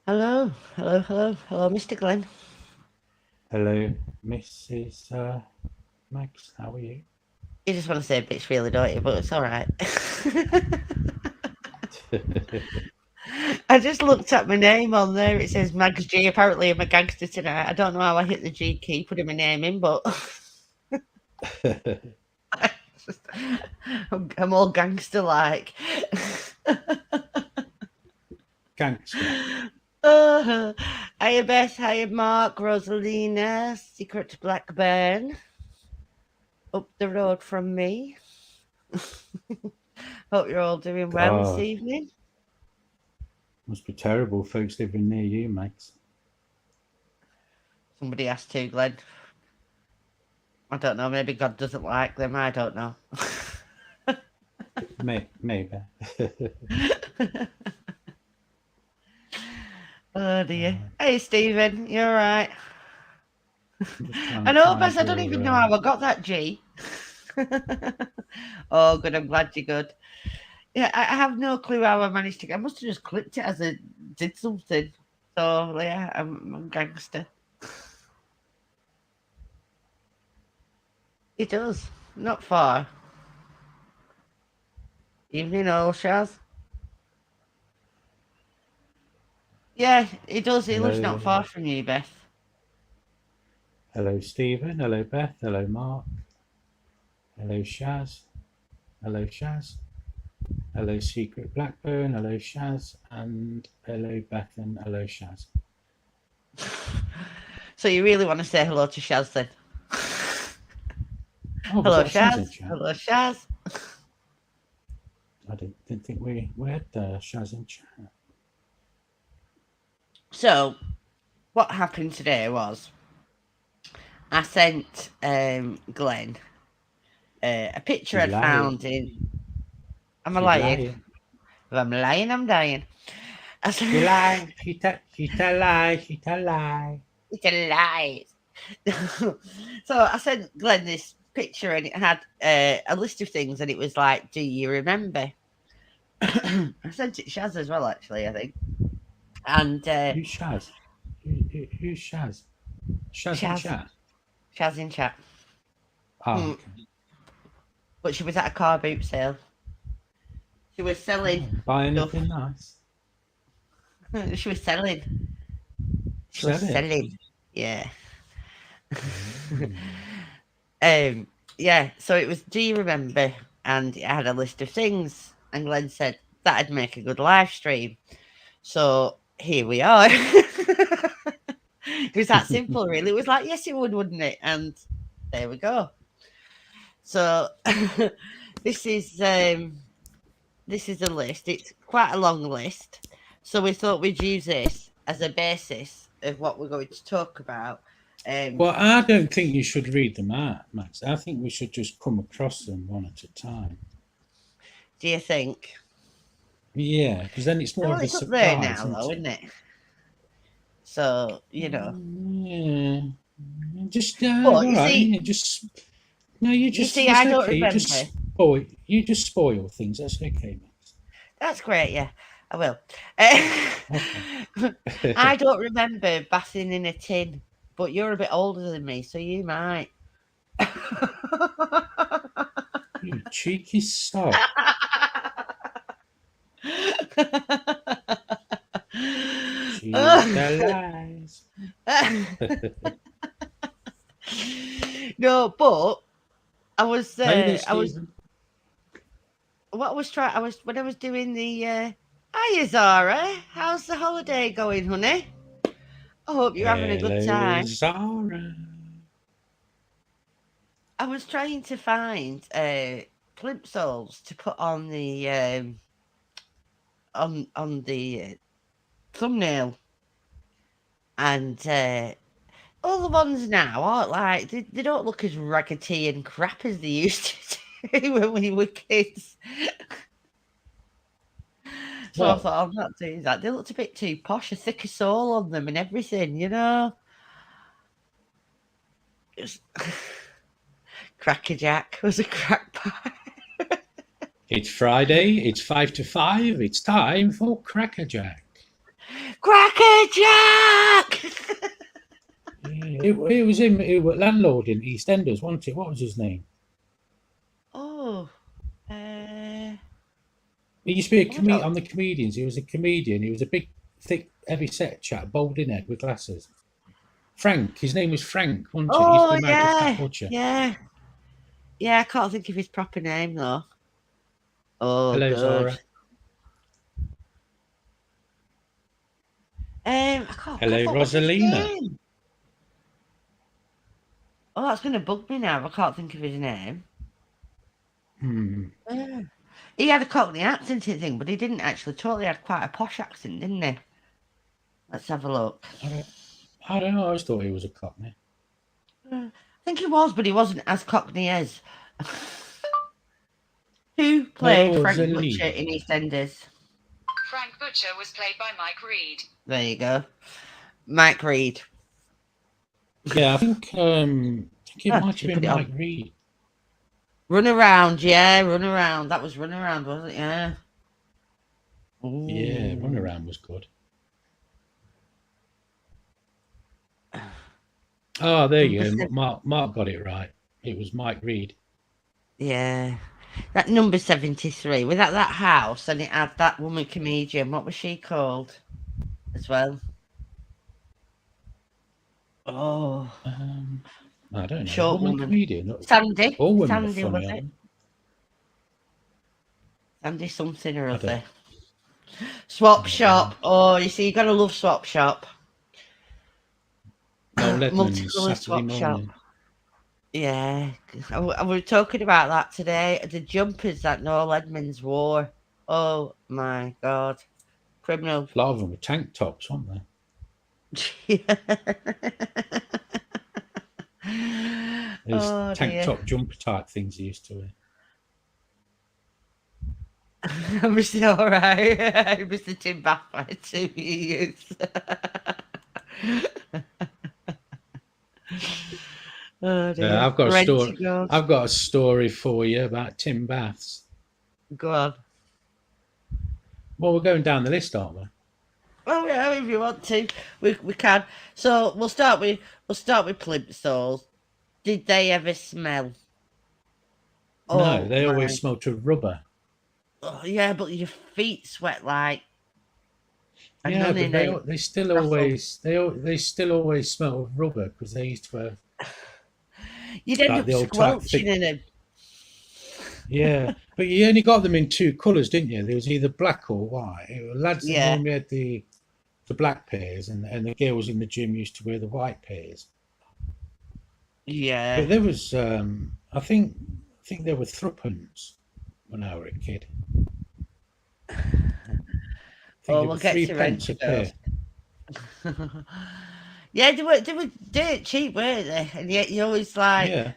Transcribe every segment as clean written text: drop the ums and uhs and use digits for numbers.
Hello, hello, Mr. Glenn. Hello, Mrs. Max. How are you? You just want to say bitch, really, don't you? But it's all right. I just looked at my name on there. It says Mags G. Apparently, I'm a gangster tonight. I don't know how I hit the G key, putting my name in, but I'm all gangster like. Gangster. Hiya, Beth. Hiya, Mark. Rosalina. Secret Blackburn. Up the road from me. Hope you're all doing well this God, evening. must be terrible, folks living near you, Max. Somebody asked to, Glenn. I don't know. Maybe God doesn't like them. I don't know. Maybe. Oh dear. Hey, Stephen. You all right? I'm just trying I to know, find Bess. I don't even know your. how I got that G. Oh, good. I'm glad you're good. Yeah, I have no clue how I managed to. I must have just clipped it as I did something. So yeah, I'm a gangster. It does. Not far. Evening, all Shaz. Yeah, it does. He lives not Hello, far from you, Beth. hello, Stephen. Hello, Beth. Hello, Mark. Hello, Shaz. Hello, Shaz. Hello, Secret Blackburn. Hello, Shaz. And hello, Beth. And hello, Shaz. So you really want to say hello to Shaz then? Oh, we've Hello, got a Shaz Shaz. in chat. Hello, Shaz. I didn't think we had Shaz in chat. So what happened today was I sent Glenn a picture She's I'd lying. found in. Am I She's lying? lying. If I'm lying, I'm dying. I She said, lie. She tell lie. She tell lie. it's a lie. So I sent Glenn this picture and it had a list of things and it was like, do you remember? I sent it to Shaz as well, actually, I think. And Who's Shaz? Who's Shaz? Shaz in Shaz, chat. Shaz in chat. Oh, Hmm. okay. But she was at a car boot sale. She was selling Oh, buy stuff. anything nice? She was selling. She was Sell it. selling. Yeah. Mm. Yeah. So it was. Do you remember? And it had a list of things. And Glenn said that'd make a good live stream. So here we are. It was that simple, really. It was like, yes, it would, wouldn't it? And there we go. So this is um, this is a list. It's quite a long list. So we thought we'd use this as a basis of what we're going to talk about. Um, Well, I don't think you should read them out, Max. I think we should just come across them one at a time. do you think? Yeah, because then it's more Well, of a it's up there surprise, now, isn't though, it? isn't it? So Yeah. Just But all right. Yeah, just no. You you just see, that's I don't okay. You remember. just spoil. You just spoil things. That's okay, Max. That's great. Yeah, I will. I Okay. don't remember bathing in a tin, but you're a bit older than me, so you might. You cheeky sod. She tell lies. No, but I was, Hey there, I was, Stephen. what I was trying, I was, when I was doing the, hiya Zara, how's the holiday going, honey? I hope you're having a good Hello, time. Zara. I was trying to find, plimsolls to put on the, on the thumbnail, and, all the ones now aren't like, they don't look as raggedy and crap as they used to do when we were kids. So I What? thought, I'm not doing that. They looked a bit too posh, a thicker sole on them and everything, you know? It's Crackerjack was a crack pie. It's Friday. It's 5 to 5. It's time for Crackerjack. Cracker Jack! Yeah, it was him. It was landlord in EastEnders, wasn't it? What was his name? Oh, He used to be a I don't. on the comedians. He was a comedian. He was a big, thick, heavy set chap, balding head with glasses. Frank. His name was Frank, wasn't it? He used to Oh, be married to Pat yeah, Butcher. yeah. Yeah, I can't think of his proper name, though. Oh, Hello, good. Zara. I can't. Hello, What was his Rosalina. name? Oh, that's going to bug me now. I can't think of his name. Yeah. He had a Cockney accent, I think, but he didn't actually. Totally had quite a posh accent, didn't he? Let's have a look. I don't know. I always thought he was a Cockney. I think he was, but he wasn't as Cockney as. Who played Frank Butcher in Rosalina. EastEnders? Frank Butcher was played by Mike Reid. There you go. Mike Reid. Yeah, I think it might have should been put it on. Mike Reid. Run Around, yeah, Run Around. That was Run Around, wasn't it? Yeah. Yeah, Ooh. Runaround was good. Oh, there you go. Mark got it right. It was Mike Reid. Yeah. That number 73, without that house, and it had that woman comedian. What was she called as well? Oh, I don't know. short woman. Comedian. Sandy. All women Sandy, are funny, was aren't it? Sandy something or I other. don't Swap know. Shop. Oh, you see, you got to love Swap Shop. Noel Edmonds, Multicolour Saturday Swap Shop. morning. Yeah, we were talking about that today. The jumpers that Noel Edmonds wore. Oh my God, criminal. A lot of them were tank tops, weren't they? Those Oh tank dear. top jumper type things he used to wear. Mr. All right, Mr. Tim Bath by 2 years. Oh dear. I've got a story. Rent-a-ghost. I've got a story for you about Tim Baths. Go on. Well, we're going down the list, aren't we? Well, yeah, if you want to, we can. So we'll start with plimsolls. Did they ever smell? No, they my- always smelled of rubber. Oh, yeah, but your feet sweat like. a Yeah, nun but in a they still brothel. always smell of rubber because they used to have. You'd end like up the old type squelching thick- in them. Yeah, but you only got them in two colours, didn't you? There was either black or white. Lads that Yeah. normally had the black pairs, and the girls in the gym used to wear the white pairs. Yeah. But there was, I think there were threepence when I was a kid. I think Oh, they we'll were get to 3p a pair. Yeah, they were dirt cheap, weren't they? And yet you always like. Yeah,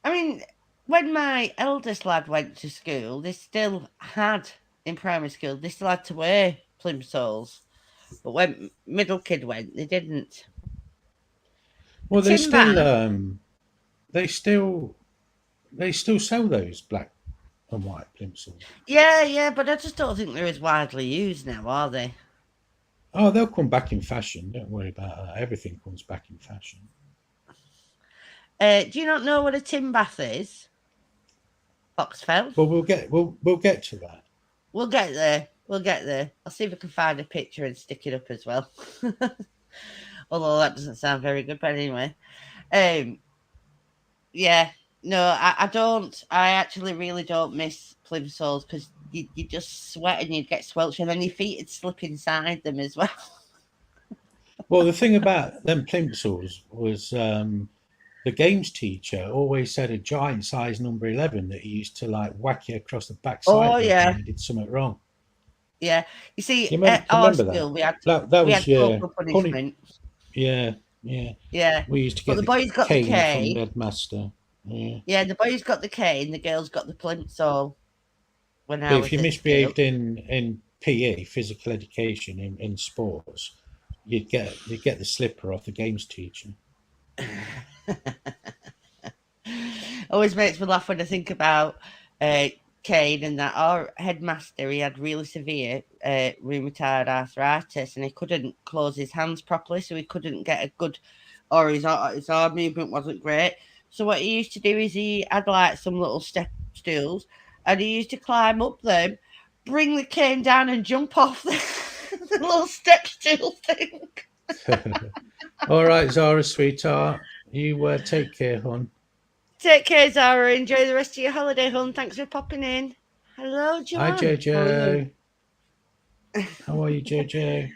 I mean, when my eldest lad went to school, they still had in primary school. They still had to wear plimsolls, but when middle kid went, they didn't. well, they Tim still, Bath. they still sell those black and white plimsolls. Yeah, but I just don't think they're as widely used now, are they? Oh, they'll come back in fashion. Don't worry about that. Everything comes back in fashion. Do you not know what a Tim Bath is? Foxfell. Well, we'll get to that. We'll get there. I'll see if I can find a picture and stick it up as well. Although that doesn't sound very good, but anyway. Yeah, no, I don't. I actually really don't miss plimsolls because you just sweat and you'd get squelched, and then your feet would slip inside them as well. Well, the thing about them plimsolls was the games teacher always said a giant size number 11 that he used to like whack you across the backside. Oh, yeah. When you did something wrong. Yeah, you see, You at our remember that? school we had That we was had corporal punishment. Yeah. Yeah, We used to but get the boys got the cane from cane. the headmaster. Yeah. Yeah, the boys got the cane, the girls got the plimsoll. When I But was if you at misbehaved school. in PE, physical education, in sports, you'd get the slipper off the games teacher. Always makes me laugh when I think about cane, and that our headmaster, he had really severe rheumatoid arthritis, and he couldn't close his hands properly, so he couldn't get a good, or his arm movement wasn't great. So what he used to do is he had like some little step stools, and he used to climb up them, bring the cane down, and jump off the little step stool thing. All right, Zara, sweetheart. You take care, hon. Take care, Zara. Enjoy the rest of your holiday, hon. Thanks for popping in. Hello, Joanne. Hi, Jojo. How are you, Jojo?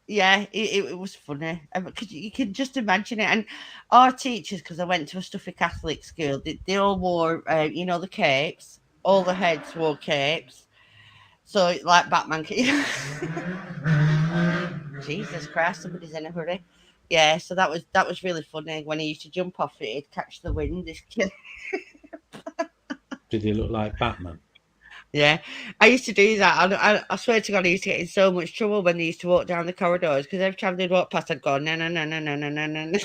Yeah, it was funny. Because you can just imagine it. And our teachers, because I went to a stuffy Catholic school, they all wore, the capes. All the heads wore capes. So, like Batman. Jesus Christ, somebody's in a hurry. Yeah, so that was really funny. When he used to jump off it, he'd catch the wind. This kid. Did he look like Batman? Yeah, I used to do that. I swear to God, I used to get in so much trouble when they used to walk down the corridors, because every time they'd walk past, I'd go, no, no, no, no, no, no, no, no.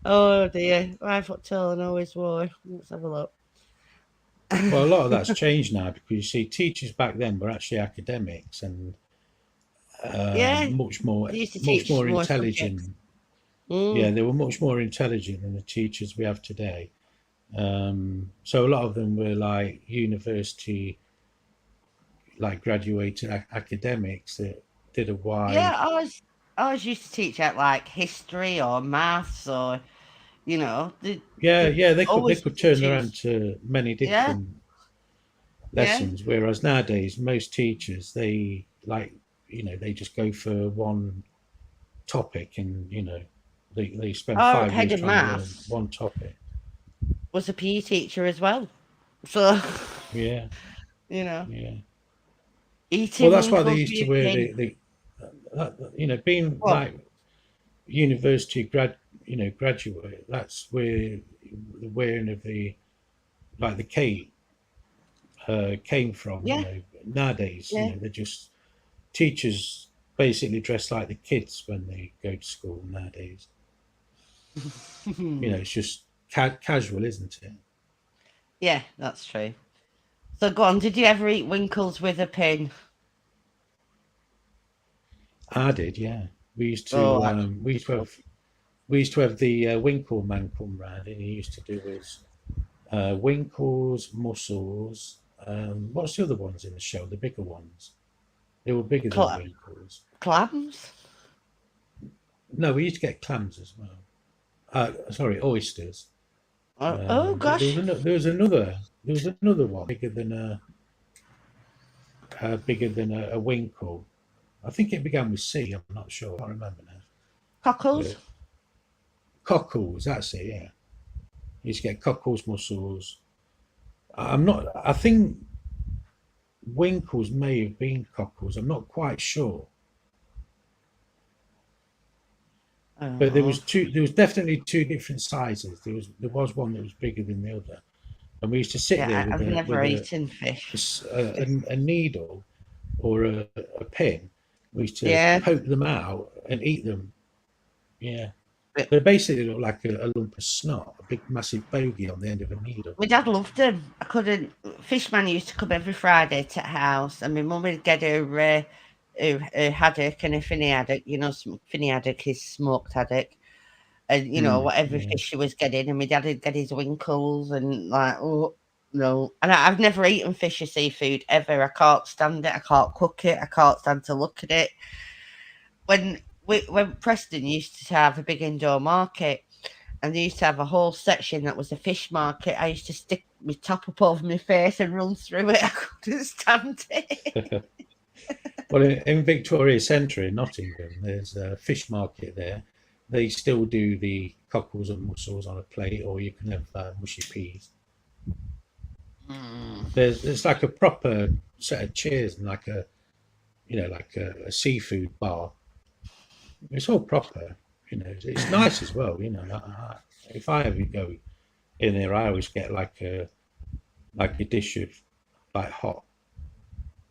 Oh dear, 5 foot tall and always wore. Let's have a look. Well, a lot of that's changed now, because you see, teachers back then were actually academics and Yeah, much more they used to teach more intelligent. subjects. Yeah, they were much more intelligent than the teachers we have today. So a lot of them were like university, like graduated academics that did a wide. Yeah, I was used to teach at like history or maths or, They always could turn teachers. around to many Yeah, different lessons. Whereas nowadays, most teachers, they they just go for one topic, and they spend our 5 head years of trying to learn maths one topic. was a PE teacher as well. So, Yeah, yeah. yeah. Eating Well, that's why they Winkles used to with wear pin. being Well, like university graduate. That's where the wearing of the cape came from. yeah, Nowadays, yeah. they're just teachers basically dress like the kids when they go to school nowadays. It's just casual, isn't it? Yeah, that's true. So go on, did you ever eat Winkles with a pin? I did, yeah. We used Oh, to that's we used to have the Winkle man come round, and he used to do his Winkles, mussels. What's the other ones in the show? The bigger ones. They were bigger than cla- Winkles. clams. No, we used to get clams as well. Sorry, oysters. Oh But gosh. there was another one bigger than a Winkle. I think it began with C. I'm not sure. I can't remember now. Cockles. But cockles, that's it. Yeah, you used to get cockles, mussels. I'm not. I think Winkles may have been cockles. I'm not quite sure. But there was Oh, two. There was definitely two different sizes. There was one that was bigger than the other, and we used to sit there yeah, with I've a never eaten fish. a needle or a pin. We used to Yeah, poke them out and eat them. Yeah, but they basically look like a lump of snot, a big massive bogey on the end of a needle. my dad loved them. I couldn't. Fishman used to come every Friday to the house, and my mum would get her haddock and a finny haddock. Finny haddock is smoked haddock, and whatever Yeah. fish she was getting, and my dad would get his Winkles and like, oh no. And I've never eaten fish or seafood ever. I can't stand it. I can't cook it. I can't stand to look at it. When Preston used to have a big indoor market, and they used to have a whole section that was a fish market, I used to stick my top up over my face and run through it. I couldn't stand it. Well, in Victoria Centre in Nottingham, there's a fish market there. They still do the cockles and mussels on a plate, or you can have mushy peas. There's like a proper set of chairs and like a seafood bar. It's all proper. It's nice as well. If I ever go in there, I always get like a dish of like hot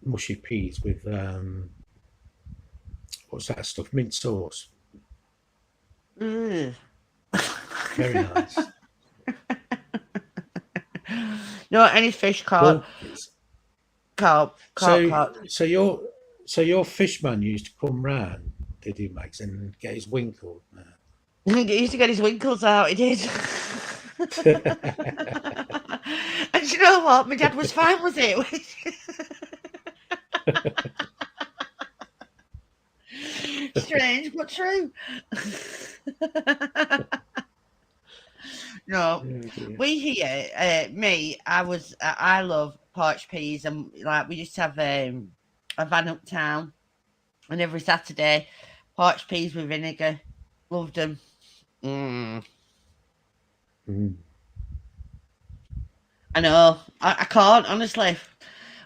mushy peas with what's that stuff? Mint sauce. Ugh. Very nice. No, any fish caught, Well, caught. so your fishman used to come round, did he, Max, and get his winkle? He used to get his winkles out, he did. And you know what? My dad was fine with it. Strange, but true. No, Oh, dear. we here, I love poached peas, and like we used to have a van uptown, and every Saturday, poached peas with vinegar. Loved them. Mm. Mm. I know. I can't honestly.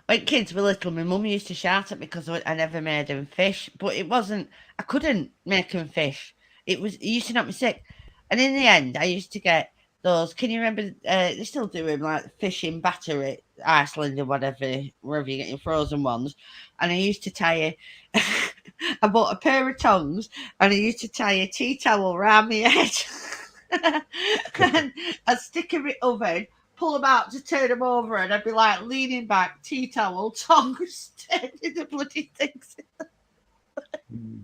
When kids were little, my mum used to shout at me because I never made them fish, but it wasn't. I couldn't make them fish. It used to knock me sick, and in the end, I used to get those. Can you remember? They still do them like fishing batter at Iceland or whatever, wherever you get your frozen ones. And I used to tie a. I bought a pair of tongs, and I used to tie a tea towel around my head, and I'd stick them in the oven, pull them out to turn them over, and I'd be like leaning back, tea towel, tongs, turning the bloody things. Mm.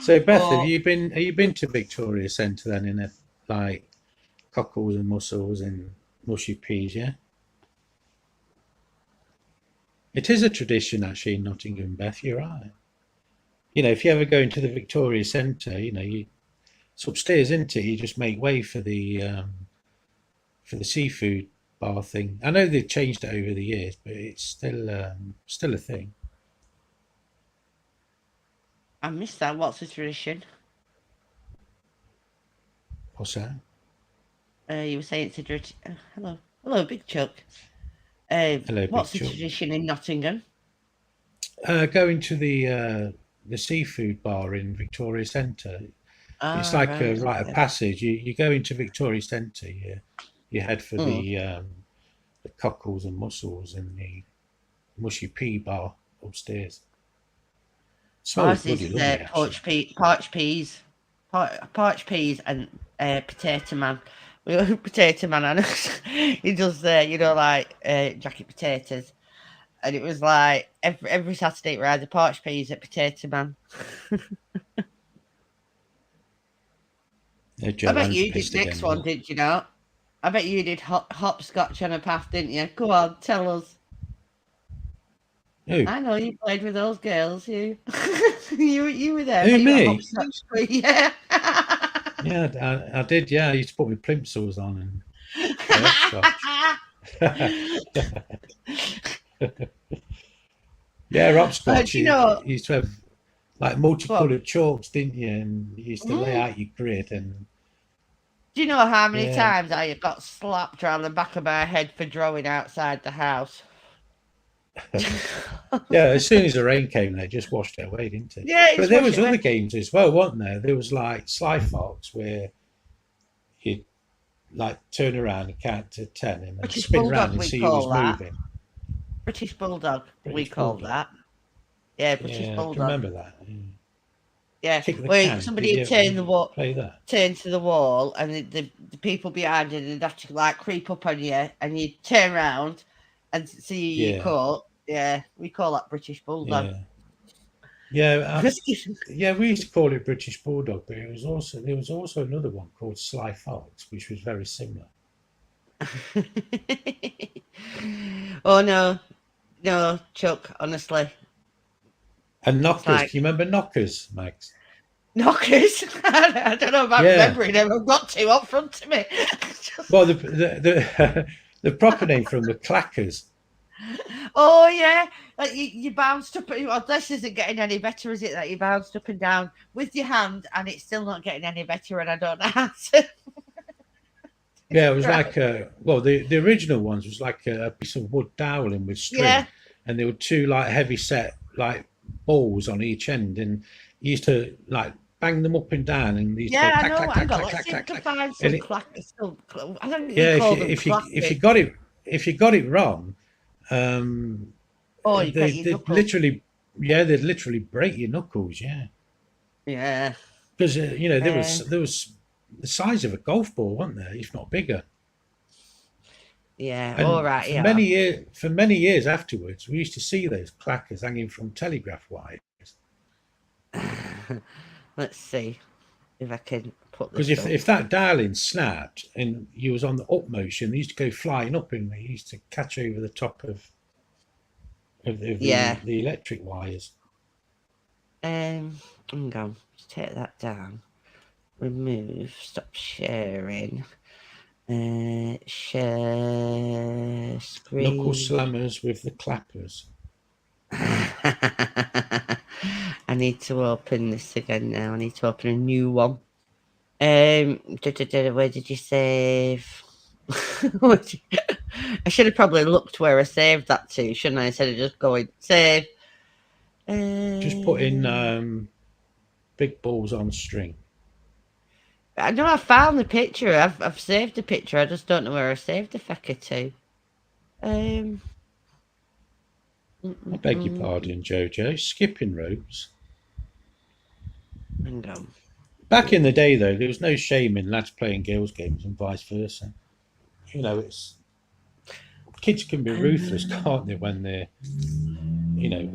So, Beth, Oh, have you been to Victoria Centre then in a like cockles and mussels and mushy peas? Yeah, it is a tradition actually in Nottingham, Beth. You're right. You know, if you ever go into the Victoria Centre, it's upstairs, isn't it? You just make way for the seafood bar thing. I know they've changed it over the years, but it's still a thing. I missed that. What's the tradition? What's that? You were saying it's a tradition. Hello, hello, Big Chuck. Hello, Big What's the Chuck. tradition in Nottingham? Going to the seafood bar in Victoria Centre. It's Ah, like a right. rite of Okay. passage. You go into Victoria Centre, you head for Mm. the cockles and mussels and the mushy pea bar upstairs. Smells Ours bloody is lovely, actually. poached peas, and potato man. We potato man, and he does like jacket potatoes, and it was like every Saturday we had the poached peas at Potato Man. I bet Joanne's you did pissed again. next one, did you not? I bet you did hopscotch on a path, didn't you? Go on, tell us. Who? I know you played with those girls. You, you were there. Who, Bet you got me? hopscotch. Yeah. Yeah, I did. Yeah, I used to put my plimsolls on and play hopscotch. Yeah, hopscotch. But you know, You used to have like well, multicoloured chalks, didn't you? And you used to lay mm, out your grid and do you know how many yeah, times I got slapped around the back of my head for drawing outside the house? yeah. As soon as the rain came, they just washed it away, didn't it? Yeah, But it's there wash was it other away. games as well, weren't there? There was like Sly Fox, where you'd like turn around and count to 10, and then British spin round Bulldog, and we see who was call that. moving. British Bulldog, we British call Bulldog. that. Yeah, British Yeah, I can Bulldog. remember that. Yeah. Yeah, Kick the where can. somebody would turn the wall, Play that? turn to the wall, and the people behind it would have to like creep up on you, and you turn around and see who you Yeah, caught. Yeah, we call that British Bulldog. yeah, yeah. Yeah, we used to call it British Bulldog, but there was also another one called Sly Fox, which was very similar. Oh no, no, Chuck. Honestly, And it's Knockers. like Can you remember Knockers, Max? knockers. I don't know about Yeah. remembering them. I've got two up front of me. Just- Well, the proper name from the Clackers. oh yeah, like you bounced up. Well, this isn't getting any better, is it? That you bounced up and down with your hand, and it's still not getting any better, and I don't know how to. Yeah, it was Right. like the original ones was like a piece of wood doweling with Yeah. string, and there were two like heavy set like balls on each end, and you used to like bang them up and down, and you used to go Yeah, I clack know. clack Hang clack on, clack let's clack see if we clack can clack, find and some clackers. I think we yeah, call them if clackers. you got it wrong, um, Oh, you break your they knuckles. literally they'd literally break your knuckles, yeah, Yeah. because Uh, there was the size of a golf ball, wasn't there, if not bigger. Yeah. And All right. for Yeah. many years afterwards, we used to see those clackers hanging from telegraph wires. Let's see if I can put Because this up. if that dialing snapped and you was on the up motion, they used to go flying up and they used to catch over the top of Yeah. the electric wires. Hang on. Let's take that down. Remove. Stop sharing. Share screen. Knuckle slammers with the clappers. I need to open this again now. I need to open a new one. Where did you save? I should have probably looked where I saved that to, shouldn't I? Instead of just going save. Just put in big balls on string. I know I found the picture. I've saved the picture. I just don't know where I saved the fecker to. I beg your pardon, Jojo. Skipping ropes. Hang on. Back in the day, though, there was no shame in lads playing girls' games and vice versa. You know, it's kids can be ruthless, can't they? When they're, you know,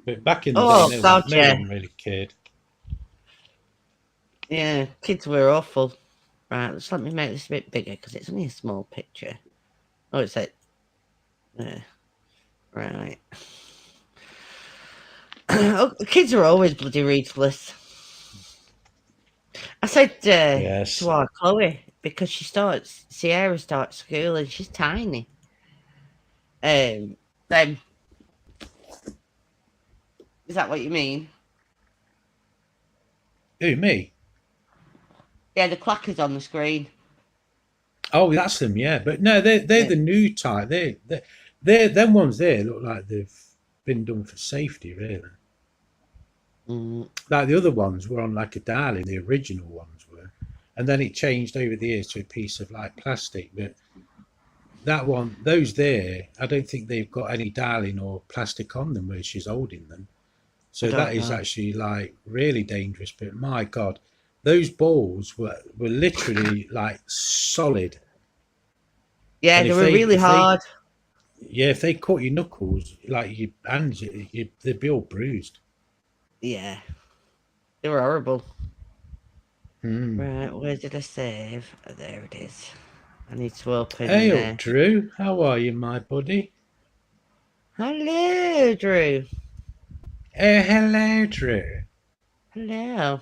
but back in the day, no one really cared. Yeah, kids were awful. Right, let's let me make this a bit bigger because it's only a small picture. Oh, it's like, right. Oh, kids are always bloody ruthless. I said Yes. to our Chloe, because Sierra starts school and she's tiny. Then, is that what you mean? Who, me? Yeah, the clackers on the screen. Oh, that's them, yeah. But no, they're the new type. They're them ones there look like they've been done for safety, really. Like the other ones were on like a dialing, the original ones were, and then it changed over the years to a piece of like plastic. But that one, those there, I don't think they've got any dialing or plastic on them where she's holding them. So that is actually like really dangerous. But my God, those balls were literally like solid. Yeah, they were really hard. If they cut your knuckles, like your hands, they'd be all bruised. Yeah, they were horrible. Mm. Right, where did I save? Oh, there it is. I need to open. Hey, Drew, how are you, my buddy? Hello, Drew. Hello, Drew. Hello,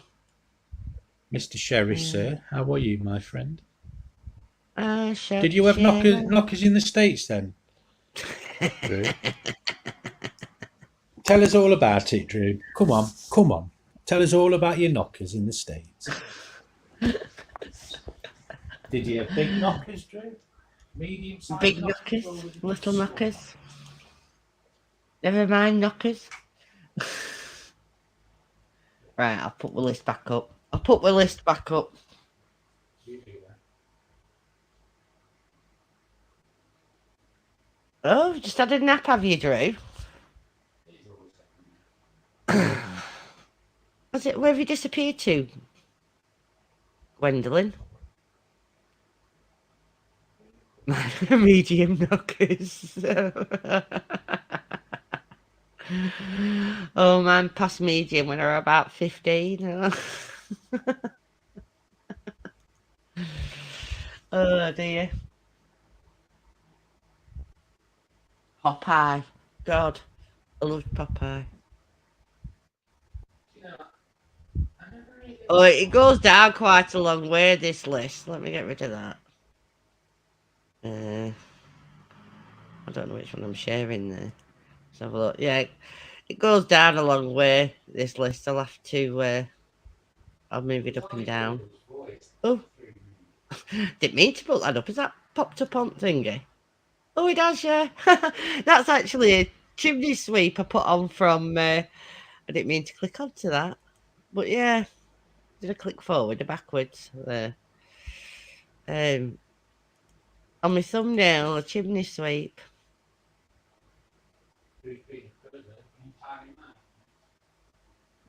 Mr. Sherry, sir. How are you, my friend? Did you have knockers in the States then? Drew? Tell us all about it, Drew. Come on. Tell us all about your knockers in the States. Did you have big knockers, Drew? Medium size? Big knockers, little knockers. Never mind knockers. Right, I'll put the list back up. Oh, just had a nap, have you, Drew? Where have you disappeared to? Gwendolyn? Medium knockers. Oh man, past medium when I were about 15. Oh dear. Popeye. God, I loved Popeye. Oh, it goes down quite a long way, this list. Let me get rid of that. I don't know which one I'm sharing there. Let's have a look. Yeah, it goes down a long way, this list. I'll have to, I'll move it up and down. Oh, didn't mean to put that up. Is that popped up on thingy? Oh, it does, yeah. That's actually a chimney sweep I put on from, I didn't mean to click onto that. But yeah, did I click forward or backwards? There. On my thumbnail, a chimney sweep.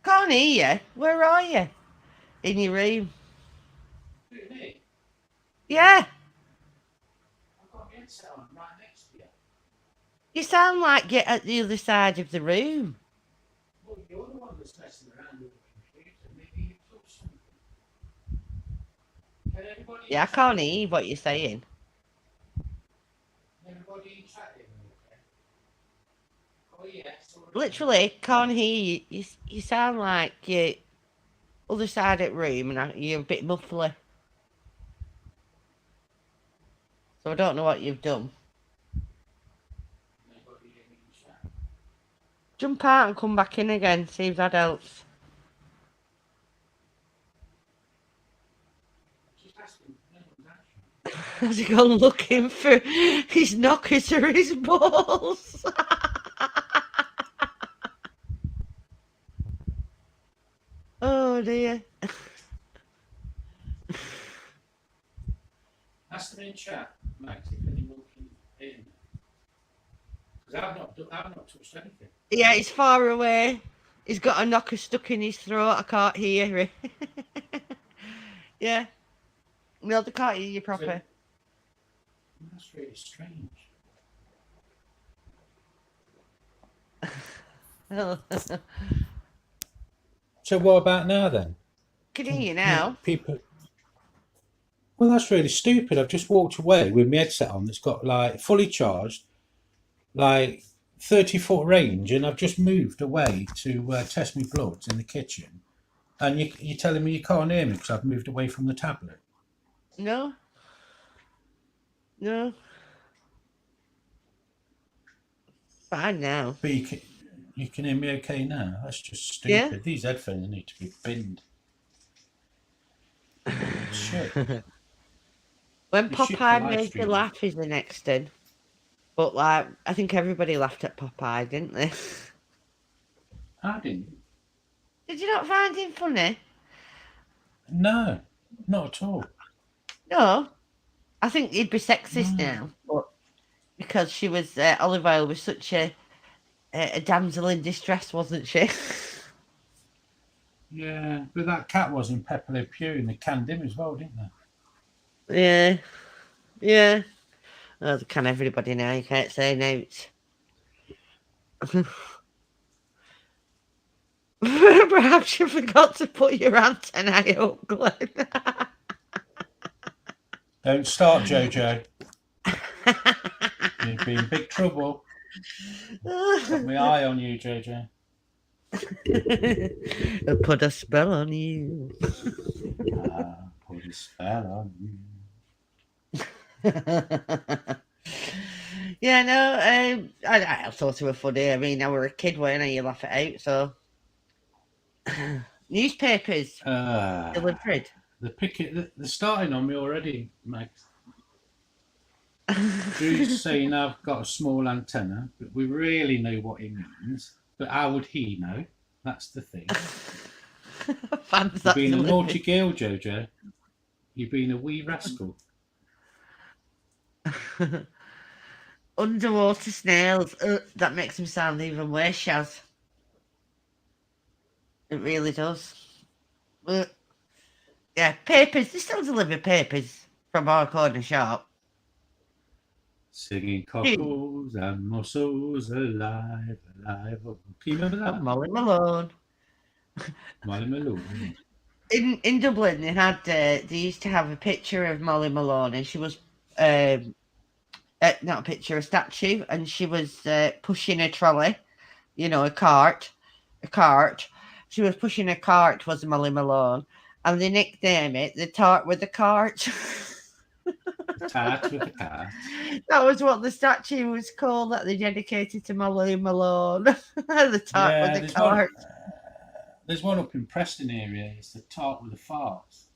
Can't hear you. Where are you? In your room. Yeah. headset on right next to you. You sound like you're at the other side of the room. Well, you're the one that's messing around with the computer. Maybe you touched something. Can everybody Yeah, I can't hear what you're saying. Everybody chatting, okay? Oh, yes. Literally, can't hear you. You sound like you're other side of the room and you're a bit muffly. So I don't know what you've done. Nobody in chat. Jump out and come back in again. See if that helps. Just asking. No one's answering. Has he gone looking for his knockers or his balls? Oh dear. Ask them in chat, Max, if anyone can hear me. Because I've not touched anything. Yeah, he's far away. He's got a knocker stuck in his throat. I can't hear him. Yeah. No, they can't hear you proper. That's really strange. So what about now then? Can hear you now. People. Well, that's really stupid. I've just walked away with my headset on that's got like fully charged, like 30-foot range, and I've just moved away to test my bloods in the kitchen. And you're telling me you can't hear me because I've moved away from the tablet? No. No. Fine now. But you can hear me okay now? That's just stupid. Yeah. These headphones need to be binned. Shit. When You should Popeye live made you streaming. laugh is the next thing. But like, I think everybody laughed at Popeye, didn't they? I didn't. Did you not find him funny? No, not at all. No. I think he'd be sexist No. now, but because she was Olive Oil was such a damsel in distress, wasn't she? Yeah, but that cat was in Pepe Le Pew and they canned him as well, didn't they? Yeah. Yeah. Oh, they can everybody now. You can't say notes. Perhaps you forgot to put your antennae up, Glenn. Don't start, Jojo. You'd be in big trouble. Got my eye on you, Jojo. I'll put a spell on you. Put a spell on you. Yeah, no, I thought it were funny. I mean, I were a kid when you laugh it out, so. Newspapers delivered. They're starting on me already, Max. Drew's saying I've got a small antenna, but we really know what it means. But how would he know? That's the thing. Fans You've been a naughty girl, Jojo. You've been a wee rascal. Underwater snails. That makes them sound even worse, Shaz. It really does. Yeah, papers. They still deliver papers from our corner shop. Singing cockles and mussels, alive, alive. Can you remember that? Molly Malone. Molly Malone. In Dublin, they had they used to have a picture of Molly Malone, and she was not a picture, a statue, and she was pushing a trolley, a cart. She was pushing a cart, was Molly Malone, and they nicknamed it the Tart with the Cart. Tart with the cart. That was what the statue was called that they dedicated to Molly Malone. The Tart with the Cart. There's one up in Preston area. It's the Tart with the Farts.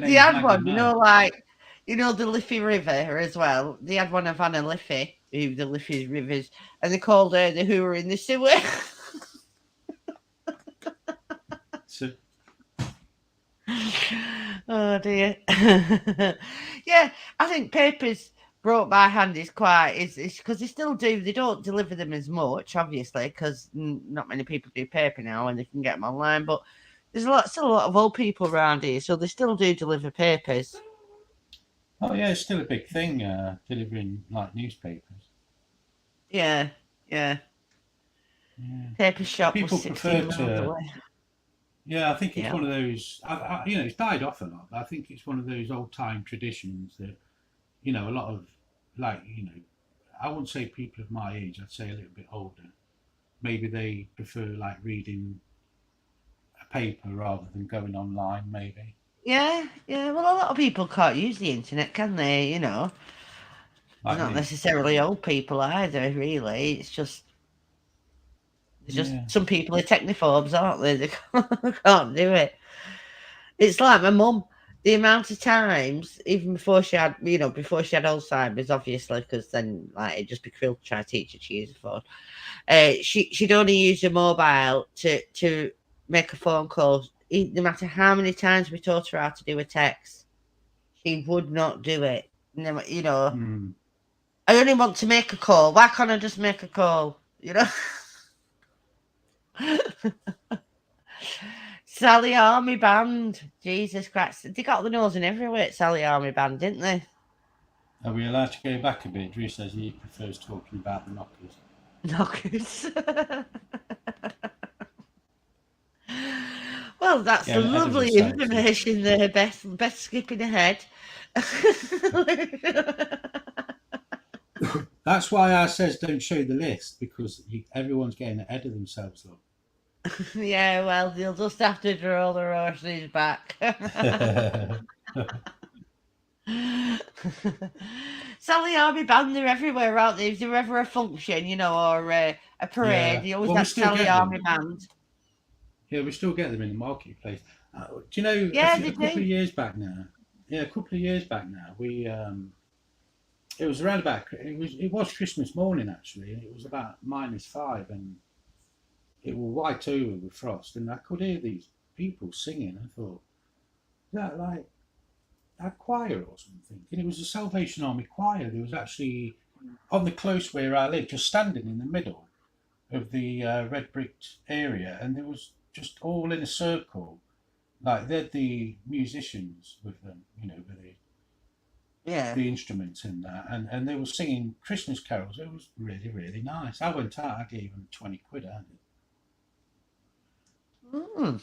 They had one, the Liffey River as well. They had one of Anna Liffey, the Liffey Rivers, and they called her the Who Were in the Sewer. So, oh dear. Yeah, I think papers brought by hand is because they still do. They don't deliver them as much, obviously, because not many people do paper now, and they can get them online. But there's still a lot of old people around here, so they still do deliver papers. Oh yeah, it's still a big thing, delivering like newspapers. Yeah, yeah. Yeah. Paper shop was People prefer 16 miles to. away. Yeah, I think it's Yeah. one of those. It's died off a lot. But I think it's one of those old time traditions that a lot of like I wouldn't say people of my age. I'd say a little bit older. Maybe they prefer like reading a paper rather than going online. Maybe. Yeah, yeah. Well, a lot of people can't use the internet, can they? They're Like not me. necessarily old people either, really. It's just there's just Yeah. some people are technophobes, aren't they? They can't do it. It's like my mum. The amount of times, even before she had, before she had Alzheimer's, obviously, because then like it'd just be cruel to try to teach her to use a phone. She'd only use a mobile to make a phone call. No matter how many times we taught her how to do a text, she would not do it. Mm. I only want to make a call. Why can't I just make a call? Sally Army Band. Jesus Christ. They got the nose in everywhere at Sally Army Band, didn't they? Are we allowed to go back a bit? Drew says he prefers talking about the knockers. Knockers. Well, that's Yeah, the ahead of lovely themselves. information there, Beth. Beth skipping ahead. That's why I says don't show the list because everyone's getting ahead of themselves. Look. Yeah, well, you'll just have to draw the horses back. Sally Army Band, they're everywhere, aren't they? If there's ever a function, or a parade, Yeah. they always Well, we have still Sally get Army them. Band. Yeah, we still get them in the marketplace. Do you know Yeah, a they couple do. of years back now? Yeah, a couple of years back now, we it was around about it was Christmas morning actually, and it was about -5, and it was white over with frost, and I could hear these people singing. I thought, is that like a choir or something? And it was a Salvation Army choir. There was actually on the close where I live, just standing in the middle of the red bricked area, and there was just all in a circle. Like they're the musicians with them, with Yeah. the instruments in that, and they were singing Christmas carols. It was really, really nice. I went out, I gave them 20 quid. I Mm.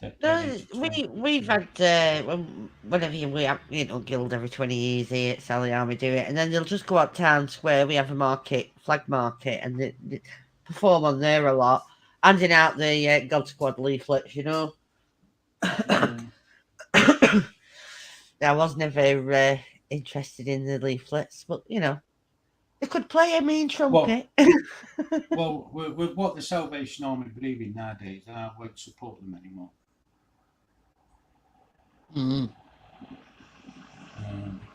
No, donated 20 quid to we've them. had whenever we have guild every 20 years here at Sally Army do it, and then they'll just go out town square. We have a market, flag market, and they perform on there a lot, handing out the God Squad leaflets. Yeah. I was never interested in the leaflets, but they could play a mean Well, trumpet. well, with what the Salvation Army believe in nowadays, I won't support them anymore. Mm.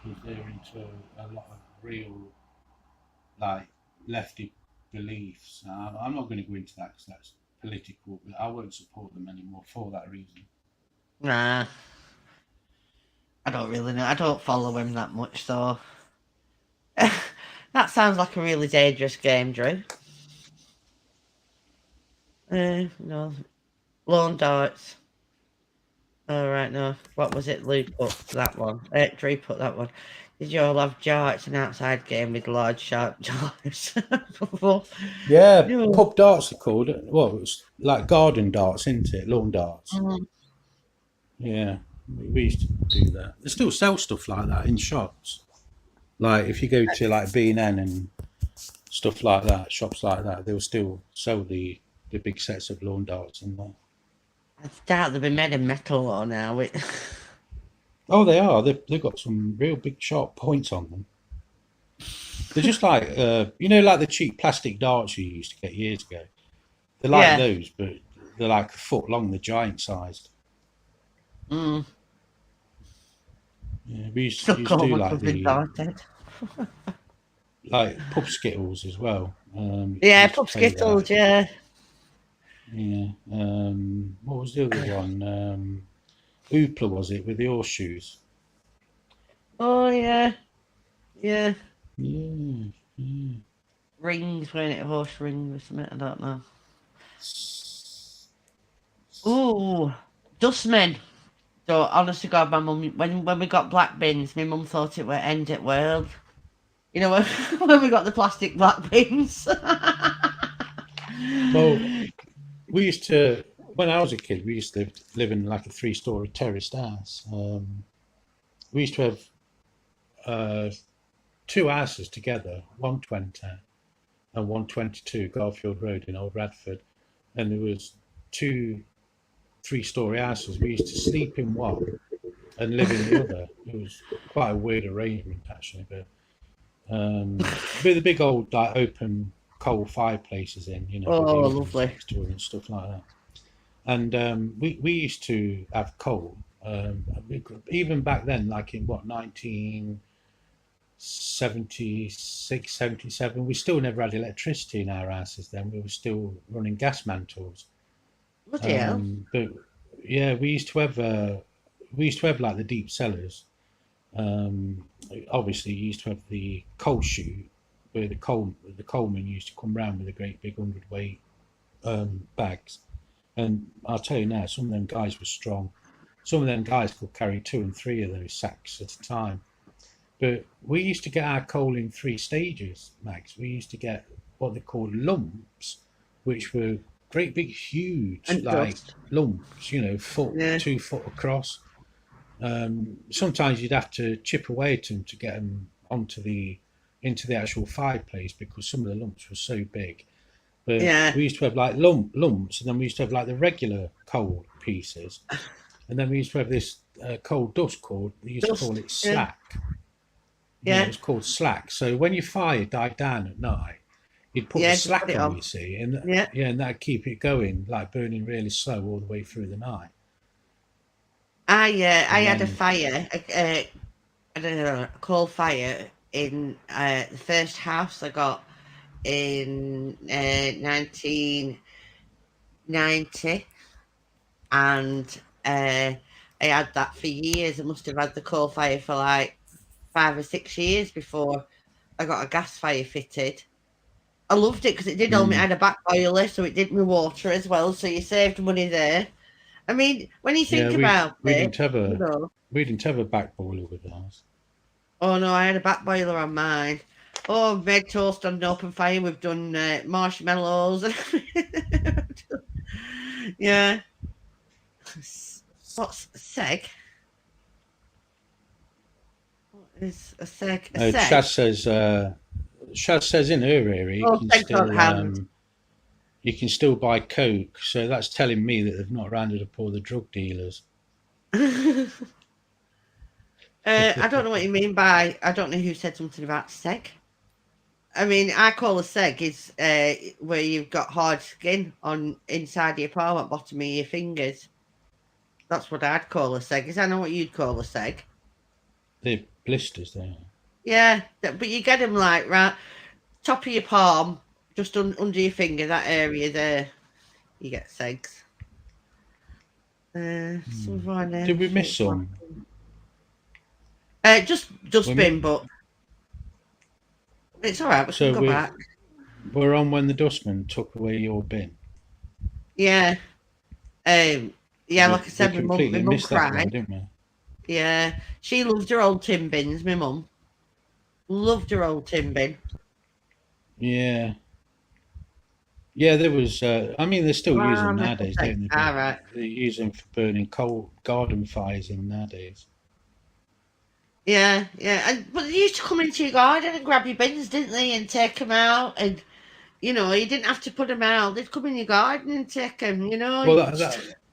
Because they're into a lot of real, like, lefty beliefs. I'm not going to go into that because that's political, but I won't support them anymore for that reason. Nah, I don't really know. I don't follow him that much, so that sounds like a really dangerous game, Drew. No, lawn darts. Oh, right, no. What was it? Lou put that one. Drew put that one. Did you all have darts, an outside game with large sharp darts? Yeah, No. pub darts are called. Well, it's like garden darts, isn't it? Lawn darts. Mm. Yeah, we used to do that. They still sell stuff like that in shops. Like if you go to like B&N and stuff like that, shops like that, they'll still sell the big sets of lawn darts in there. I doubt they'll be made of metal or now. Oh, they are. They've got some real big sharp points on them. They're just like like the cheap plastic darts you used to get years ago. They're like Yeah. those, but they're like a foot long. They're giant sized. Mm. Yeah, we used Still to call do them like something the darted. pub skittles as well. We Yeah, used to pub play skittles, that. yeah. Yeah. What was the other one? Oopla was it with the horseshoes? Oh, yeah. Yeah. Yeah. Yeah. Rings, weren't it? Horse rings or something? I don't know. Ooh, Dustmen. So honest to God, my mum, when we got black bins, my mum thought it were end at world. You know, when we got the plastic black bins. Well, we used to, when I was a kid, we used to live in like a 3-story terraced house. We used to have two houses together, 120 and 122 Garfield Road in Old Radford, and there was two 3-story houses. We used to sleep in one and live in the other. It was quite a weird arrangement actually, but with the big old like open coal fireplaces in, you know, with Oh, ovens lovely. next to it and stuff like that. And we used to have coal. Even back then, like in what 1976, 77, we still never had electricity in our houses. Then we were still running gas mantles. Bloody hell. But yeah, we used to have like the deep cellars. Obviously, you used to have the coal chute where the coalmen used to come round with a great big 100-weight bags. And I'll tell you now, some of them guys were strong. Some of them guys could carry 2 and 3 of those sacks at a time. But we used to get our coal in 3 stages, Max. We used to get what they called lumps, which were great big, huge, And like dust. lumps, you know, Yeah. 2 foot across. Sometimes you'd have to chip away at them to get them into the actual fireplace because some of the lumps were so big. But Yeah. we used to have like lumps, and then we used to have like the regular coal pieces, and then we used to have this coal dust called. They used to call Dust. it Yeah. slack. Yeah, it Yeah. was called slack. So when your fire died down at night, you'd put the Yeah. Just put slack it on. on. You see, and Yeah. yeah, and that'd keep it going, like burning really slow all the way through the night. I And had a then fire, I don't know, a coal fire in the first house I got in 1990, and I had that for years. I must have had the coal fire for like 5 or 6 years before I got a gas fire fitted. I loved it because it did all. I mm, had a back boiler, so it did my water as well. So you saved money there. I mean, when you yeah, think about it, you know. we didn't have a back boiler with ours. Oh no, I had a back boiler on mine. Oh, made toast on an open fire. We've done marshmallows. Yeah. What's a seg? What is a seg? A No, seg? Shaz says in her area Oh, segs on hand. you can still buy coke. So that's telling me that they've not rounded up all the drug dealers. I don't know what you mean by. I don't know who said something about seg. I mean, I call a seg is where you've got hard skin on inside your palm at bottom of your fingers. That's what I'd call a seg. Is that know what you'd call a seg? They're blisters there. Yeah, but you get them like right top of your palm, just under your finger, that area there. You get segs. Some of our names. Did we miss some? Just dustbin, but it's all right. We So can go back. we're on when the dustman took away your bin. Yeah. Yeah, like I said, we my completely mum missed that one, cried. didn't we? Yeah, she loved her old tin bins. My mum loved her old tin bin. Yeah. Yeah, there was. I mean, they still use them Wow, nowadays, okay. don't they? All right. They use them for burning coal garden fires in nowadays. Yeah, yeah, but they used to come into your garden and grab your bins, didn't they, and take them out, and you know, you didn't have to put them out. They'd come in your garden and take them. You know. Well,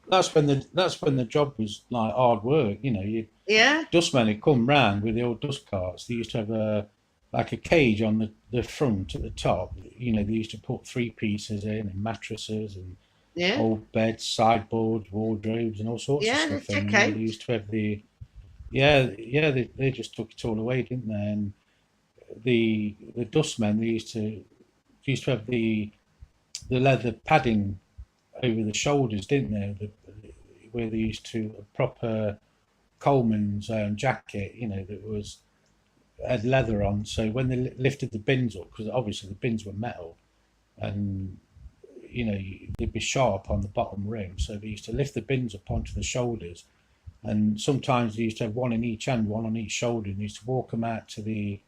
that's when the job was like hard work. You know, Yeah. dustmen would come round with the old dust carts. They used to have like a cage on the front at the top. You know, they used to put 3 pieces in and mattresses and Yeah. old beds, sideboards, wardrobes, and all sorts of Yeah. stuff. They And take out. they used to have they just took it all away, didn't they? And the dustmen they used to have the leather padding over the shoulders, didn't they? Where they used to a proper coalman's jacket, you know, that had leather on. So when they lifted the bins up, because obviously the bins were metal, and you know they'd be sharp on the bottom rim, so they used to lift the bins up onto the shoulders, And sometimes they used to have one in each hand, one on each shoulder, and they used to walk them out to the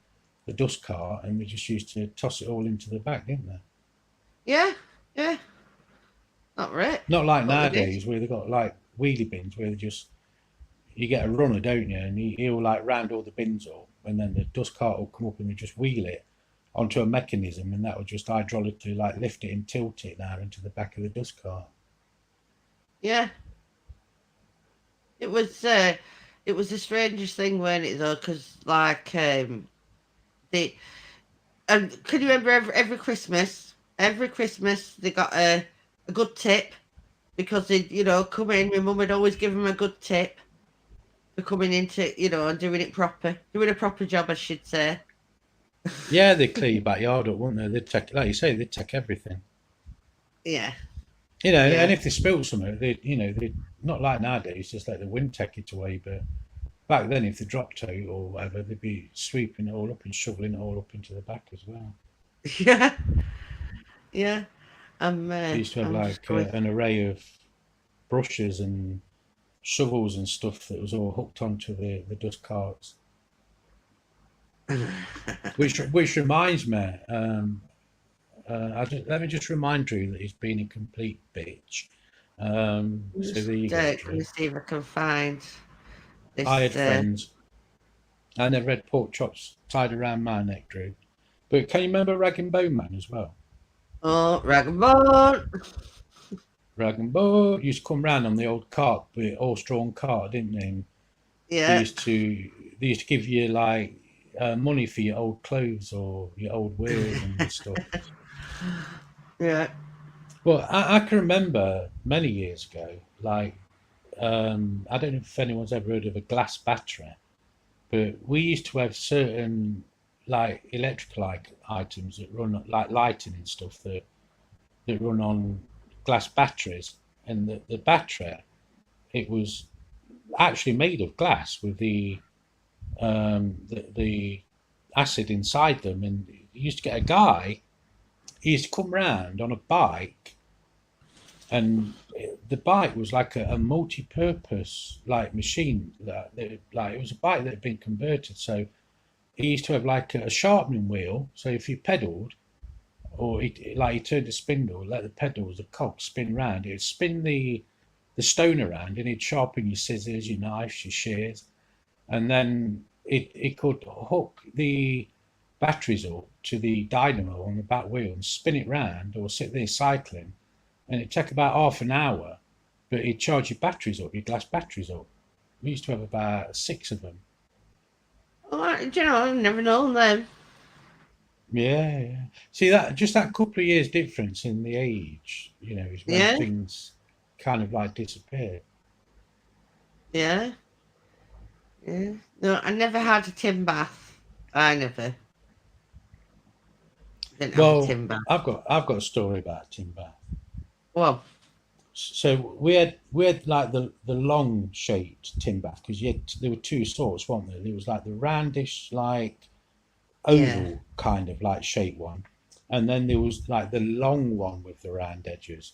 dust cart, and they just used to toss it all into the back, didn't they? Yeah, yeah. Not right. Not like What we did. nowadays where they've got like wheelie bins where they just, you get a runner, don't you? And he'll like round all the bins up, and then the dust cart will come up and they just wheel it onto a mechanism, and that will just hydraulically like lift it and tilt it now into the back of the dust cart. Yeah. It was the strangest thing, weren't it, though? Because like they and can you remember every Christmas? Every Christmas they got a good tip because they come in. My mum would always give them a good tip for coming into and doing it proper, doing a proper job, I should say. Yeah, they'd clear your backyard up, wouldn't they? They'd take, like you say, they'd take everything. Yeah. You know, Yeah. and if they spilt something, they'd not like nowadays, just let the wind take it away. But back then, if they dropped out or whatever, they'd be sweeping it all up and shoveling it all up into the back as well. Yeah. Yeah. They used to have I'm just like going. an array of brushes and shovels and stuff that was all hooked onto the dust carts. Which reminds me, let me just remind Drew that he's been a complete bitch. So there you go, Let Drew. me see if I can find this. I had friends. I never had pork chops tied around my neck, Drew. But can you remember Rag and Bone Man as well? Oh, Rag and Bone. Rag and Bone used to come round on the old cart, the horse-drawn cart, didn't they? And they Yeah. used to give you like money for your old clothes or your old wheels and stuff. Yeah. Well, I can remember many years ago, like I don't know if anyone's ever heard of a glass battery, but we used to have certain like electrical items that run like lighting and stuff that run on glass batteries, and the battery, it was actually made of glass with the acid inside them, and you used to get a guy. He used to come round on a bike, and the bike was like a multi-purpose like machine like it was a bike that had been converted. So he used to have like a sharpening wheel. So if you pedalled, or he turned the spindle, let the pedals, the cog spin round, it would spin the stone around, and he'd sharpen your scissors, your knives, your shears, and then it could hook the batteries up to the dynamo on the back wheel and spin it round, or sit there cycling, and it'd take about half an hour, but it'd charge your batteries up, your glass batteries up. We used to have about 6 of them. Oh, I've never known them. Yeah, yeah. See, that just that couple of years difference in the age, is when Yeah. things kind of like disappeared. Yeah. Yeah. No, I never had a tin bath. I never. Didn't have a Well, tin bath. I've got a story about tin bath. Well, So we had like the long shaped tin bath, because there were two sorts, weren't there? There was like the roundish like yeah. oval kind of like shape one, and then there was like the long one with the round edges.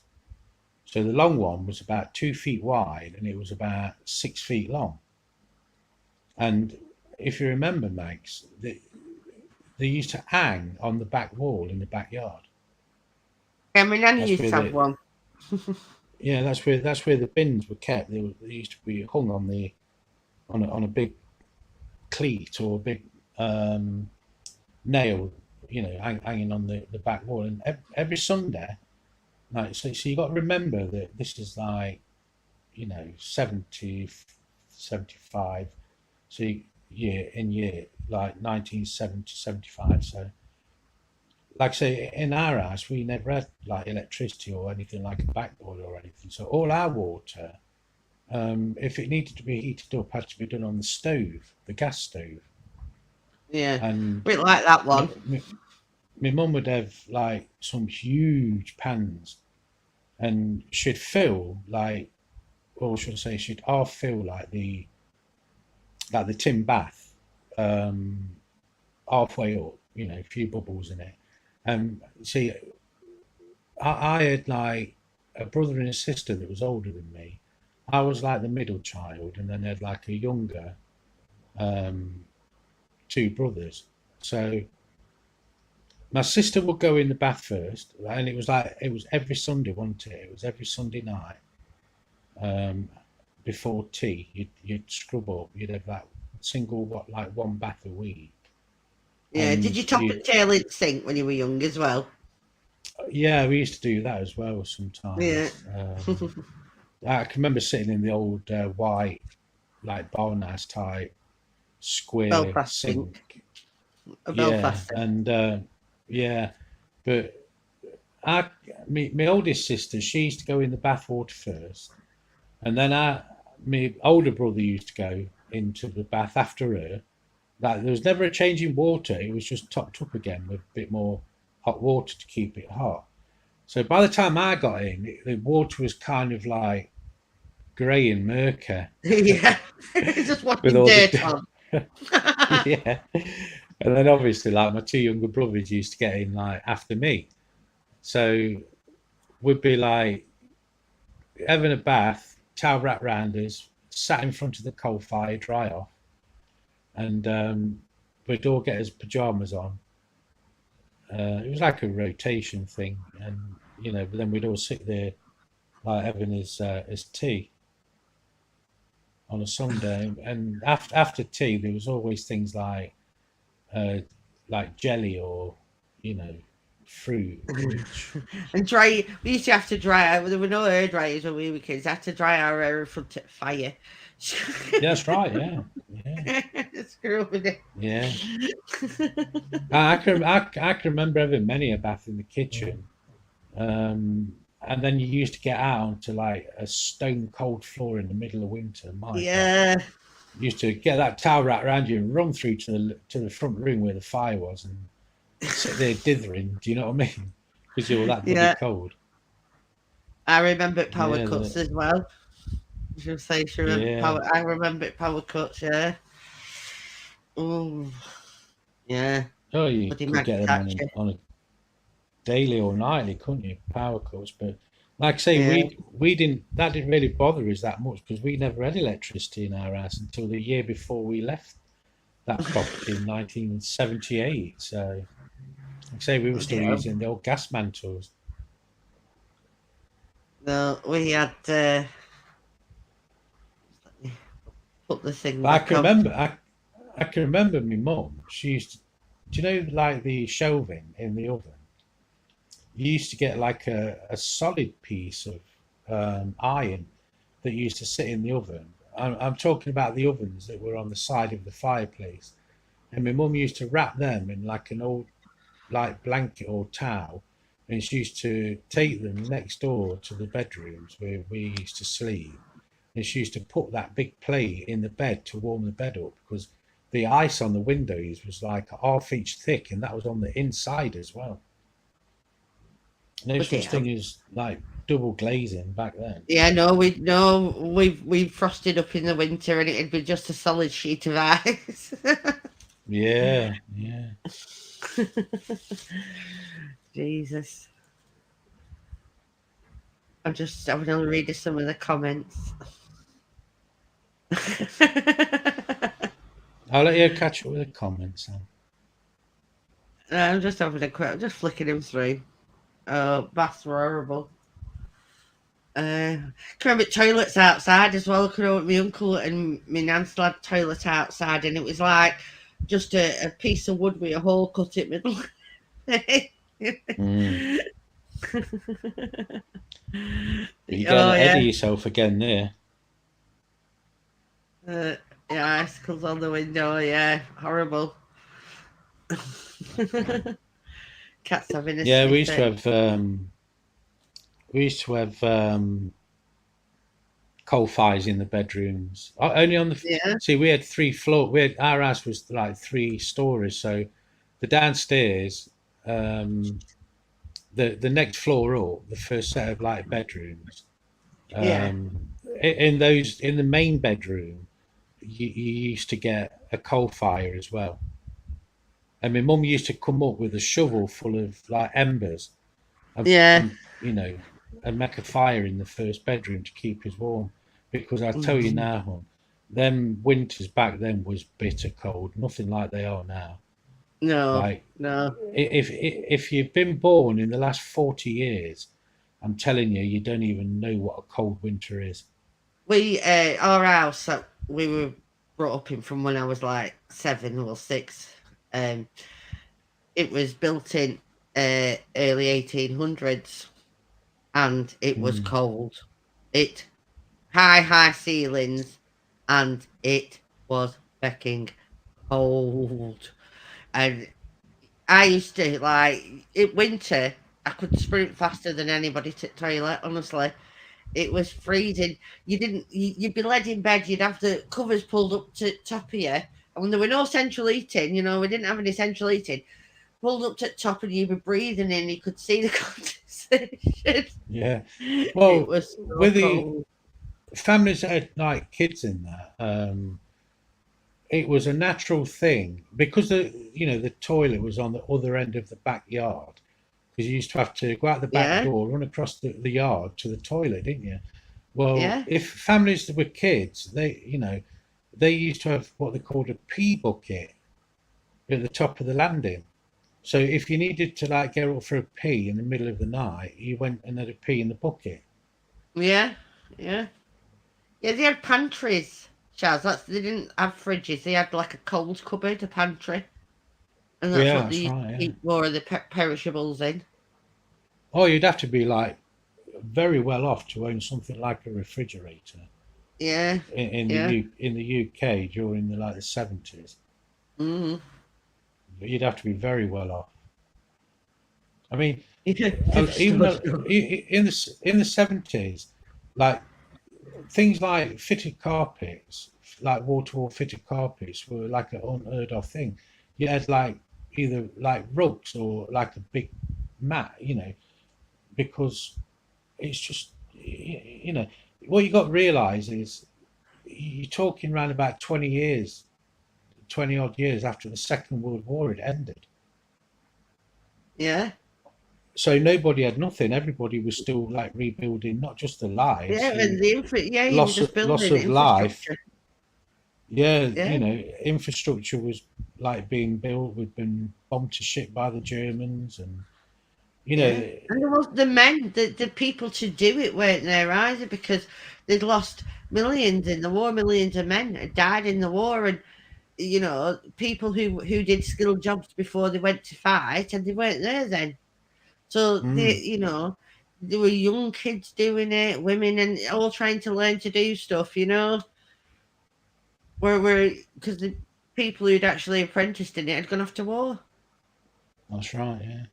So the long one was about 2 feet wide, and it was about 6 feet long. And if you remember, Max, they used to hang on the back wall in the backyard. Yeah, my nanny That's used where to have one. yeah, that's where the bins were kept. They used to be hung on a big cleat or a big nail, hanging on the back wall. And every Sunday, like, so you got to remember that this is like, 70, 75. So year like 1970, 75. So like I say, in our house, we never had like electricity or anything like a back boiler or anything. So all our water, if it needed to be heated up, had to be done on the stove, the gas stove. Yeah. And Bit like that one. my mum would have like some huge pans, and she'd fill like, or should I say, she'd half fill like the tin bath, halfway up, a few bubbles in it. And see, I had like a brother and a sister that was older than me, I was like the middle child, and then they had like a younger, two brothers. So my sister would go in the bath first, and it was every Sunday, wasn't it? It was every Sunday night. Before tea, you'd scrub up. You'd have that single like one bath a week. Yeah. Did And you top and tail in sink when you were young as well? yeah, we used to do that as well Yeah. sometimes. I can remember sitting in the old white, like barnhouse type square Belfast sink. sink. A Yeah, Belfast sink. and yeah, but my oldest sister, she used to go in the bathwater first, and then my older brother used to go into the bath after her. Like there was never a change in water; it was just topped up again with a bit more hot water to keep it hot. So by the time I got in, the water was kind of like grey and murky Yeah. Just with watching all dirt the on. yeah. And then obviously, like my two younger brothers used to get in like after me, so we'd be like having a bath, towel wrapped round us, sat in front of the coal fire, dry off, and we'd all get his pajamas on. It was like a rotation thing, and but then we'd all sit there like having his tea on a Sunday, and after tea there was always things uh, like jelly or you know fruit, which And dry. We used to have to dry our. There were no air dryers when we were kids. Had to dry our hair in front of fire. yeah, that's right, yeah, Screw with it. yeah. I can remember having many a bath in the kitchen, and then you used to get out onto like a stone cold floor in the middle of winter. My God, Yeah. you used to get that towel wrapped around you and run through to the front room where the fire was and sit there dithering. Do you know what I mean? Because you were that bloody Yeah. cold. I remember power Yeah, cuts as well. She'll say she remember yeah. power. I remember power cuts. Yeah. Oh. Yeah. Oh, you Bloody could get Maggie them Thatcher. on a daily or nightly, couldn't you? Power cuts, but like I say, Yeah. we didn't. That didn't really bother us that much because we never had electricity in our house until the year before we left that property in 1978. So, like I say, we were still Yeah. using the old gas mantles. No, we had. Put the thing But I back can on. remember, I can remember my mum. She used to, do you know, like the shelving in the oven? You used to get like a solid piece of iron that used to sit in the oven. I'm talking about the ovens that were on the side of the fireplace, and my mum used to wrap them in like an old like blanket or towel, and she used to take them next door to the bedrooms where we used to sleep, and she used to put that big plate in the bed to warm the bed up because the ice on the windows was like a half inch thick, and that was on the inside as well. No Bloody such hell. thing as like double glazing back then. Yeah, we frosted up in the winter and it'd be just a solid sheet of ice. Yeah, yeah. Jesus. I'm going to read some of the comments. I'll let you catch up with the comments then. I'm just having a quick, I'm just flicking him through. Oh, baths were horrible. Can remember toilets outside as well. I could remember my uncle and my nan still had toilet outside, and it was like just a piece of wood with a hole cut in the middle. Mm. But you're getting Oh ahead yeah, of yourself again there. yeah, icicles on the window. Yeah, horrible. Cats having a Yeah, sniff. we used to have coal fires in the bedrooms. Only on the Yeah, see, we had three floor. Our house was like 3 stories, so the downstairs, the next floor up, the first set of like bedrooms. yeah, In the main bedroom, you used to get a coal fire as well. And my mum used to come up with a shovel full of like embers and, yeah. and you know and make a fire in the first bedroom to keep us warm. because I tell you now, hon, them winters back then was bitter cold, nothing like they are now. No, Like no. if you've been born in the last 40 years, I'm telling you, you don't even know what a cold winter is. We our house that we were brought up in from when I was like 7 or 6. Um, it was built in early 1800s, and it was Mm. cold. It high ceilings, and it was fucking cold. And I used to like in winter. I could sprint faster than anybody to the toilet. Honestly, it was freezing. You'd be led in bed. You'd have the covers pulled up to top of you, and when there were no central heating, we didn't have any central heating. Pulled up to the top, and you were breathing in. You could see the condensation. Yeah. It Well, was so with the cold. families that had like kids in there, it was a natural thing because the toilet was on the other end of the backyard, because you used to have to go out the back Yeah, door, run across the yard to the toilet, didn't you? Well, yeah, if families with kids, they used to have what they called a pee bucket at the top of the landing. So if you needed to like get up for a pee in the middle of the night, you went and had a pee in the bucket. yeah, yeah. Yeah, they had pantries, Chaz. They didn't have fridges. They had like a cold cupboard, a pantry, and that's Yeah, what they that's used right. to Yeah. keep more of the perishables in. Oh, you'd have to be like very well off to own something like a refrigerator Yeah, yeah. in the UK during the 70s. Mm. You'd have to be very well off. I mean, Yeah, even so though sure. in the 70s, like things like fitted carpets, like wall to wall fitted carpets, were like an unheard of thing. You had like either like rugs or like a big mat, because it's just what you got to realize is you're talking around about 20 years, 20 odd years after the Second World War had ended. Yeah, So nobody had nothing. Everybody was still like rebuilding not just their lives, yeah, and yeah, you were just loss building of life. infrastructure. Yeah, Yeah, infrastructure was like being built. We'd been bombed to shit by the Germans, and you yeah. know, And there was the men, the people to do it weren't there either, because they'd lost millions in the war. Millions of men had died in the war, and people who did skilled jobs before they went to fight, and they weren't there then. So mm, there were young kids doing it, women, and all trying to learn to do stuff. Where because the people who'd actually apprenticed in it had gone off to war. that's right. Yeah.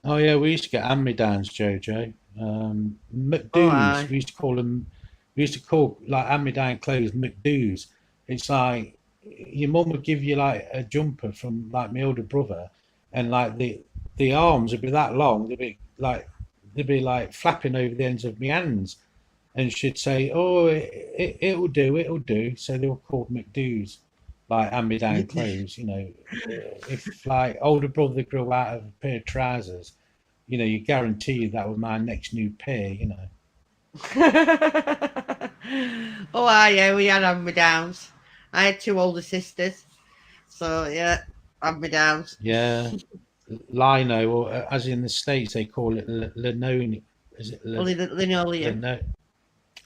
Oh yeah, we used to get hand-me-downs, Jojo. Oh, McDoos. aye. We used to call them. We used to call like hand-me-down clothes McDoos. It's like your mum would give you like a jumper from like my older brother, and like the arms would be that long. They'd be like flapping over the ends of my hands, and she'd say, "Oh, it'll do, it'll do." So they were called McDoos, like hand-me-down clothes. If like older brother grew out of a pair of trousers, you guarantee that was my next new pair. Oh, aye, yeah, we had hand me downs. I had two older sisters, so yeah, hand me downs. Yeah, lino, or as in the States they call it linoleum. Is it Only the linoleum. lino,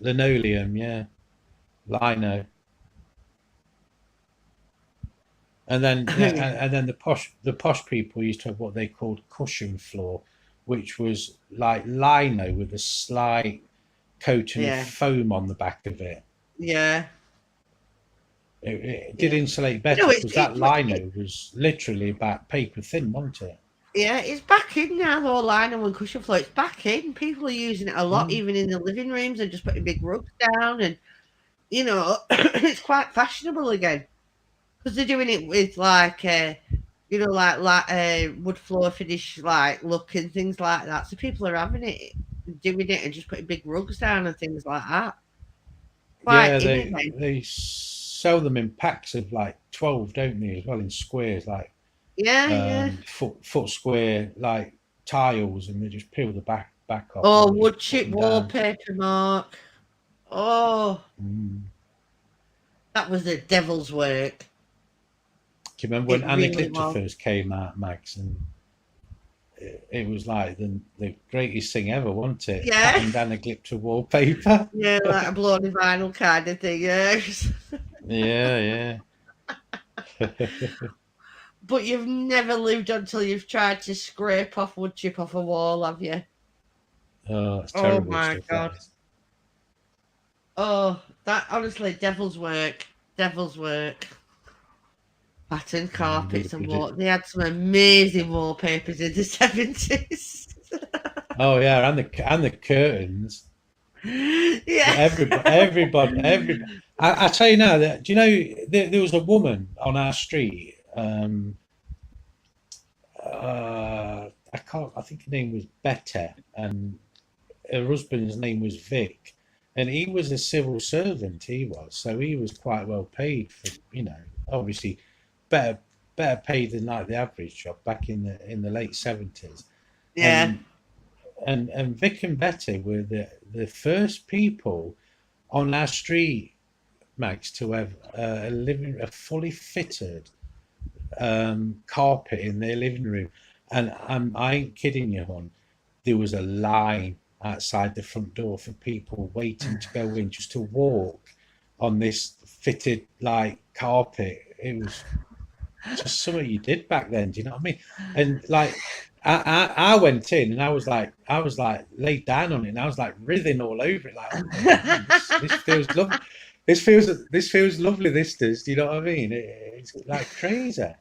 linoleum? Yeah, lino. And then the posh people used to have what they called cushion floor, which was like lino with a slight coating of Yeah, foam on the back of it. yeah, It did yeah. insulate You better know, it's because that it, lino was literally about paper thin, wasn't it? yeah, it's back in now. The whole lino and cushion floor, it's back in. People are using it a lot, Mm. even in the living rooms, and just putting big rugs down, and it's quite fashionable again, because they're doing it with like wood floor finish like look and things like that. So people are having it, doing it, and just putting big rugs down and things like that. Quite Yeah, in they again. they sell them in packs of like 12, don't they? As well in squares, like Yeah, yeah. foot square like tiles, and they just peel the back off and Oh, they just wood put chip them down. wallpaper, Mark. Oh, Mm. that was the devil's work. Do you remember when It Anna really Glitter was. first came out, Max? And it was like the greatest thing ever, wasn't it? Yeah. Patterned Anna Glitter wallpaper. Yeah, like a blown vinyl kind of thing, yes. Yeah, yeah. But you've never lived until you've tried to scrape off wood chip off a wall, have you? Oh, it's Oh terrible my stuff, God. that is. Oh, that honestly, devil's work. Devil's work. Patterned carpets and what? They had some amazing wallpapers in the 70s. Oh yeah, and the curtains. Yeah. Everybody. I tell you now that, do you know there was a woman on our street. I can't. I think her name was Betty, and her husband's name was Vic, and he was a civil servant. He was, so he was quite well paid for, obviously better better paid than like the average job back in the late 70s. Yeah. And Vic and Betty were the first people on our street, Max, to have a fully fitted carpet in their living room. And I ain't kidding you, hon. There was a line outside the front door for people waiting to go in just to walk on this fitted like carpet. It was just something you did back then. Do you know what I mean? And like I went in and I was like laid down on it and I was like writhing all over it. Like, oh, man, this feels lovely. This feels lovely. This does. Do you know what I mean? It's like crazy.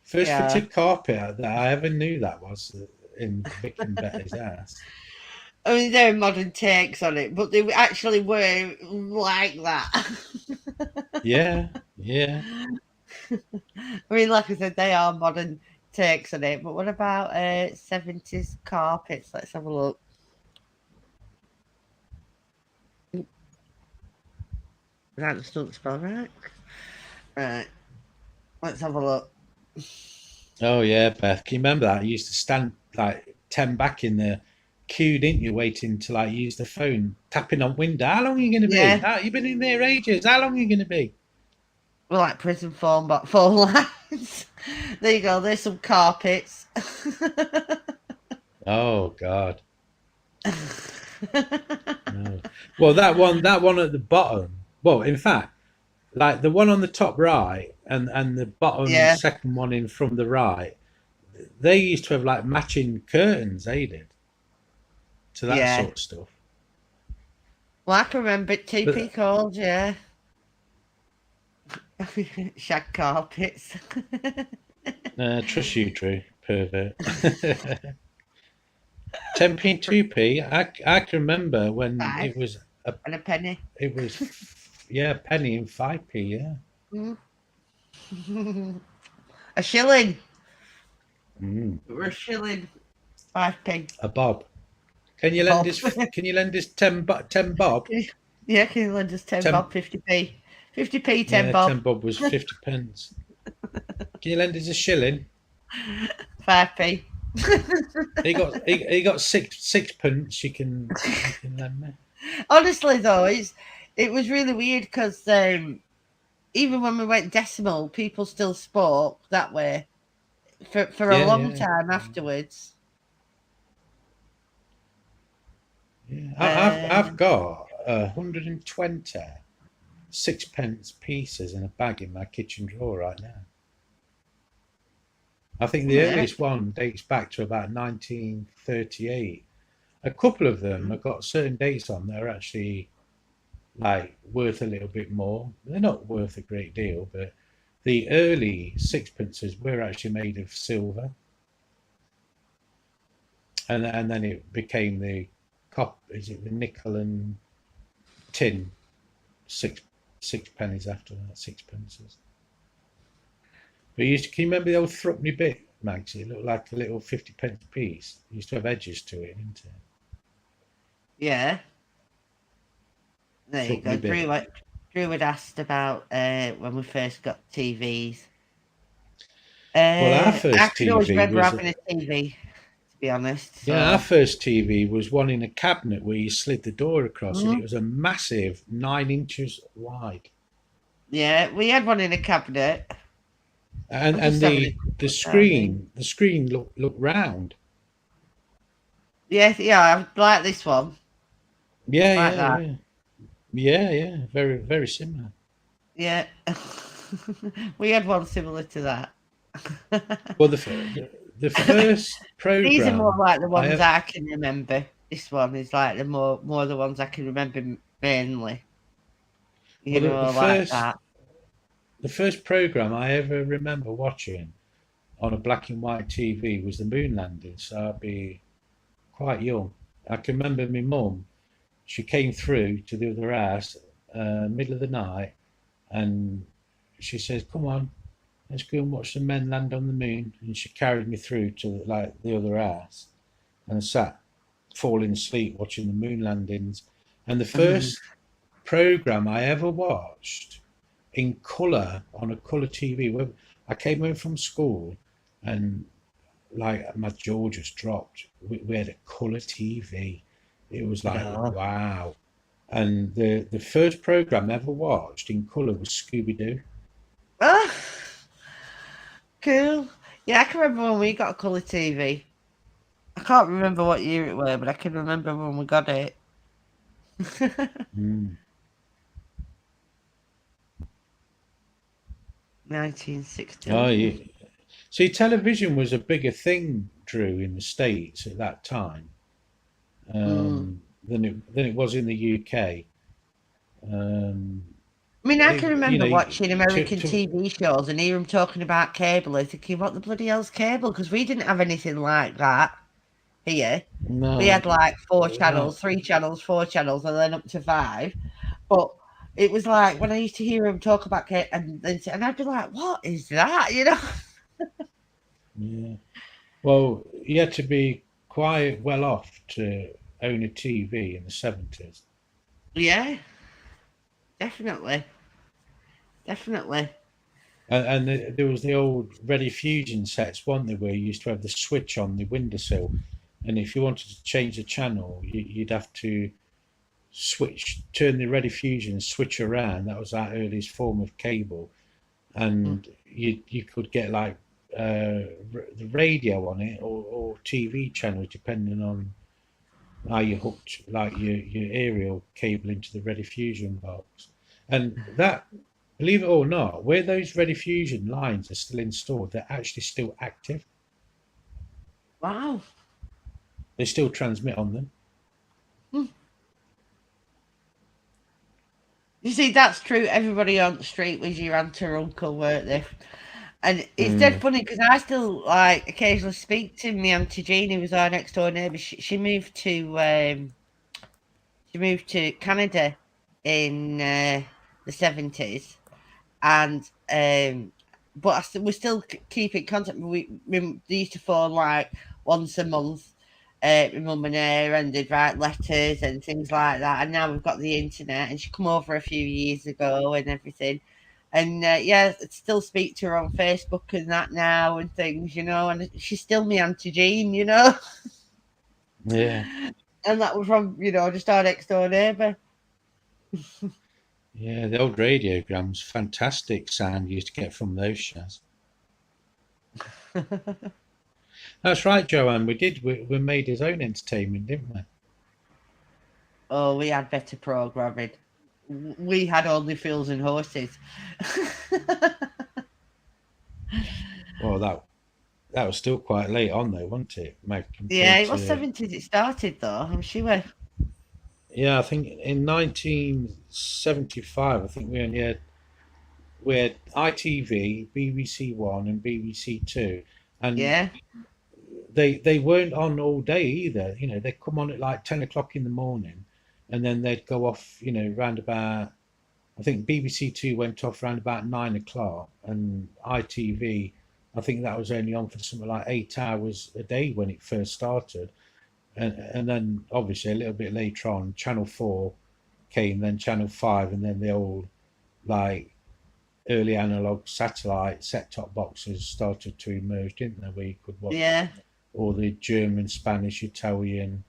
First Yeah. fitted carpet that I ever knew that was in Vic and Betty's house. I mean, there are modern takes on it, but they actually were like that. Yeah, yeah. I mean, like I said, they are modern takes on it. But what about 70s carpets? Let's have a look. That just doesn't spell right. Right. Let's have a look. Oh yeah, Beth. Can you remember that? You used to stand like 10 back in the queue, didn't you, waiting to like use the phone, tapping on window. How long are you going to be? Yeah. You've been in there ages. How long are you going to be? We're like prison phone lines. There you go. There's some carpets. Oh God. No. Well, that one at the bottom. Well, in fact, like the one on the top right and the bottom Yeah. second one in from the right, they used to have like matching curtains. They did to that Yeah. sort of stuff. Well, I can remember it. TP But- called, yeah. Shag carpets. Trust you, Drew, pervert. 10p and 2p. I can remember when Five. it was And a penny. yeah, penny and 5p. Yeah. A shilling. Mm. We're a shilling. 5p. A bob. Can you lend us? Can you lend us 10 bob? Yeah, can you lend us 10 bob, 50p? 50p, 10 Yeah, bob. 10 bob was 50 pence. Can you lend us a shilling? 5p. He got sixpence. You can lend me. Honestly, though, it was really weird because even when we went decimal, people still spoke that way for a Yeah, long yeah. time afterwards. Yeah, I've got 120 sixpence pieces in a bag in my kitchen drawer right now. I think the Yeah. earliest one dates back to about 1938. A couple of them have got certain dates on that are actually like worth a little bit more. They're not worth a great deal, but the early sixpences were actually made of silver, and then it became the nickel and tin six pennies after that, sixpences. But can you remember the old threepenny bit, Max? It looked like a little 50p piece. It used to have edges to it, didn't it? Yeah. There you go. Threepenny bit. Drew had asked about when we first got TVs. Well, our first I can always TV remember was having a TV. to be honest. So. Yeah, our first TV was one in a cabinet where you slid the door across, and Mhm. it was a massive 9 inches wide. Yeah, we had one in a cabinet. And I'm and just having a the quick the look now, Dean. screen looked round. Yes, yeah, I like this one, Yeah, like yeah, that. yeah, yeah, yeah. Very very similar. Yeah, we had one similar to that. Well, the first These are more program like the I ones have, I can remember. This one is like the more the ones I can remember mainly. You well, know, like that. the first program I ever remember watching on a black and white TV was the moon landing. So I'd be quite young. I can remember my mum. She came through to the other house, middle of the night, and she says, "Come on, let's go and watch the men land on the moon." And she carried me through to like the other house, and I sat falling asleep watching the moon landings. And the first program I ever watched in colour on a colour TV. When I came home from school, and like my jaw just dropped. We had a colour TV. It was like No. wow. And the first program I ever watched in colour was Scooby Doo. Ah, cool. Yeah, I can remember when we got a colour TV. I can't remember what year it were, but I can remember when we got it. Mm. 1960. Oh, yeah. See, television was a bigger thing, Drew, in the States at that time Mm. than it was in the UK. Um, I mean, I can you remember know, watching American to TV shows and hear them talking about cable and thinking, what the bloody hell's cable? Because we didn't have anything like that here. We no, had like four no, channels, three channels, four channels, and then up to five. But it was like when I used to hear him talk about cable, and I'd be like, what is that? You know? yeah. Well, you had to be quite well off to own a TV in the 70s. Yeah, definitely. Definitely. And there was the old Ready Fusion sets, weren't there, where you used to have the switch on the windowsill. And if you wanted to change the channel, you'd have to turn the Ready Fusion switch around. That was our earliest form of cable. Mm. And you could get like the radio on it or TV channels, depending on how you hooked like your aerial cable into the Rediffusion box. And that, believe it or not, where those Rediffusion lines are still installed, they're actually still active. Wow. They still transmit on them. Hmm. You see, that's true. Everybody on the street was your aunt or uncle, weren't they? And it's dead Mm. funny because I still like occasionally speak to my auntie Jean, who was our next door neighbour. She moved to Canada in the 70s, and but we still keep in contact. We used to phone like once a month. My mum and her, and they'd write letters and things like that. And now we've got the internet, and she come over a few years ago and everything. And yeah, I still speak to her on Facebook and that now and things, you know. And she's still my auntie Jean, you know. Yeah, And that was from just our next door neighbour. yeah, the old radiograms, fantastic sound you used to get from those shows. That's right, Joanne. We made his own entertainment, didn't we? Oh, we had better programming. We had only fools and horses. Well, that was still quite late on though, wasn't it? Yeah, Compared it was to 70s it started though, I'm sure. yeah, I think in 1975, I think we had ITV, BBC One, and BBC Two, and Yeah. they weren't on all day either. You know, they'd come on at like 10 o'clock in the morning, and then they'd go off. You know, round about. I think BBC Two went off around about 9 o'clock, and ITV. I think that was only on for something like 8 hours a day when it first started, and then obviously a little bit later on, Channel Four came, then Channel Five, and then the old like early analog satellite set top boxes started to emerge, didn't they? Where you could watch Yeah. or the German, Spanish, Italian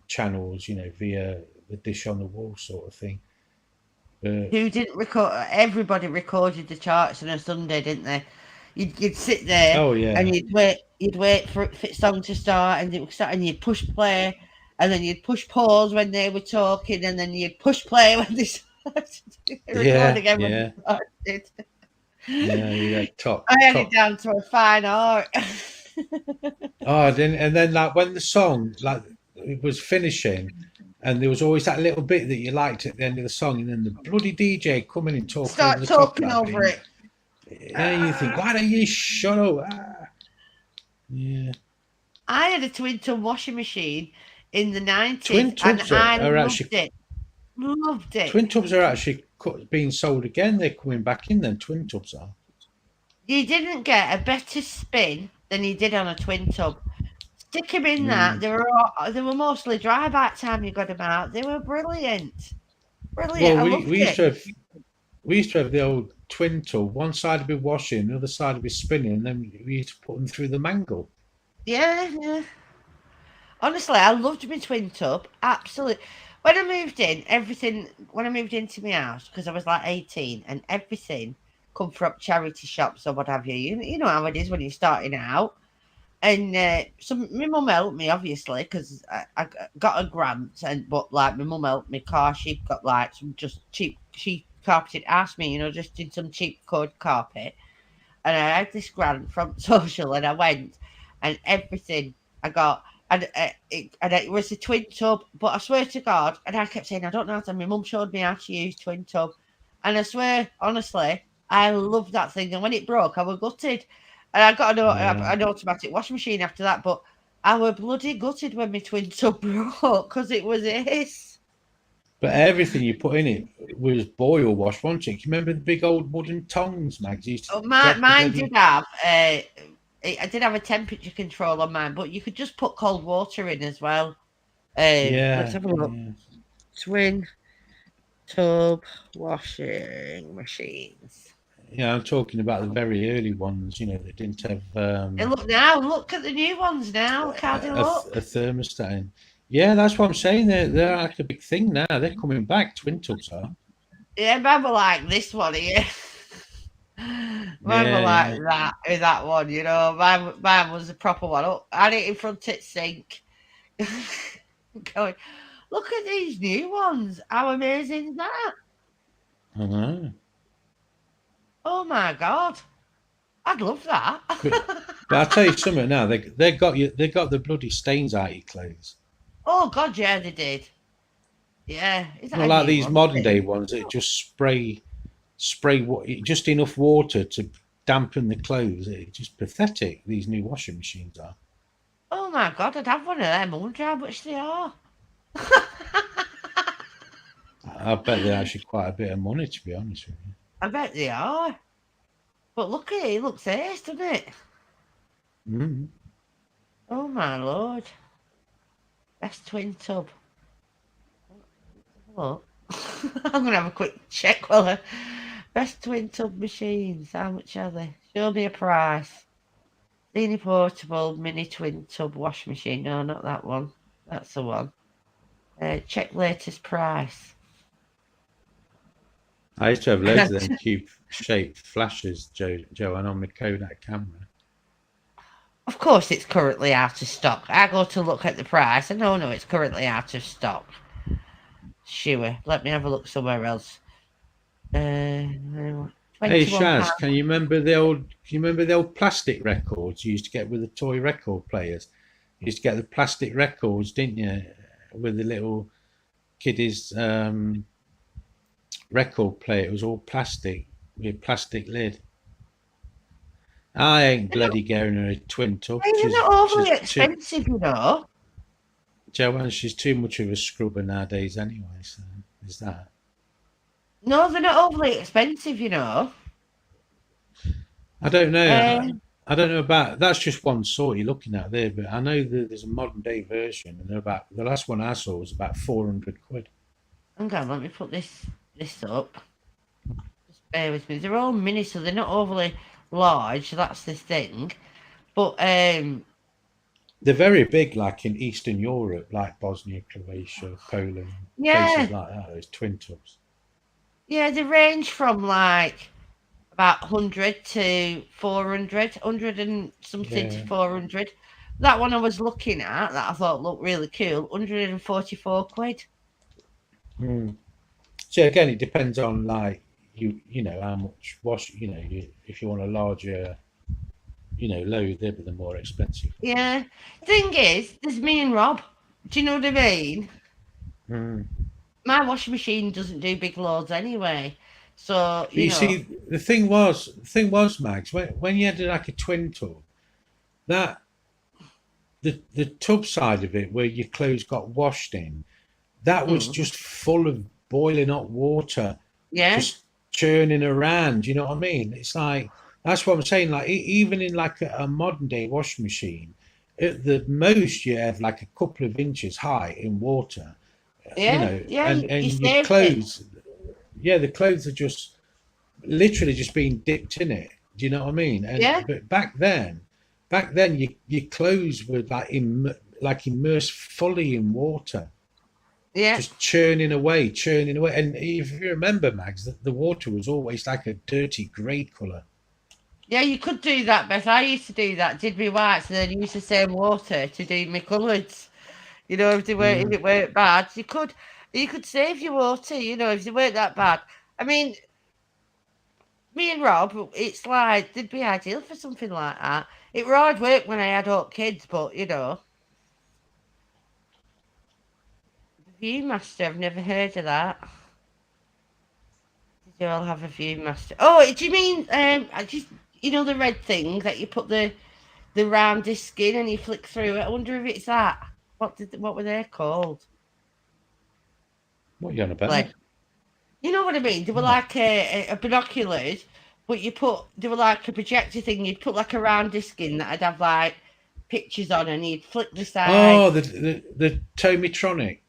channels, you know, via the dish on the wall sort of thing. But Who didn't record? Everybody recorded the charts on a Sunday, didn't they? You'd sit there oh yeah, and you'd wait for the song to start, and it would start, and you'd push play, and then you'd push pause when they were talking, and then you'd push play when they started. Record again when yeah, they started. yeah. Top. I had it down to a fine art. Oh, and then like when the song like it was finishing, and there was always that little bit that you liked at the end of the song, and then the bloody DJ coming and talking over Start the top of talking that over thing. it. And you think, why don't you shut up? Yeah. I had a twin tone washing machine in the 90s, Twin tubs and I are loved actually it. Loved it. twin tubs are actually being sold again. They're coming back in. Then twin tubs are. You didn't get a better spin than you did on a twin tub. Stick them in that. They were mostly dry by the time you got them out. They were brilliant. Brilliant. Well, I loved we it. used to have the old twin tub. One side would be washing, the other side would be spinning, and then we used to put them through the mangle. Yeah. Honestly, I loved my twin tub. Absolutely. When I moved into my house, because I was like 18, and everything come from charity shops or what have you. You know how it is when you're starting out. And so my mum helped me, obviously, because I got a grant, but like my mum helped me. Car, she got like some just cheap. She carpeted, asked me, just in some cheap coloured carpet, and I had this grant from social, and I went, and everything I got, and it was a twin tub. But I swear to God, and I kept saying I don't know how to. My mum showed me how to use twin tub, and I swear, honestly, I loved that thing. And when it broke, I was gutted. And I got an automatic washing machine after that, but I were bloody gutted when my twin tub broke because it was ace. But everything you put in it was boil wash, wasn't it? You remember the big old wooden tongs, Mags? You used to Mine did have. I did have a temperature control on mine, but you could just put cold water in as well. Let's have a look. Yeah. Twin tub washing machines. Yeah, I'm talking about the very early ones, that didn't have Hey, look at the new ones now. Look how they look. a thermostat in. Yeah, that's what I'm saying. They're like a big thing now. They're coming back. Twin tubs are. Yeah, mine were like this one here. Mine were like that with that one, Mine was a proper one. Oh, I had it in front of the sink. Going, look at these new ones. How amazing is that? I know. Oh my God. I'd love that. But I'll tell you something now. They got the bloody stains out of your clothes. Oh God, yeah, they did. Yeah. Well, like these modern day ones that just spray just enough water to dampen the clothes. It's just pathetic. These new washing machines are. Oh my God, I'd have one of them. I wonder how much they are. I bet they're actually quite a bit of money, to be honest with you. I bet they are. But look at it. It looks ace, doesn't it? Mm. Oh my Lord. Best twin tub. Look. I'm going to have a quick check while Best twin tub machines. How much are they? Show me a price. Dini Portable mini twin tub wash machine. No, not that one. That's the one. Check latest price. I used to have loads of them cube-shaped flashes, Joanne, on my Kodak camera. Of course, it's currently out of stock. I go to look at the price, and no, it's currently out of stock. Sure. Let me have a look somewhere else. Hey Shaz, can you remember the old plastic records you used to get with the toy record players? You used to get the plastic records, didn't you? With the little kiddies record player. It was all plastic with a plastic lid. I ain't bloody going to a twin tub. They're not overly expensive, Joanne, she's too much of a scrubber nowadays anyway, so is that. No, they're not overly expensive, I don't know. I don't know about that's just one sort you're looking at there, but I know that there's a modern day version, and they're about the last one I saw was about 400 quid. Hang on, let me put this up. Just bear with me. They're all mini, so they're not overly large. That's the thing. But They're very big, like in Eastern Europe, like Bosnia, Croatia, Poland, yeah, places like that. Those twin tubs. yeah, they range from like about 100 to 400, 100 and something to Yeah. 400. That one I was looking at that I thought looked really cool, 144 quid. Mm. So again, it depends on like you know how much wash if you want a larger load, they'll be the more expensive ones. Yeah. Thing is, there's me and Rob. Do you know what I mean? Mm. My washing machine doesn't do big loads anyway. So, But you you know, see, the thing was, Mags, when you had like a twin tub, that the tub side of it where your clothes got washed in, that was mm, just full of boiling hot water, yeah, just churning around. You know what I mean? It's like that's what I'm saying. Like even in like a modern day washing machine, at the most you have like a couple of inches high in water. yeah, yeah, you And your saved it. clothes, yeah, the clothes are just literally just being dipped in it. Do you know what I mean? And Yeah, but back then your clothes were like immersed fully in water, yeah. just churning away. And if you remember, Mags, the water was always like a dirty grey colour. Yeah, you could do that, Beth. I used to do that. Did me whites and then use the same water to do my colours. You know, if Mm. it weren't bad, you could save your water. You know, if they weren't that bad. I mean, me and Rob, it's like they'd be ideal for something like that. It were hard work when I had 8 kids, but Viewmaster. I've never heard of that. Did you all have a Viewmaster? Oh, do you mean I just the red thing that you put the round disc in and you flick through it? I wonder if it's that. What were they called? What are you on about? Like, you know what I mean? They were No. like a binoculars, but they were like a projector thing. You'd put like a round disc in that'd have like pictures on, and you'd flick the Oh, sides. the Tomitronic.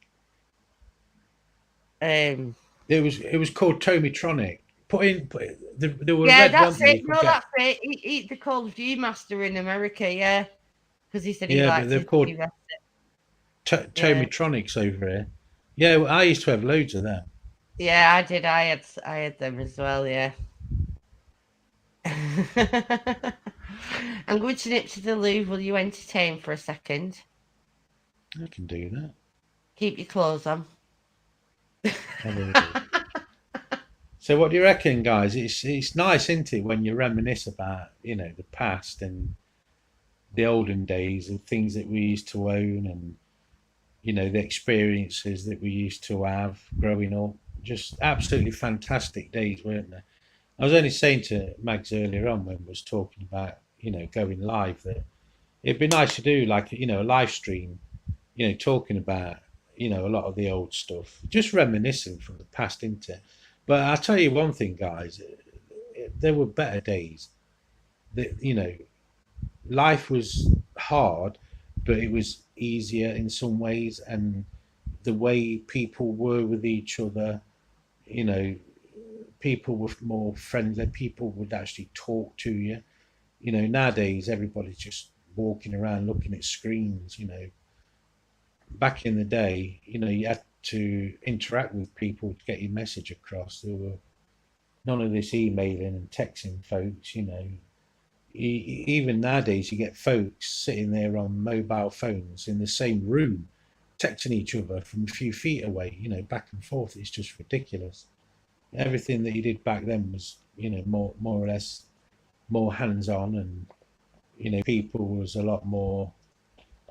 Um, It was called Tomitronic. There were yeah, red, that's weren't they? it. You could No, get. that's it. They called Viewmaster in America, yeah, because he said he Yeah, but liked they've his called Viewmaster. Yeah, Tomitronics over here. Yeah, well, I used to have loads of them. yeah, I did. I had them as well. Yeah. I'm going to nip to the loo. Will you entertain for a second? I can do that. Keep your clothes on. I will do. So, what do you reckon, guys? It's nice, isn't it, when you reminisce about the past and the olden days and things that we used to own and the experiences that we used to have growing up. Just absolutely fantastic days, weren't they? I was only saying to Mags earlier on when we was talking about going live that it'd be nice to do like a live stream, talking about a lot of the old stuff, just reminiscing from the past, isn't it? But I'll tell you one thing, guys, there were better days. That life was hard, but it was easier in some ways, and the way people were with each other, you know, people were more friendly. People would actually talk to you. Nowadays everybody's just walking around looking at screens. Back in the day, you had to interact with people to get your message across. There were none of this emailing and texting folks. Even nowadays, you get folks sitting there on mobile phones in the same room, texting each other from a few feet away. Back and forth. It's just ridiculous. Everything that you did back then was, more or less more hands-on, and people was a lot more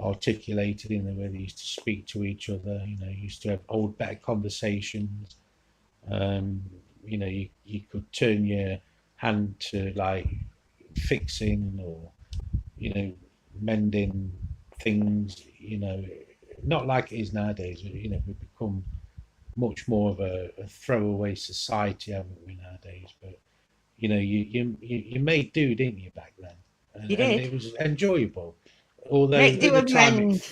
articulated in the way they used to speak to each other. Used to have old better conversations. Um, you could turn your hand to like fixing or mending things. Not like it is nowadays. We've become much more of a throwaway society, haven't we, nowadays? But you made do, didn't you, back then? You And did. it was enjoyable. Although Make do amend.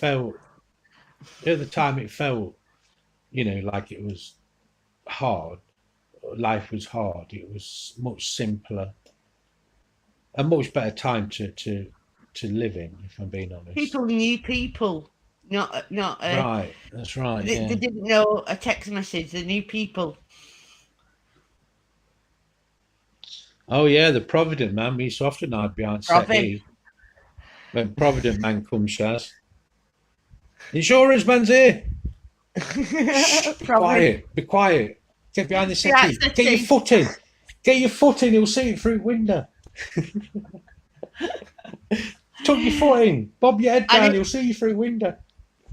at the time it felt, like it was hard. Life was hard. It was much simpler, a much better time to to live in, if I'm being honest. People knew people, not Right, that's right. they Yeah. didn't know a text message. They knew people. Oh yeah, the Provident man. We used to often hide behind Robin. settee. When Provident man comes, Shaz. Insurance man's here. Be quiet. Be quiet. Get behind the settee. Behind Get your settee. foot in. Get your foot in. He'll see it through the window. Tuck your foot in. Bob your head And down. it- He'll see you through the window.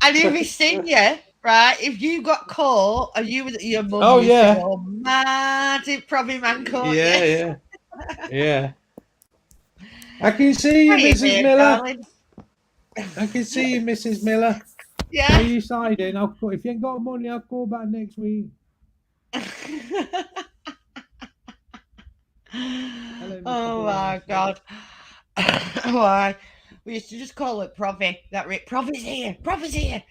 And if he's seen you, right, if you got caught and you was at your mum, Oh, used to yeah. go mad if probably man caught you. Yeah. Yeah. I can see you, Hiya, Mrs. dear Miller. darling. I can see you, Mrs. Miller. Are Yeah. you siding? If you ain't got money, I'll call back next week. Mr. Oh my God. Why? We used to just call it Provi. Provi's here. Provi's here.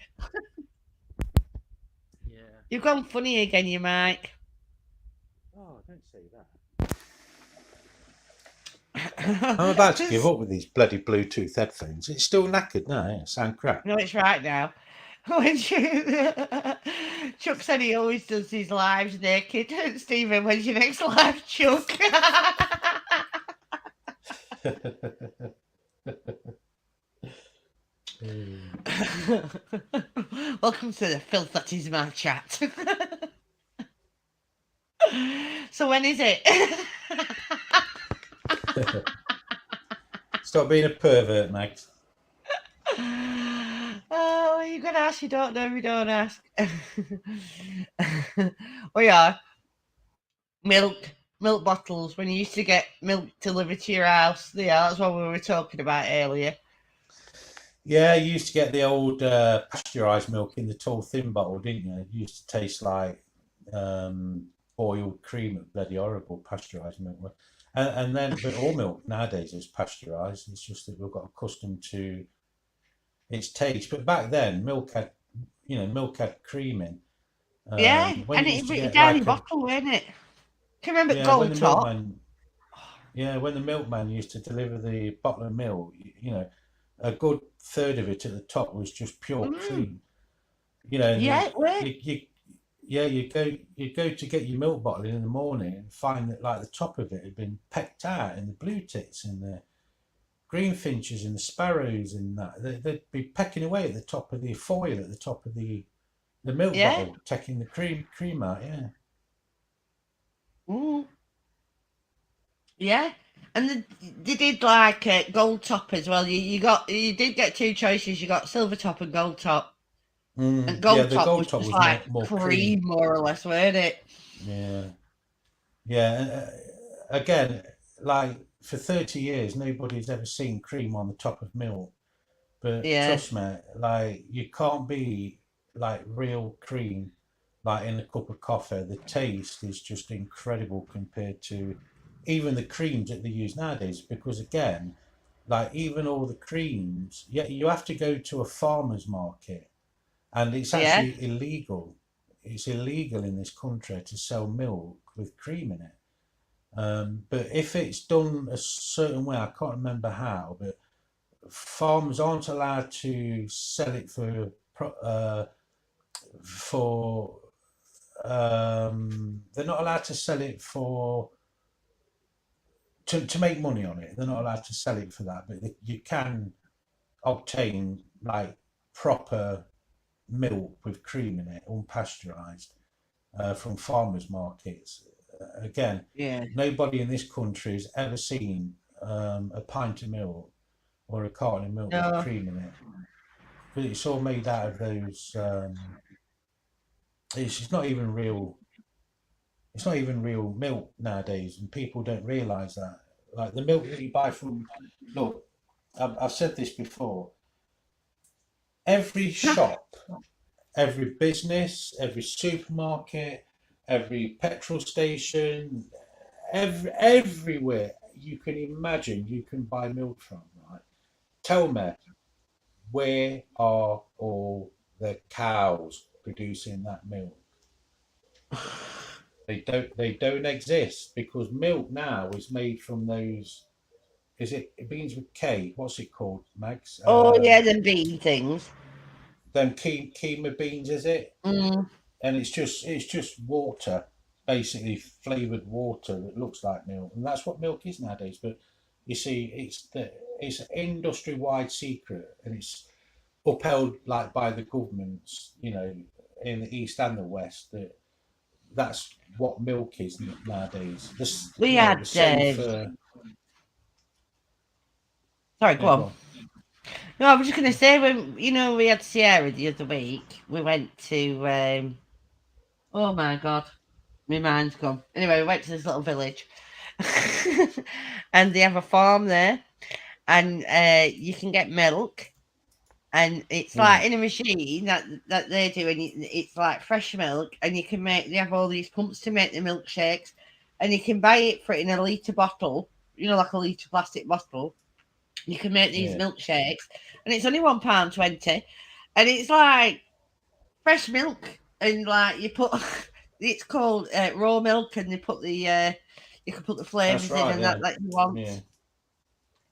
Yeah. You've gone funny again, you Mike. Oh, don't say that. I'm about to give up with these bloody Bluetooth headphones. It's still knackered now. It sound crap. No, it's right now. When Chuck said he always does his lives naked. Stephen, when's your next live, Chuck? Welcome to the filth that is my chat. So when is it? Stop being a pervert, Max. Oh, you're gonna ask, you don't know, we don't ask. Oh yeah. Milk bottles. When you used to get milk delivered to your house. Yeah, that's what we were talking about earlier. Yeah, you used to get the old pasteurised milk in the tall, thin bottle, didn't you? It used to taste like boiled cream, bloody horrible pasteurised milk. And then, but all milk nowadays is pasteurised. It's just that we've got accustomed to its taste. But back then, milk had cream in. Yeah, when and you it used to was a get tiny like bottle, wasn't it? Can you remember when Gold the Top? milkman, when the milkman used to deliver the bottle of milk, a good third of it at the top was just pure cream. And Yeah, it was. you go to get your milk bottle in the morning and find that like the top of it had been pecked out, and the blue tits and the greenfinches and the sparrows and that they'd be pecking away at the top of the foil at the top of the milk bottle, taking the cream out. Yeah. Ooh. Yeah, and they did like Gold Top as well. You did get two choices. You got Silver Top and Gold Top. And Gold the Top Gold was Top just was like more cream, cream. more or less, weren't it? Yeah. Again, like for 30 years, nobody's ever seen cream on the top of milk. But trust me, like you can't be like real cream, like in a cup of coffee. The taste is just incredible compared to even the creams that they use nowadays. Because again, like even all the creams, you have to go to a farmer's market, and it's actually illegal. It's illegal in this country to sell milk with cream in it. But if it's done a certain way, I can't remember how, but farmers aren't allowed to sell it for they're not allowed to sell it for to make money on it. They're not allowed to sell it for that, but you can obtain like proper milk with cream in it, unpasteurized, from farmers markets. Again, nobody in this country has ever seen a pint of milk or a carton of milk with cream in it, but it's all made out of those. It's not even real. It's not even real milk nowadays, and people don't realise that. Like the milk that you buy from, look, I've said this before. Every shop, every business, every supermarket, every petrol station, everywhere you can imagine you can buy milk from, right? Tell me, where are all the cows producing that milk? They don't exist, because milk now is made from those Is it? It begins with K. What's it called, Mags? Oh yeah, them bean things. Them keema beans, is it? Mm. And it's just water, basically flavored water that looks like milk, and that's what milk is nowadays. But you see, it's an industry-wide secret, and it's upheld like by the governments, in the east and the west. That's what milk is nowadays. This, We had the safe. sorry, go Yeah, go on. on. No, I was just gonna say when we had Sierra the other week, we went to oh my god, my mind's gone. Anyway, we went to this little village, and they have a farm there, and you can get milk, and it's like in a machine that they do, and it's like fresh milk, and you can make. They have all these pumps to make the milkshakes, and you can buy it for it in a litre bottle, like a litre plastic bottle. You can make these Yeah, milkshakes, and it's only £1.20, and it's like fresh milk, and like you put, it's called raw milk, and they put the you can put the that's flavors in right. and Yeah, that you want. yeah,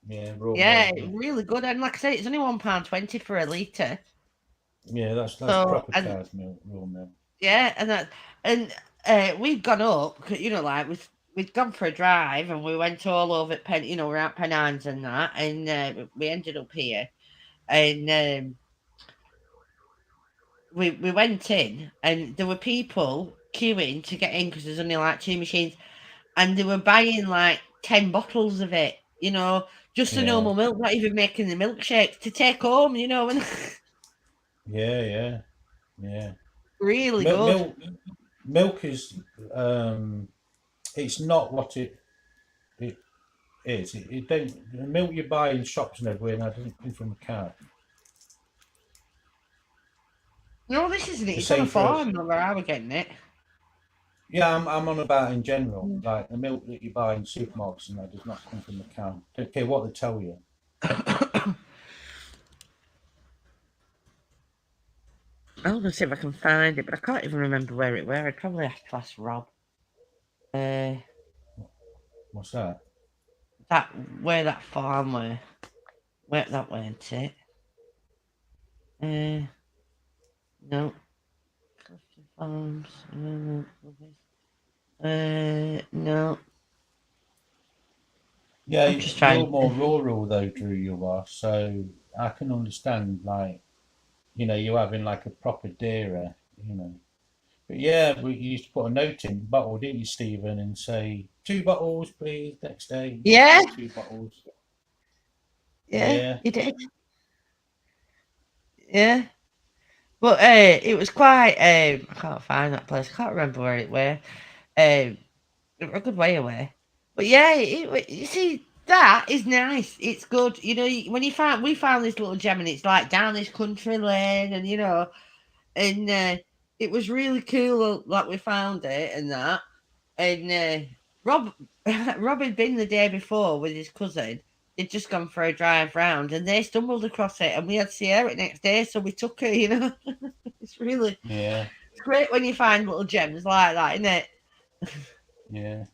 yeah. Raw Yeah, milk. Yeah, really good. And like I said, it's only £1.20 for a litre. yeah. That's So proper and cow's milk, raw milk. yeah, and we've gone up, 'cause, like we'd gone for a drive, and we went all over Pen, we're out Pennines and that, and we ended up here, and we went in, and there were people queuing to get in because there's only like two machines, and they were buying like 10 bottles of it, just the Yeah, normal milk, not even making the milkshakes to take home, and yeah, yeah, yeah. really Milk, good. milk, milk is. It's not what it is. It don't. The milk you buy in shops and everywhere now doesn't come from a cow. No, this isn't it. The It's on a same for us. farm where I were getting it. Yeah, I'm on about in general. Like the milk that you buy in supermarkets and that does not come from a cow. Don't care what they tell you. I want to see if I can find it, but I can't even remember where it were. I'd probably have to ask Rob. What's that? That where that farm were. Where that weren't it? No. Clifton Farms. No. Yeah, I'm just trying. you're more rural though, Drew. You are, so I can understand. Like, you having like a proper dairy. You know. But yeah, we used to put a note in the bottle, didn't you, Stephen, and say 2 bottles, please. Next day, Yeah, 2 bottles. yeah, Yeah, you did. Yeah. But it was quite I can't find that place. I can't remember where it were. Um a good way away. But yeah, you see, that is nice. It's good. When we found this little gem, and it's like down this country lane, and it was really cool that we found it and that. And Rob, Rob had been the day before with his cousin. They'd just gone for a drive round, and they stumbled across it, and we had Sierra next day, so we took her. It's really yeah, it's great when you find little gems like that, isn't it? yeah.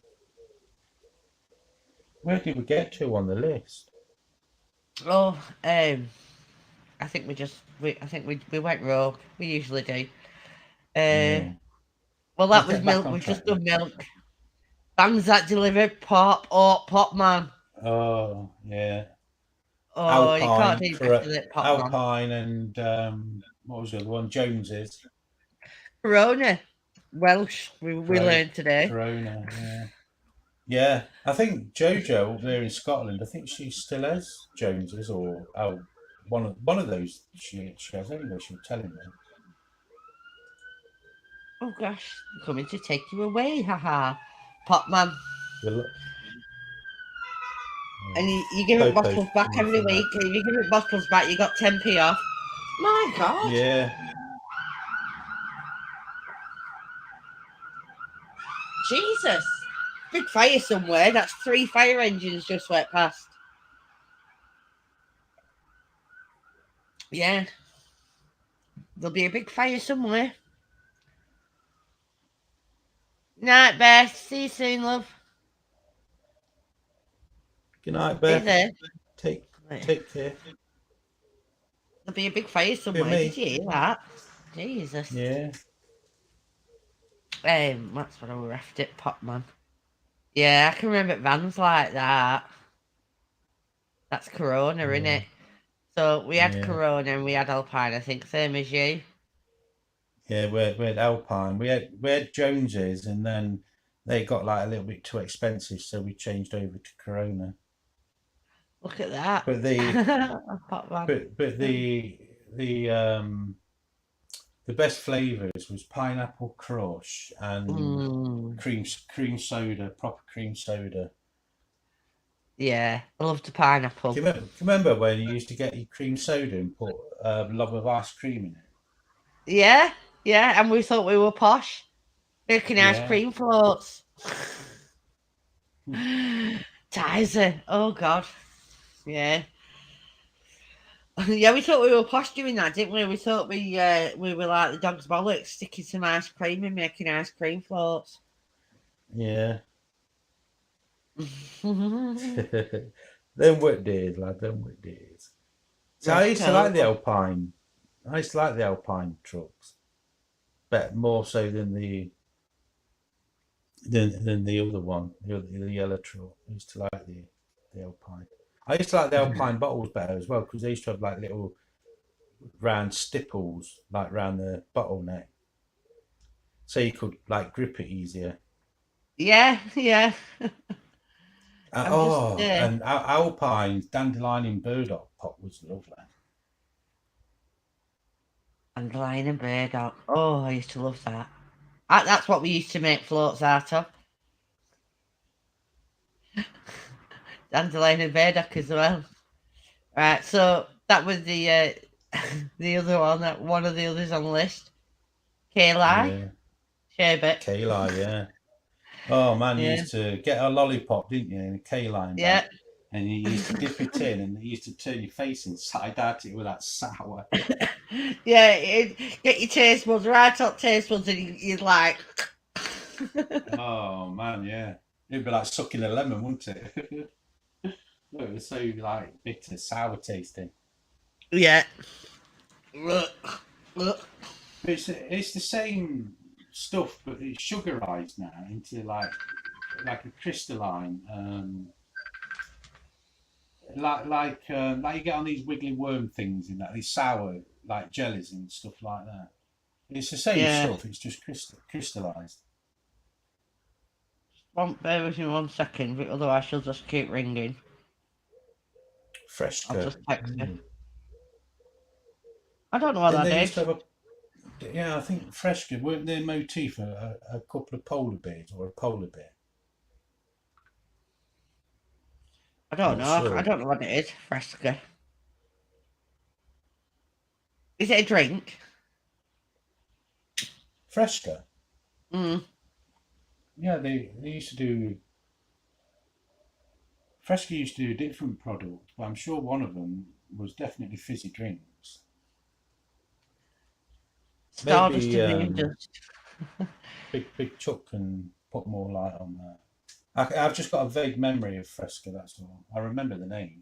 Where did we get to on the list? Oh, I think I think we went rogue. We usually do. Yeah. Well, Let's that was get back milk. on We've track just then. done milk. Bands that delivered pop. Oh, pop man. Oh, yeah. Oh, you can't Alpine do for better than pop man. Alpine and what was the other one? Jones's. Corona, Welsh. We Corona. learned today. Corona. Yeah. Yeah. I think Jojo up there in Scotland. I think she still has Jones's or one of those. She has anyway. She was telling me. Oh gosh, I'm coming to take you away. Haha, pop man. The And you give it Popo's bottles back coming every from week. that. And if you give it bottles back, you got 10p off. My God. Yeah. Jesus. Big fire somewhere. That's 3 fire engines just went past. Yeah. There'll be a big fire somewhere. Night, Beth. See you soon, love. Good night, Be Beth. there. Take Right. care. There'll be a big fire somewhere. me. Did you hear that? Jesus. Yeah. That's when I were after it, Popman. Yeah, I can remember vans like that. That's Corona, Yeah. innit? So we had Yeah. Corona and we had Alpine, I think, same as you. Yeah, we had Alpine. We had Joneses, and then they got like a little bit too expensive, so we changed over to Corona. Look at that. But the Popman. but the best flavors was pineapple crush and cream soda, proper cream soda. Yeah, I love the pineapple. Do you remember when you used to get your cream soda and put a lob of ice cream in it? Yeah, and we thought we were posh. Making ice cream floats. Tyson. Oh God. Yeah. Yeah, we thought we were posh doing that, didn't we? We thought we were like the dog's bollocks, sticking some ice cream and making ice cream floats. Yeah. Them wet days, lad. Them wet days. So I used to like the Alpine. I used to like the Alpine trucks, but more so than the other one, the yellow truck. I used to like the Alpine. I used to like the Alpine bottles better as well because they used to have like little round stipples like round the bottleneck, so you could like grip it easier. Yeah. And Alpine's dandelion and burdock pop was lovely. Dandelion and burdock. Oh, I used to love that. That's what we used to make floats out of. Dandelion and burdock as well. Right, so that was the the other one, that one of the others on the list. Kaylee. Sherbet. Kaylee, yeah. Oh man, you used to get a lollipop, didn't you, in a K-line bag? And you used to dip it in, and you used to turn your face inside out it with that sour. Yeah, get your taste buds right up, taste buds, and you'd like. Oh man, yeah, it'd be like sucking a lemon, wouldn't it? It was so like bitter, sour tasting. Yeah. It's the same stuff, but it's sugarized now into like a crystalline, like you get on these wiggly worm things in that, these sour like jellies and stuff like that. It's the same stuff. It's just crystallized. Bear with me 1 second, but otherwise she'll just keep ringing. Fresca. I'll just text her. I don't know what that is. Yeah, I think Fresca, weren't their motif a couple of polar bears or a polar bear? I don't know. Sure. I don't know what it is. Fresca. Is it a drink? Fresca? Yeah, they used to do... Fresca used to do different products, but I'm sure one of them was definitely fizzy drinks. Stardust in the dust. Big Chuck can put more light on that. I've just got a vague memory of Fresca, that's all. I remember the name.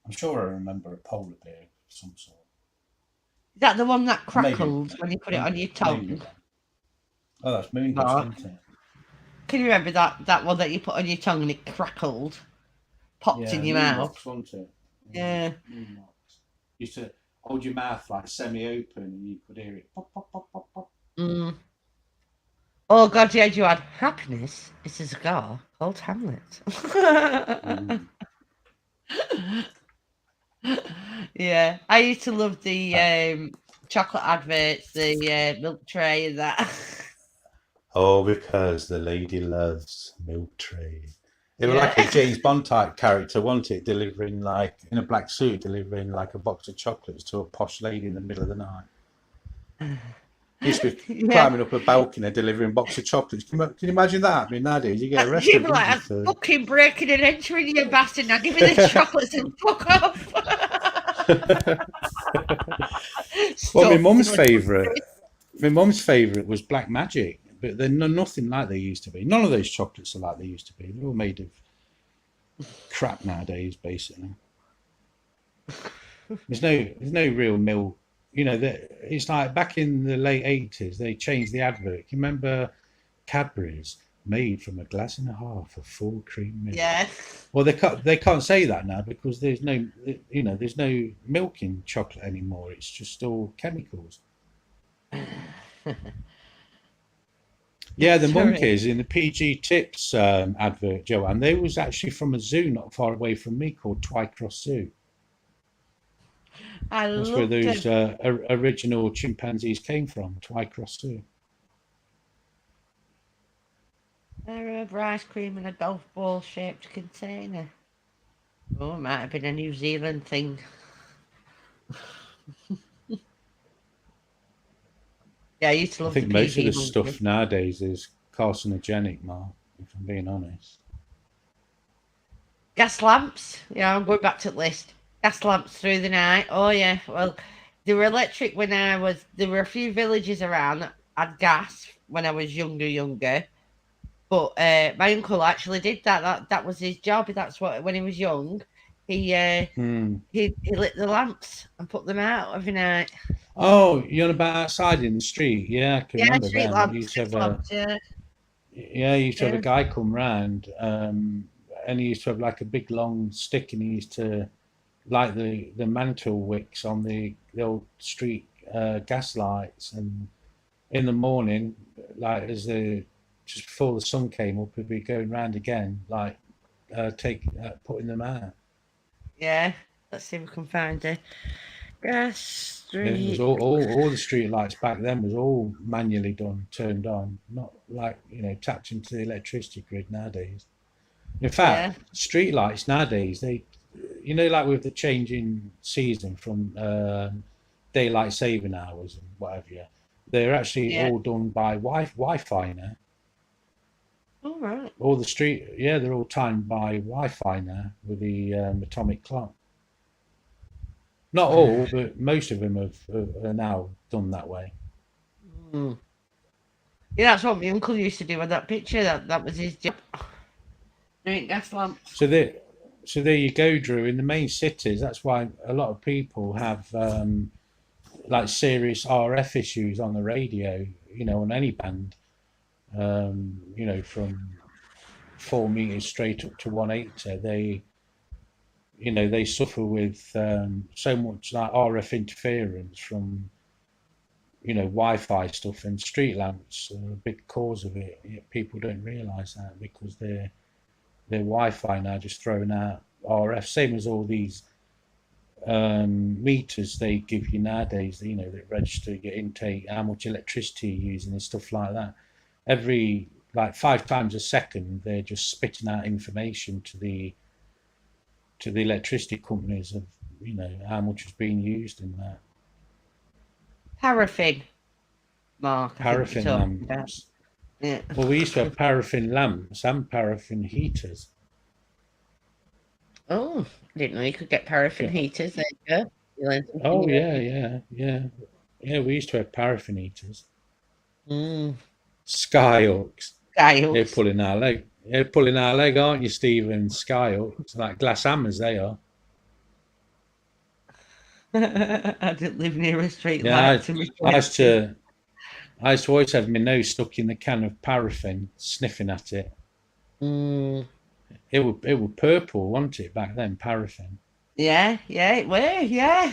I'm sure I remember a polar bear of some sort. Is that the one that crackled when you put it on your tongue? Maybe. Oh, that's Moondust, isn't it? Can you remember that one that you put on your tongue and it crackled? Popped in your mouth? Wasn't it? Yeah. You used to hold your mouth like semi-open and you could hear it pop, pop, pop, pop, pop. Oh God, yeah, you had happiness. It's a cigar called Hamlet. Yeah, I used to love the chocolate adverts, the milk tray and that. Oh, because the lady loves milk tray. It was like a James Bond type character, wasn't it? Delivering like in a black suit, delivering like a box of chocolates to a posh lady in the middle of the night. He used to be climbing up a balcony delivering a box of chocolates. Can you imagine that? I mean, nowadays you get arrested. You'd be like, I'm fucking breaking and entering, you bastard. Now give me the chocolates and fuck off. Well, my mum's favourite was Black Magic, but they're nothing like they used to be. None of those chocolates are like they used to be. They're all made of crap nowadays, basically. There's no real milk. You know, it's like back in the late 80s, they changed the advert. You remember Cadbury's made from a glass and a half of full cream milk? Yeah. Well, they can't say that now because there's no, you know, there's no milk in chocolate anymore. It's just all chemicals. Yeah, the Sorry. monkeys in the PG Tips advert, Joanne, they was actually from a zoo not far away from me called Twycross Zoo. I That's where loved those it. original chimpanzees came from, Twycross Zoo. They're of ice cream in a golf ball shaped container. Oh, it might have been a New Zealand thing. Yeah, I used to I love the think most of PG the monkey. stuff nowadays is carcinogenic, Mark, if I'm being honest. Gas lamps. Yeah, I'm going back to the list. Gas lamps through the night. Oh yeah. Well, they were electric when I was. There were a few villages around that had gas when I was younger. But my uncle actually did that. That was his job. That's what when he was young, he uh, Hmm. he lit the lamps and put them out every night. Oh, you're on about outside in the street? Yeah, I can Yeah, remember street them. lamps, gas lamps. You used to have a Yeah. guy come round, and he used to have like a big long stick, and he used to light the mantle wicks on the old street gas lights, and in the morning, like as the just before the sun came up, he'd be going round again, like putting them out. Yeah. Let's see if we can find it. Gas It was street. all the street lights back then was all manually done, turned on, not like tapped into the electricity grid nowadays. In fact, Yeah. street lights nowadays they, like with the changing season from daylight saving hours and whatever, yeah, they're actually Yeah. all done by Wi-Fi now. All right. All the street, yeah, they're all timed by Wi-Fi now with the atomic clock. Not all, but most of them are now done that way. Mm. Yeah, that's what my uncle used to do with that picture. That was his job. Doing gas lamps. So there you go, Drew. In the main cities, that's why a lot of people have like serious RF issues on the radio. On any band. From 4 meters straight up to 180, they suffer with so much like RF interference from Wi-Fi stuff, and street lamps are a big cause of it. Yet people don't realise that because their Wi-Fi now just throwing out RF, same as all these meters they give you nowadays. That register your intake, how much electricity you're using, and stuff like that. Every like 5 times a second, they're just spitting out information to the electricity companies of how much is being used in that. Paraffin. Mark, I think you're Paraffin talking about. lamps. Yeah. Well, we used to have paraffin lamps and paraffin heaters. Oh, I didn't know you could get paraffin heaters. There you go. You learned something Oh new. yeah. We used to have paraffin heaters. Mm. Skyhawks. They're Styles. pulling our leg. They're pulling our leg, aren't you, Stephen? Skyhawks, like glass hammers, they are. I didn't live near a street Yeah, light to be I used fair. to. I used to always have my nose stuck in the can of paraffin, sniffing at it. Mm. It was purple, wasn't it, back then? Paraffin. Yeah, it were, yeah.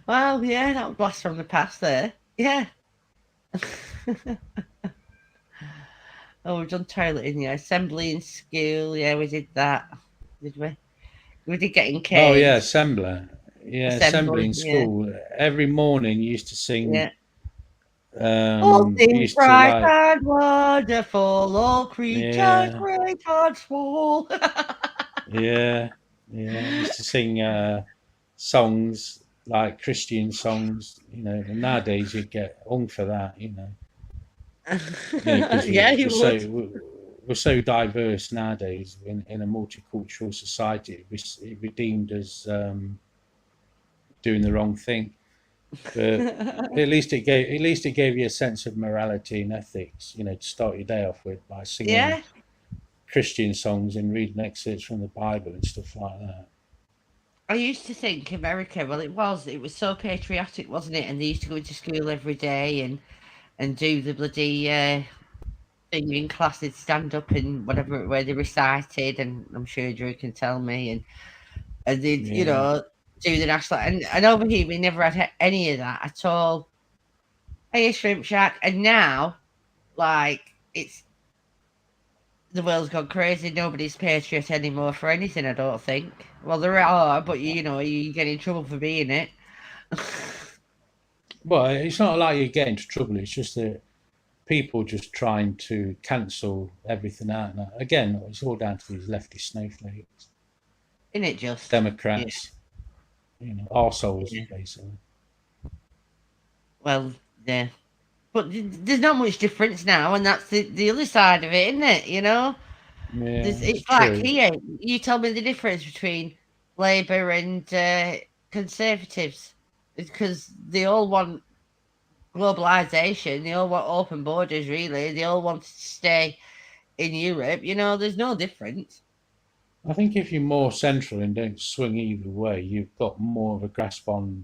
Well, yeah, that was blast from the past there. Yeah. Oh, we've done toileting, yeah. Assembly in school, yeah, we did that. Did we? We did get Oh yeah, engaged. assembler. Yeah, assembly Assembly, in yeah, school. Every morning you used to sing. yeah. All things Used to bright like. and wonderful, all creatures Yeah, great and small. yeah, yeah. Used to sing songs like Christian songs. And nowadays you'd get hung for that. Because Yeah, we, you we're would. so we're so diverse nowadays in a multicultural society. It'd be deemed as doing the wrong thing, but at least it gave you a sense of morality and ethics. To start your day off with by singing Yeah, Christian songs and reading excerpts from the Bible and stuff like that. I used to think America, well, it was so patriotic, wasn't it? And they used to go into school every day and do the bloody thing in class. They'd stand up and whatever where they recited, and I'm sure Drew can tell me, and they'd do the national. And over here we never had any of that at all. Hey, Shrimp Shack, and now, like, it's the world's gone crazy. Nobody's patriot anymore for anything, I don't think. Well, there are, but you get in trouble for being it. Well, it's not like you get into trouble. It's just that people just trying to cancel everything out. Now, again, it's all down to these leftist snowflakes, Isn't it just? Democrats, arseholes, basically. Well, yeah. But there's not much difference now, and that's the other side of it, isn't it? Yeah, It's like here, you tell me the difference between Labour and Conservatives, because they all want globalisation, they all want open borders, really. They all want to stay in Europe. There's no difference. I think if you're more central and don't swing either way, you've got more of a grasp on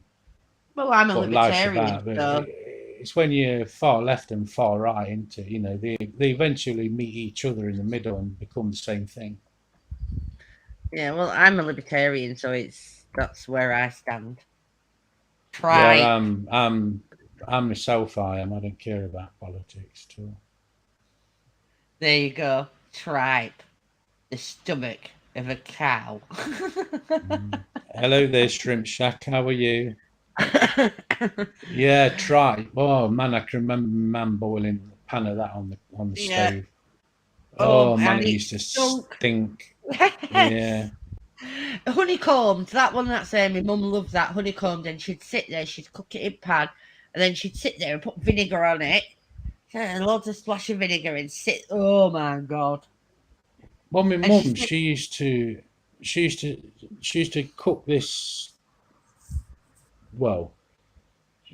Well, I'm a what life's libertarian, about. But so it's when you're far left and far right into, they eventually meet each other in the middle and become the same thing. yeah. Well, I'm a libertarian, so that's where I stand. Try. Yeah, I'm myself. I don't care about politics at all. There you go. Tripe. The stomach of a cow. Hello there, Shrimp Shack. How are you? Yeah, tripe. Oh man, I can remember my man boiling a pan of that on the stove. Oh man, it used to stink. Yeah. Honeycombed, that one that's my mum loved that honeycombed, and she'd sit there, she'd cook it in pan, and then she'd sit there and put vinegar on it, loads of splash of vinegar, and sit. Oh my god. Well, my mum, she used to cook this. Well,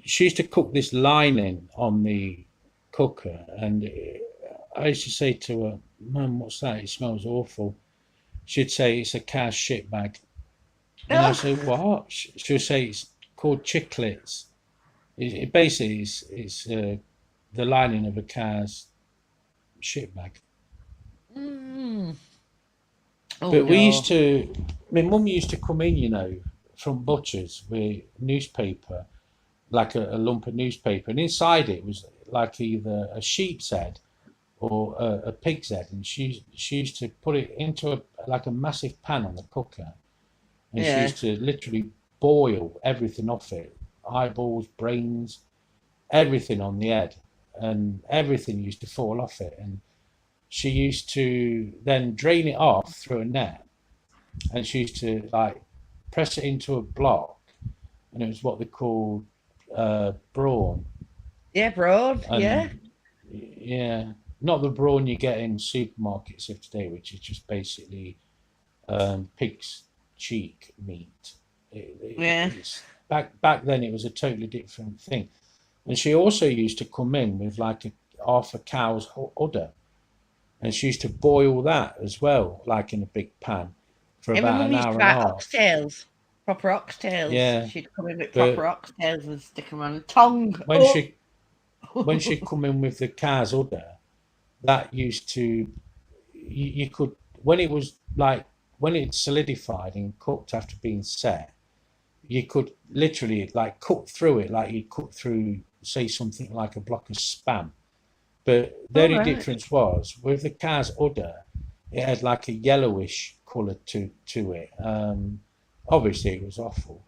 she used to cook this lining on the cooker, and I used to say to her, "Mum, what's that? It smells awful." She'd say it's a cow's shit bag, and I say, "What?" She'll say it's called chiclets. It basically is the lining of a cow's shit bag. Oh, But my mum used to come in, from butchers with newspaper, like a lump of newspaper, and inside it was like either a sheep's head or a pig's head, and she used to put it into a massive pan on the cooker, and she used to literally boil everything off it, eyeballs, brains, everything on the head, and everything used to fall off it, and she used to then drain it off through a net, and she used to press it into a block, and it was what they called brawn. Yeah, brawn. Yeah, not the brawn you get in supermarkets of today, which is just basically pig's cheek meat. Back then it was a totally different thing, and she also used to come in with half a cow's udder, and she used to boil that as well, in a big pan for about an hour and a half. Oxtails, proper oxtails. Yeah, she'd come in with proper oxtails and stick them on tongue. When she come in with the cow's udder, that used to you could when it was when it solidified and cooked after being set, you could literally cut through it like you'd cut through, say, something like a block of spam. But the only difference was with the cow's udder, it had a yellowish colour to it. Obviously, it was awful.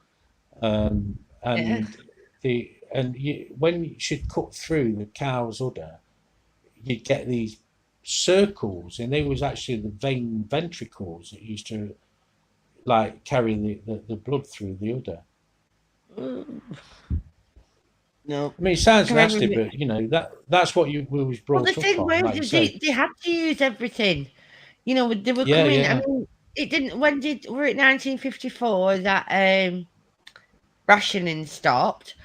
When she'd cut through the cow's udder, you'd get these circles, and they was actually the vein ventricles that used to carry the blood through the udder. No, I mean, it sounds nasty, but that's what we was brought up on. The thing was, they had to use everything. They were coming. I mean, it didn't. We're at 1954 that rationing stopped,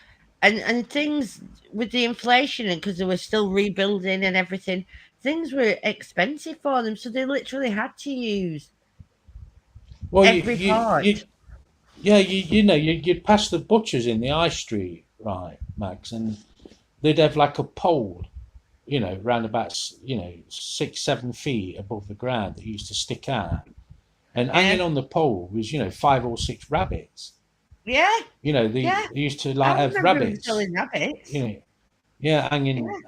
and things with the inflation, and because they were still rebuilding and everything, things were expensive for them, so they literally had to use Well, every part. you'd pass the butchers in the high street, right, Max, and they'd have like a pole, round about 6-7 feet above the ground that used to stick out, and hanging on the pole was 5 or 6 rabbits. Yeah, They used to like I have remember them rabbits, selling rabbits. hanging Yeah.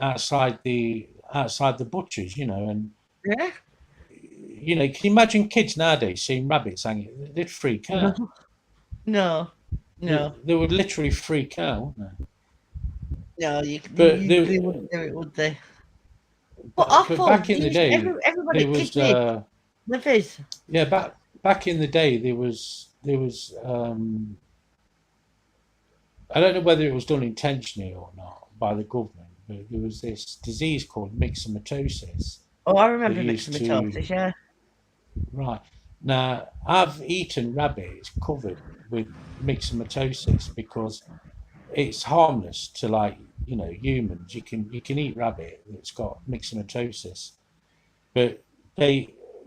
outside the butchers, and Yeah. can you imagine kids nowadays seeing rabbits hanging? They'd freak out. No. They would literally freak out, wouldn't they? No, But they wouldn't do it, would they? But but awful. back in the day, Everybody there was kidneys, livers. back in the day there was I don't know whether it was done intentionally or not by the government, but there was this disease called myxomatosis. Oh, I remember They used myxomatosis, yeah. Right. Now, I've eaten rabbits covered with myxomatosis because it's harmless to humans. You can eat rabbit that's got myxomatosis, but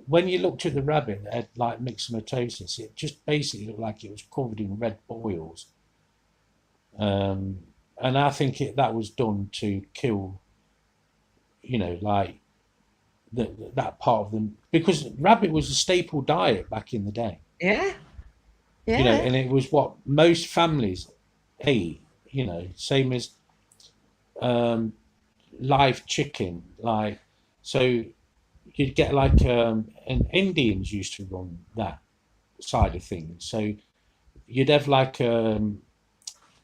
when you looked at the rabbit that had like myxomatosis, it just basically looked like it was covered in red boils. And I think that was done to kill, like that part of them, because rabbit was a staple diet back in the day. Yeah. And it was what most families ate. Same as live chicken. So you'd get and Indians used to run that side of things. So you'd have like the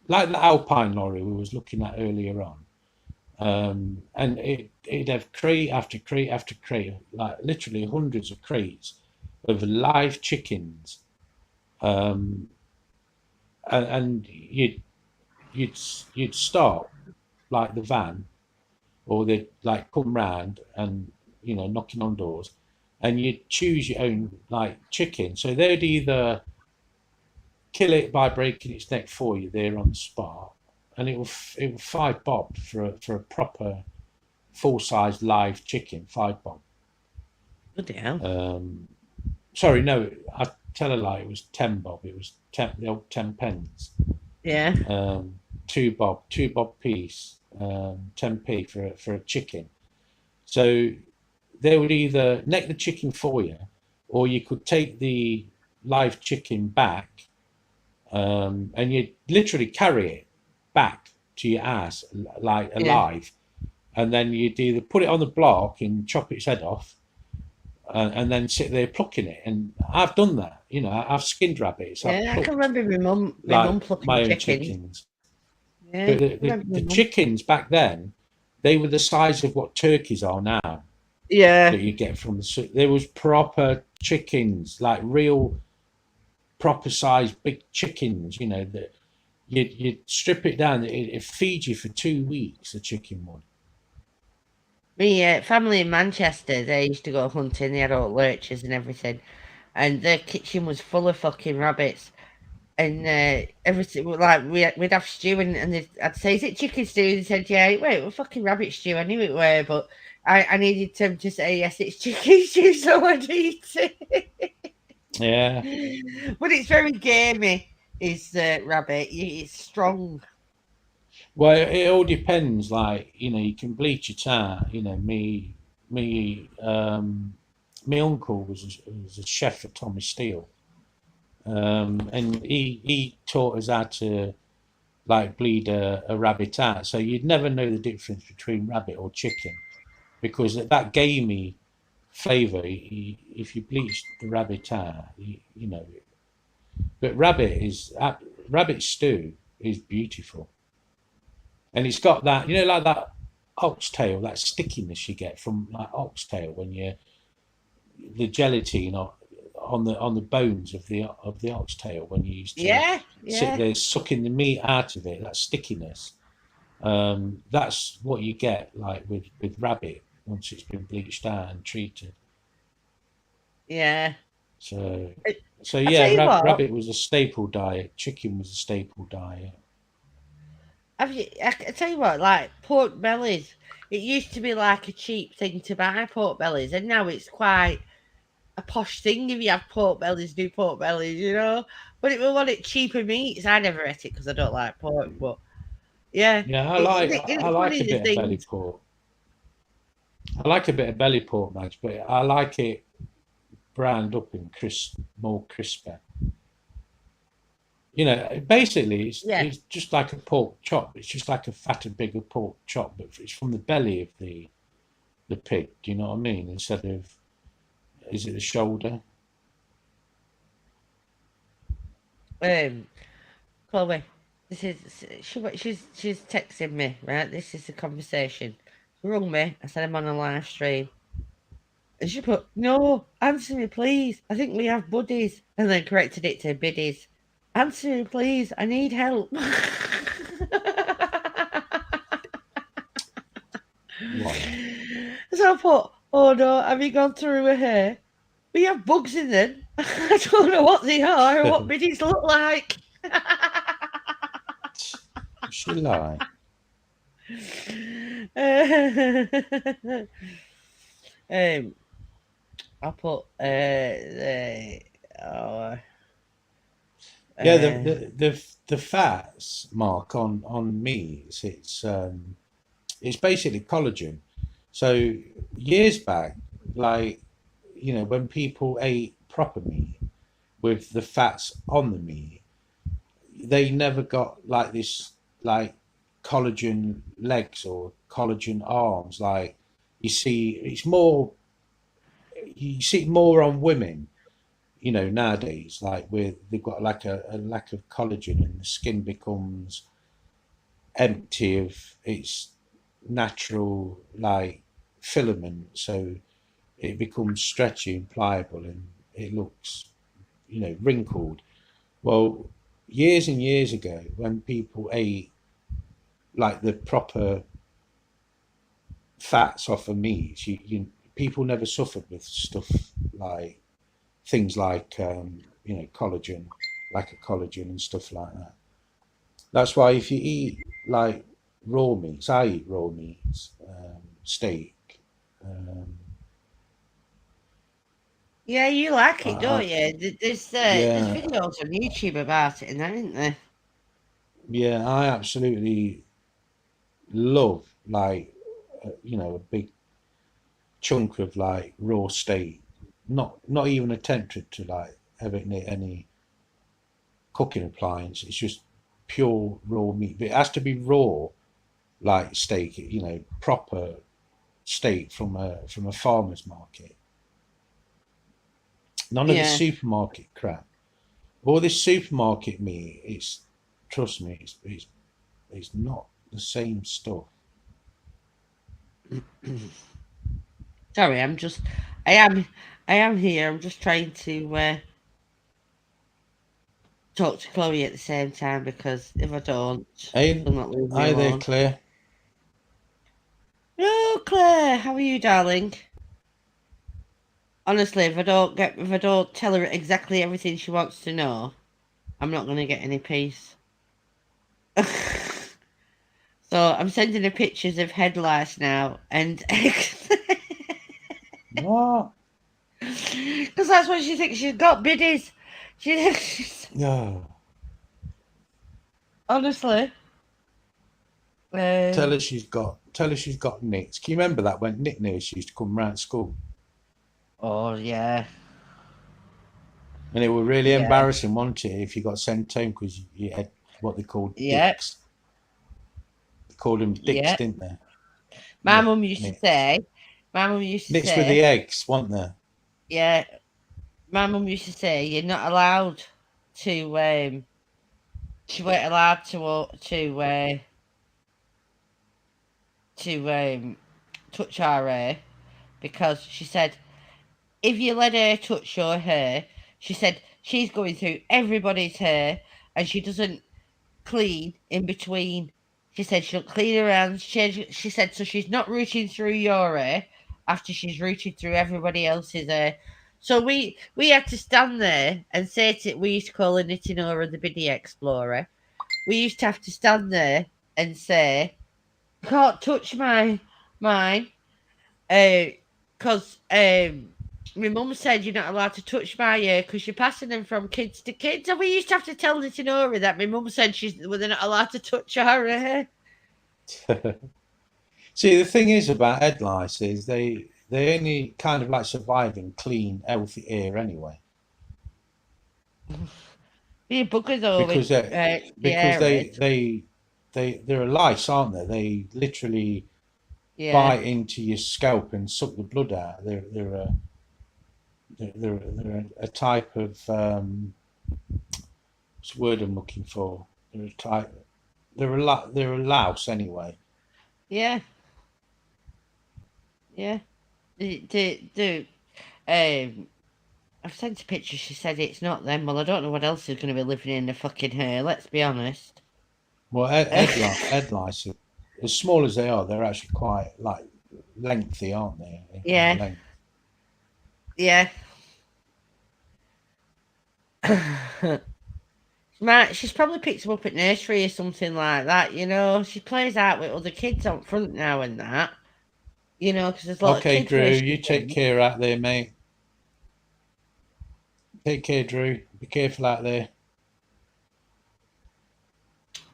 Alpine lorry we was looking at earlier on, and it'd have crate after crate after crate, like literally hundreds of crates of live chickens, and you'd start like the van, or they'd like come round and knocking on doors, and you'd choose your own like chicken. So they'd either kill it by breaking its neck for you there on the spot, and it was £5 for a proper full size live chicken. £5. Bloody hell. Sorry, no, I tell a lie. It was £10. It was the old 10 pence. Yeah. £2 piece, 10p for a chicken. So they would either neck the chicken for you, or you could take the live chicken back, and you'd literally carry it back to your house like alive, and then you'd either put it on the block and chop its head off, and then sit there plucking it. And I've done that. I've skinned rabbits. I can remember my mum plucking my own chickens. But the chickens back then, they were the size of what turkeys are now. Yeah. That you get from there was proper chickens, like real proper size big chickens, that you'd strip it down, it'd feed you for 2 weeks, the chicken would. My family in Manchester, they used to go hunting, they had all lurchers and everything, and their kitchen was full of fucking rabbits, and everything, like we'd have stew, and I'd say, is it chicken stew? They said, yeah. Wait, it was fucking rabbit stew. I knew it were, but I needed them to say, yes, it's chicken stew, so I'd eat it. Yeah. But it's very gamey, is rabbit. It's strong. Well, it all depends. You can bleach it out. My uncle was a chef at Tommy Steele, and he taught us how to bleed a rabbit out. So you'd never know the difference between rabbit or chicken, because that gamey flavour, if you bleach the rabbit out, But rabbit stew is beautiful, and it's got that like that oxtail, that stickiness you get from oxtail when the gelatine on the bones of the oxtail when you used to sit there sucking the meat out of it, that stickiness. That's what you get with rabbit once it's been bleached out and treated. Yeah. So yeah, rabbit was a staple diet. Chicken was a staple diet. I tell you what, like pork bellies, it used to be like a cheap thing to buy pork bellies, and now it's quite a posh thing if you have pork bellies, do pork bellies, you know. But it will want it cheaper meats. I never ate it because I don't like pork, but yeah, Yeah, I it's one like of a the bit of belly things. pork. I like a bit of belly pork, Madge, but I like it browned up and more crisper. You know, basically, Yeah, it's just like a pork chop. It's just like a fatter, bigger pork chop, but it's from the belly of the pig. Do you know what I mean? Instead of, is it the shoulder? um, Chloe, this is she's texting me, right? This is the conversation. She rung me. I said I'm on a live stream. And she put, no, answer me, please. I think we have buddies. And then corrected it to biddies. Answer me, please. I need help. What? So I put, oh no, have you gone through her hair? We have bugs in them. I don't know what they are or what biddies look like. She lie. um, I put oh, Yeah, uh, the fats, Mark, on meats, it's basically collagen. So years back, like, you know, when people ate proper meat with the fats on the meat, they never got like this, like, collagen legs or collagen arms. Like, you see, you see it more on women, you know, nowadays, like, with they've got like a lack of collagen and the skin becomes empty of its natural, like, filament, so it becomes stretchy and pliable and it looks, you know, wrinkled. Well, years and years ago, when people ate like the proper fats off of meat, people never suffered with stuff like things like, you know, collagen, lack of collagen and stuff like that. That's why if you eat like raw meats, I eat raw meats, steak. Um, yeah, you like it, I, don't you? There's yeah, videos on YouTube about it, and that, isn't there? yeah, I absolutely love, like, you know, a big chunk of like raw steak. Not even attempted to like have it near any cooking appliance. It's just pure raw meat. But it has to be raw, like steak. You know, proper steak from a farmer's market. None of this Yeah, supermarket crap. All this supermarket meat. It's, trust me, it's not the same stuff. sorry, I am, I am here. I'm just trying to talk to Chloe at the same time because if I don't, Hey, she'll not leave me hi there, alone. Claire. No, Claire, how are you, darling? Honestly, if I don't tell her exactly everything she wants to know, I'm not going to get any peace. So I'm sending her pictures of head lice now, and What? because that's what she thinks she's got biddies. She's No. honestly. Um, Tell her she's got nicks. Can you remember that when Nick Nurse used to come round school? oh yeah, And it was really yeah, embarrassing, wasn't it, if you got sent home because you had what they called yeah, dicks. They called them dicks, yeah. didn't they? My mum used to Nicks. say, my mum used to Nicks with say, the eggs, weren't there? yeah, my mum used to say you're not allowed to. She weren't allowed to touch our hair because she said if you let her touch your hair, she said she's going through everybody's hair and she doesn't clean in between. She said she'll clean her hands. She said so she's not rooting through your hair after she's rooted through everybody else's hair. So we had to stand there and say to we used to call her Knitting Aura the Biddy Explorer. We used to have to stand there and say, "You can't touch mine. Because my mum said you're not allowed to touch my hair because you're passing them from kids to kids. And we used to have to tell Nora that my mum said they're not allowed to touch her hair. See, the thing is about head lice is they only kind of like survive in clean, healthy air anyway. Be buggers though Because with they're a lice, aren't they? They literally bite into your scalp and suck the blood out. They're a type of what's the word I'm looking for? They're a type. They're a louse anyway. Yeah. Yeah. I've sent a picture. She said it's not them. Well, I don't know what else is going to be living in the fucking hair. Let's be honest. Well, head lice, as small as they are, they're actually quite like lengthy, aren't they? Yeah. Yeah. She's probably picked them up at nursery or something like that. She plays out with other kids out front now and that. Because there's a lot of kids. Okay, Drew, you take care out there, mate. Take care, Drew. Be careful out there.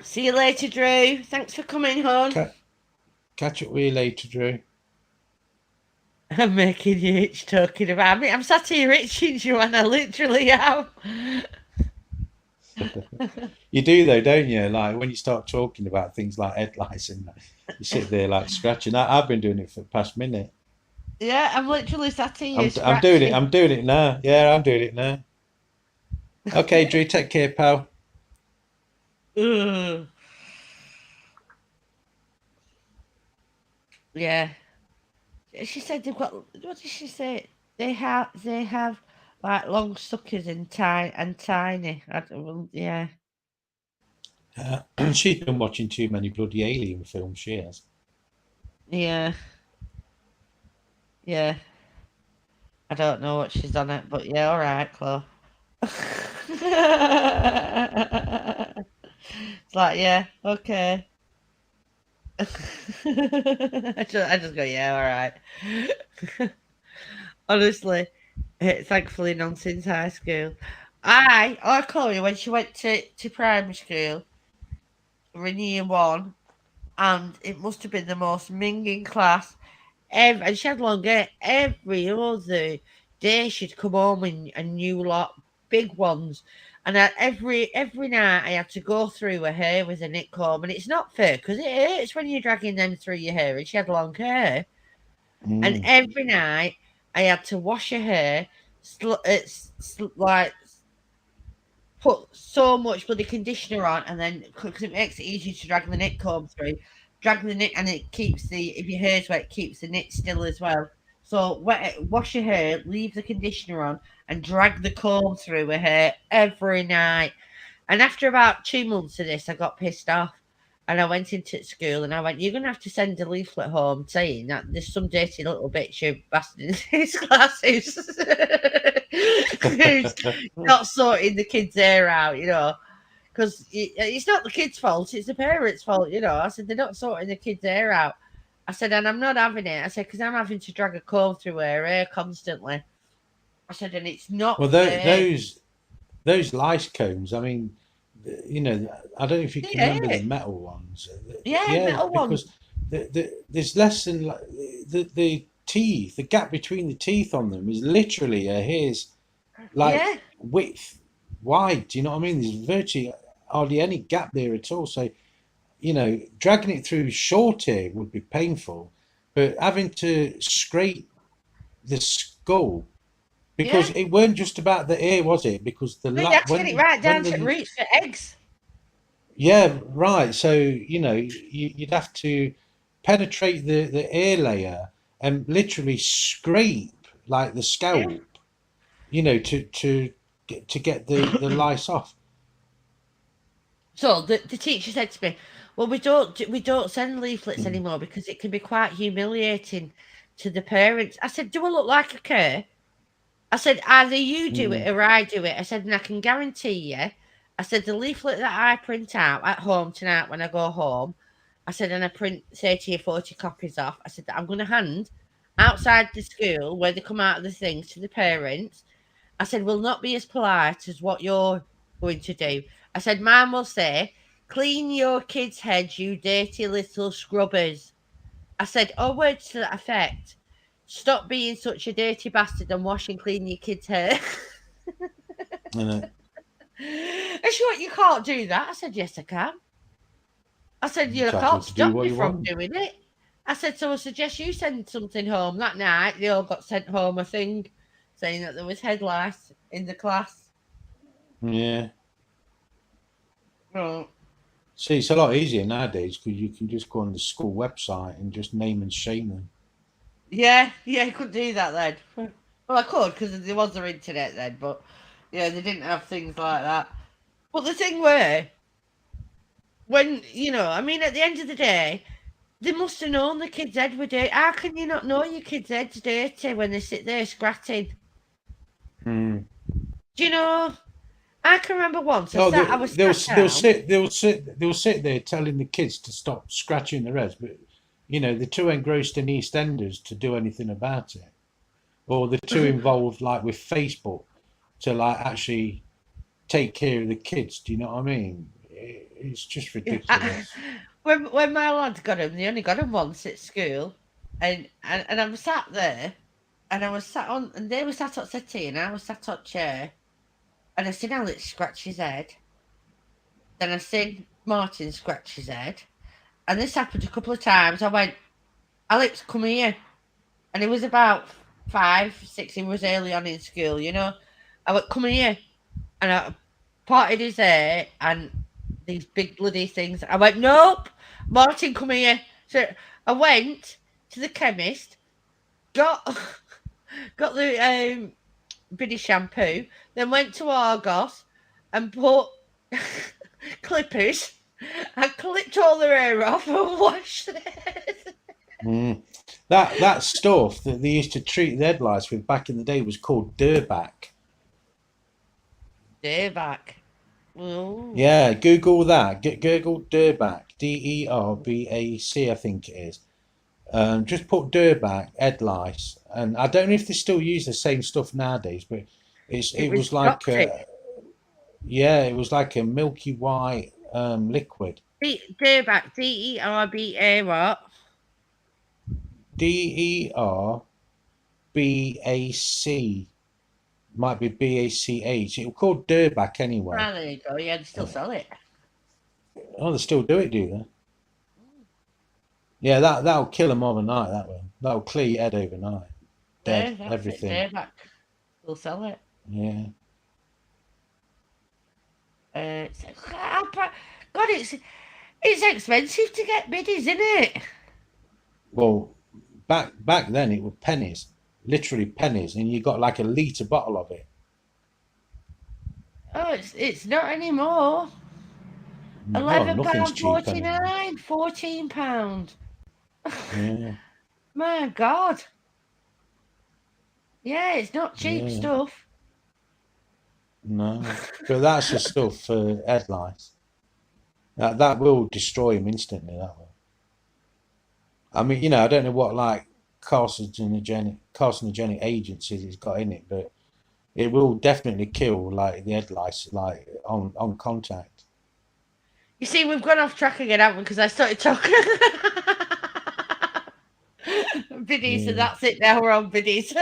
See you later, Drew. Thanks for coming home. Catch up with you later, Drew. I'm making you itch talking about me. I'm sat here itching, Joanna. Literally am. You do though, don't you? Like when you start talking about things like head lice and you sit there like scratching. I've been doing it for the past minute. Yeah, I'm literally sat here. I'm doing it. I'm doing it now. Yeah, I'm doing it now. Okay, Drew, take care, pal. Yeah. She said they've got. What did she say? They have like long suckers and tiny. Yeah. She's been watching too many bloody alien films. She has. Yeah. Yeah. I don't know what she's on it, but yeah, all right, Chloe. It's like, yeah, okay. I just go, yeah, all right. Honestly, thankfully none since high school. Chloe, when she went to primary school, we're in year 1, and it must have been the most minging class. And she had long hair. Every other day she'd come home in a new lot, big ones. And every night I had to go through her hair with a knit comb. And it's not fair because it hurts when you're dragging them through your hair. And she had long hair. And every night I had to wash her hair, like put so much bloody conditioner on, and then because it makes it easier to drag the knit comb through. Drag the knit, and it keeps if your hair's wet, it keeps the knit still as well. So wash your hair, leave the conditioner on, and drag the comb through her hair every night. And after about 2 months of this, I got pissed off. And I went into school and I went, you're going to have to send a leaflet home saying that there's some dirty little bitch who bastard in his classes who's not sorting the kids' hair out, because it's not the kids' fault, it's the parents' fault, I said, they're not sorting the kids' hair out. I said, and I'm not having it. I said, because I'm having to drag a comb through her hair constantly. I said, and it's not well, those lice combs, I mean, I don't know if you can remember the metal ones. Metal ones. Because there's less than the teeth, the gap between the teeth on them is literally a hair's width wide. Do you know what I mean? There's virtually hardly any gap there at all. So, dragging it through short hair would be painful, but having to scrape the skull. Because it weren't just about the hair, was it? Because you have to get it right down to reach for eggs. Yeah, right. So, you'd have to penetrate the hair layer and literally scrape like the scalp, to get the lice off. So the teacher said to me, well, we don't send leaflets anymore because it can be quite humiliating to the parents. I said, do I look like I care? I said, either you do it or I do it. I said, and I can guarantee you, I said, the leaflet that I print out at home tonight when I go home, I said, and I print 30 or 40 copies off. I said that I'm going to hand outside the school where they come out of the things to the parents. I said, will not be as polite as what you're going to do. I said, mine will say, clean your kids' heads, you dirty little scrubbers. I said, or words to that effect. Stop being such a dirty bastard and wash and clean your kids' hair. And And she went, you can't do that. I said, yes, I can. I said, you entitled can't to do stop what me you from want. doing it. I said, so I suggest you send something home. That night, they all got sent home a thing saying that there was head lice in the class. Yeah. Oh. See, it's a lot easier nowadays because you can just go on the school website and just name and shame them. Yeah, I could do that then. Well, I could because there was their internet then, but yeah, they didn't have things like that. But the thing were, when, I mean, at the end of the day, they must have known the kid's head were dirty. How can you not know your kid's head's dirty when they sit there scratching? Mm. Do you know? I can remember once Oh, I was they'll sat down. sit there telling the kids to stop scratching their heads, but they're too engrossed in EastEnders to do anything about it, or they're too involved like with Facebook to like actually take care of the kids. Do you know what I mean? It's just ridiculous. When my lads got him, they only got him once at school, and I was sat there, and I was sat on, and they were sat on settee, and I was sat on chair, and I seen Alex scratch his head. Then I seen Martin scratch his head, and this happened a couple of times. I went, Alex, come here, and it was about 5, 6. He was early on in school, I went, come here, and I parted his hair and these big bloody things. I went, nope, Martin, come here. So I went to the chemist, got the British shampoo, then went to Argos and bought clippers and clipped all their hair off and washed it. Mm. That stuff that they used to treat the head lice with back in the day was called Durbac. Durbac. Ooh. Yeah, Google that. Google Durbac. Derbac, I think it is. Just put Durbac head lice, and I don't know if they still use the same stuff nowadays, but it was like toxic. it was like a milky white liquid. Durbac, Derba, what? Derbac, might be BACH. It was called Durbac anyway. Ah, there you go. Yeah, they still sell it. Oh, they still do it, do they? Yeah, that'll kill them overnight. That'll clear your head overnight. Dead, Yeah, that's everything. it. Durbac. Still sell it. Yeah. God, it's expensive to get biddies, isn't it? Well, back then it was pennies, literally pennies, and you got like a litre bottle of it. Oh, it's not anymore. Oh, nothing's cheap anymore. £11.49, £14. Yeah, My God. Yeah, it's not cheap yeah, stuff. no. But that's the stuff for head lice. That will destroy them instantly. That will. I mean, I don't know what like carcinogenic agencies it's got in it, but it will definitely kill like the head lice like on contact. You see, we've gone off track again, haven't we? Because I started talking. Biddies, so Yeah. that's it now. We're on biddies.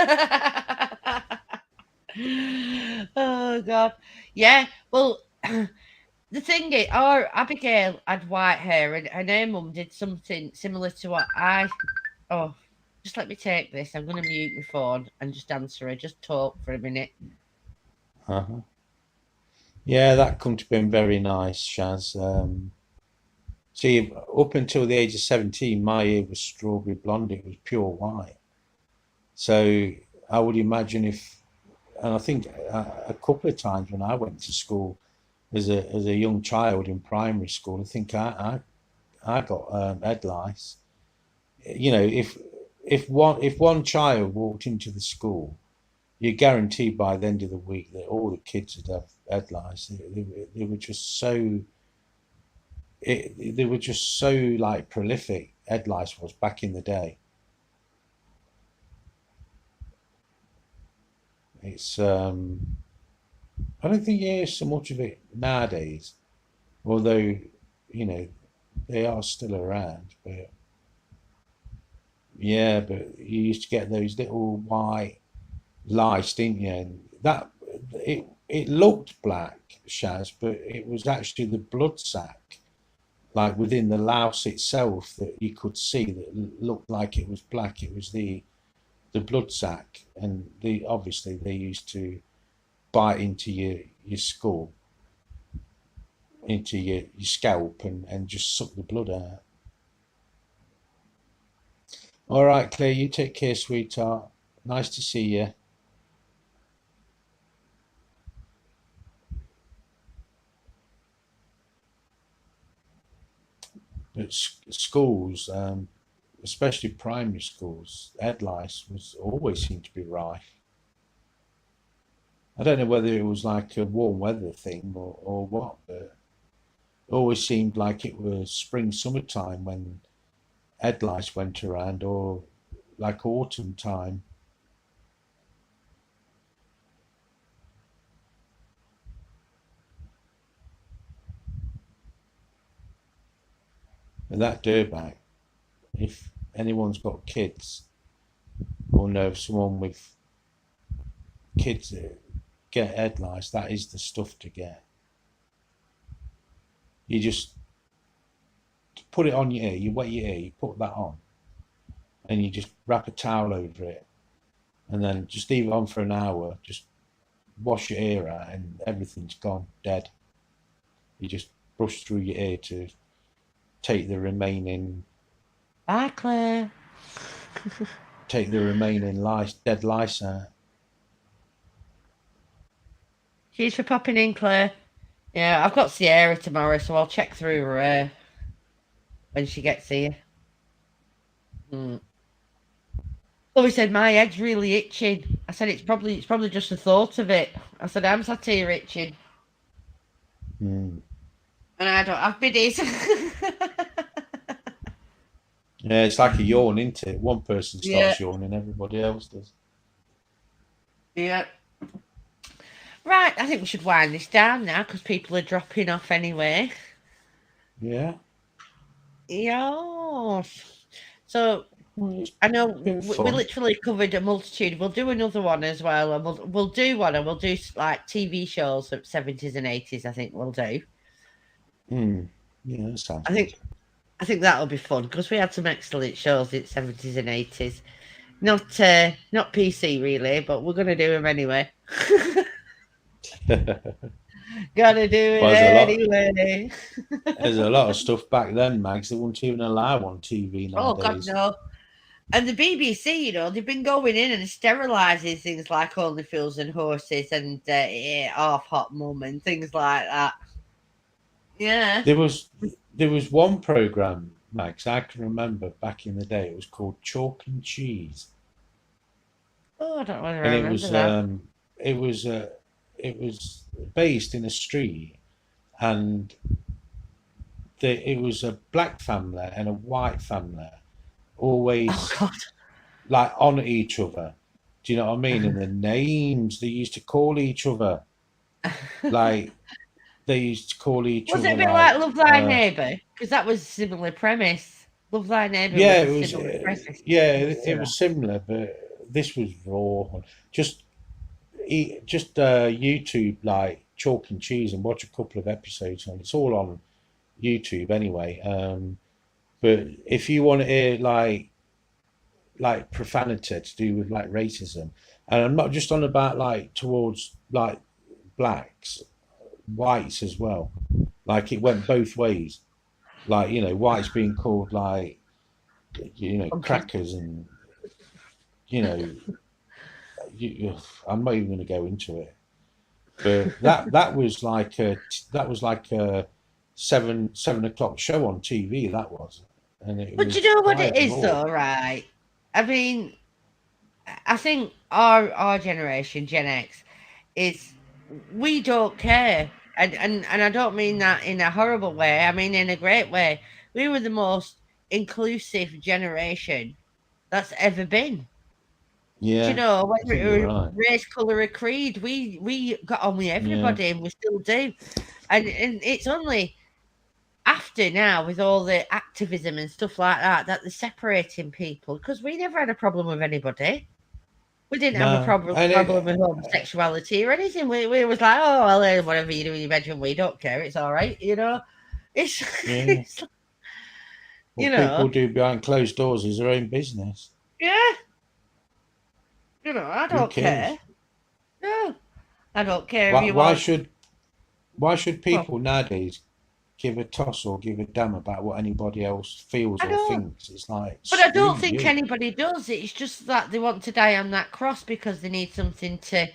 Oh, God. Yeah, well, the thing is, our Abigail had white hair, and her mum did something similar to what I. Oh, just let me take this. I'm going to mute my phone and just answer her. Just talk for a minute. Uh-huh. Yeah, that come to been very nice, Shaz. See, up until the age of 17, my hair was strawberry blonde. It was pure white. So I would imagine and I think a couple of times when I went to school as a young child in primary school, I think I got head lice. If one child walked into the school, you're guaranteed by the end of the week that all the kids would have head lice. They were just so they were just so like prolific. Ed Lice was back in the day. It's I don't think you hear so much of it nowadays, although you know they are still around. But yeah, but you used to get those little white lice, didn't you? And that it looked black, Shaz, but it was actually the blood sac, like within the louse itself, that you could see that looked like it was black. It was the blood sac, and obviously they used to bite into your skull, into your scalp, and just suck the blood out. All right, Claire, you take care, sweetheart. Nice to see you. But schools, especially primary schools, head lice was always seemed to be rife. I don't know whether it was like a warm weather thing or what, but it always seemed like it was spring, summertime when head lice went around, or like autumn time. And that dirtbag, if anyone's got kids or know of someone with kids that get head lice, that is the stuff to get. You just put it on your ear, you wet your ear, you put that on, and you just wrap a towel over it, and then just leave it on for an hour, just wash your ear out, and everything's gone, dead. You just brush through your ear to take the remaining Bye, Claire. lice, dead lice out. Cheers for popping in, Claire. Yeah, I've got Sierra tomorrow, so I'll check through her when she gets here. Chloe said my head's really itching. I said it's probably just the thought of it. I said I'm sat here itching, and I don't have biddies. Yeah, it's like a yawn, isn't it? One person starts yawning, everybody else does. Yeah. Right, I think we should wind this down now because people are dropping off anyway. Yeah. Yeah. So I know we literally covered a multitude. We'll do another one as well, and we'll do one, and we'll do like TV shows of 70s and 80s. I think we'll do. Yeah, that sounds good. I think that'll be fun because we had some excellent shows in 70s and 80s. Not PC really, but we're gonna do them anyway. Gotta do it anyway. There's a lot of stuff back then, Mags. They wouldn't even allow on TV nowadays. Oh God, no! And the BBC, you know, they've been going in and sterilising things like Only Fools and Horses and Half Hot Mum and things like that. Yeah. There was one program, Max, I can remember back in the day. It was called Chalk and Cheese. Oh, I don't know. And it was based in a street, and it was a black family and a white family, always like on each other. Do you know what I mean? And the names they used to call each other, like they used to call each other. Was it a bit like Love Thy Neighbour? Because that was a similar premise. Love Thy Neighbour. Yeah, it was. It was similar, but this was raw. Just YouTube like Chalk and Cheese and watch a couple of episodes on. It's all on YouTube anyway. But if you want to hear like profanity to do with like racism, and I'm not just on about like towards like blacks, whites as well. Like it went both ways. Like, you know, whites being called like, you know, crackers, and you know, I'm not even going to go into it. But that was like a 7 o'clock show on TV. That was, and it. But was you know what it is, raw. though, right? I mean, I think our generation, Gen X, is we don't care And I don't mean that in a horrible way. I mean in a great way. We were the most inclusive generation that's ever been. Do Yeah, you know, I whether think it you're was right. race, colour, or creed, we got on with Yeah, everybody, and we still do. And it's only after now with all the activism and stuff like that that they're separating people because we never had a problem with anybody. We didn't have a no, and problem with homosexuality or anything. We was like, oh well, whatever you do in your bedroom, we don't care. It's all right, you know. It's, yeah, it's you what people know, do behind closed doors is their own business. yeah. You know, I Who don't care. cares? No, I don't care if Why, you why want. should why should Well, people nowadays give a toss or give a damn about what anybody else feels I or don't. thinks? It's like But I screw don't think you. anybody does. It's just that they want to die on that cross because they need something to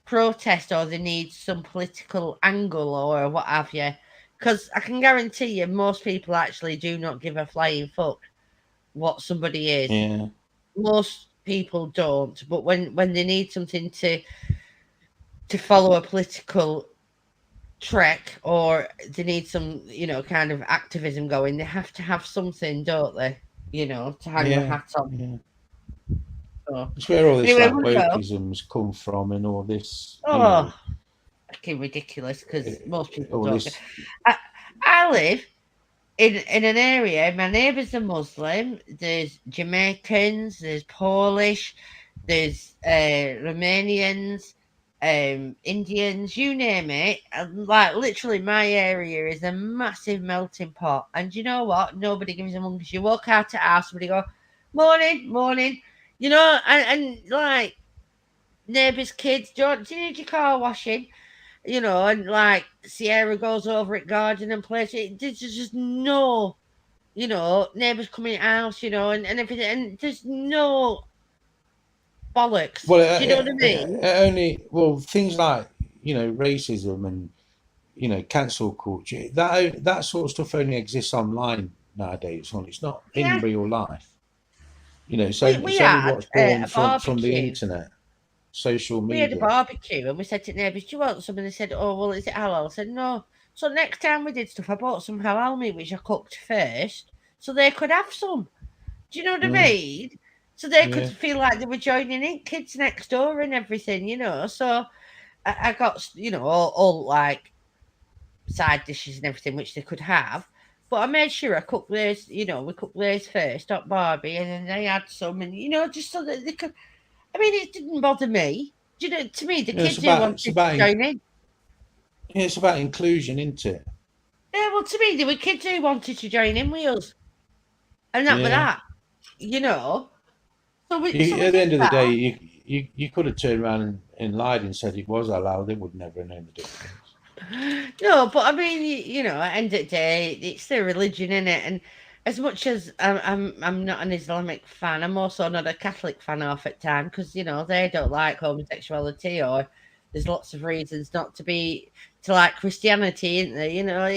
protest or they need some political angle or what have you. Because I can guarantee you, most people actually do not give a flying fuck what somebody is. Yeah, Most people don't. But when they need something to follow a political trek or they need some, kind of activism going, they have to have something, don't they? To hang the yeah, hat on. yeah. So It's where all this anyway, like we'll go. wokeism's come from and all this, Oh, fucking ridiculous because most people all don't. this. I live in an area. My neighbours are Muslim. There's Jamaicans. There's Polish. There's Romanians. Indians, you name it. And, like literally, my area is a massive melting pot. And you know what? Nobody gives a monkey. You walk out to house, somebody go, morning, morning. And like neighbours' kids, do you need your car washing? And like Sierra goes over at garden and plays. There's just no, neighbours coming house, and everything, and there's no bollocks. Well, Do you know what I mean? only things like racism and cancel culture. That sort of stuff only exists online nowadays. It's not in Yeah, real life. we It's only had what's born a from the barbecue. internet, social We had a media. barbecue, and we said to neighbours, "Do you want some?" And they said, "Oh, well, is it halal?" I said, "No." So next time we did stuff, I bought some halal meat, which I cooked first, so they could have some. Do you know what I Mm, mean? So they could yeah, feel like they were joining in, kids next door and everything. So I got, all like side dishes and everything which they could have. But I made sure I cooked theirs, we cooked theirs first, not Barbie, and then they had some, and just so that they could. I mean, it didn't bother me. Do you know? To me, the it's kids who about wanted to join in. it's about inclusion, isn't it? Yeah, well, to me, there were kids who wanted to join in with us, and that was Yeah. that. You know. So we At the did end of the day, that. you could have turned around and lied and said it was allowed. They would never have known the difference. No, but I mean, at the end of the day, it's their religion, in it. And as much as I'm not an Islamic fan, I'm also not a Catholic fan half at time because they don't like homosexuality, or there's lots of reasons not to like Christianity, isn't there?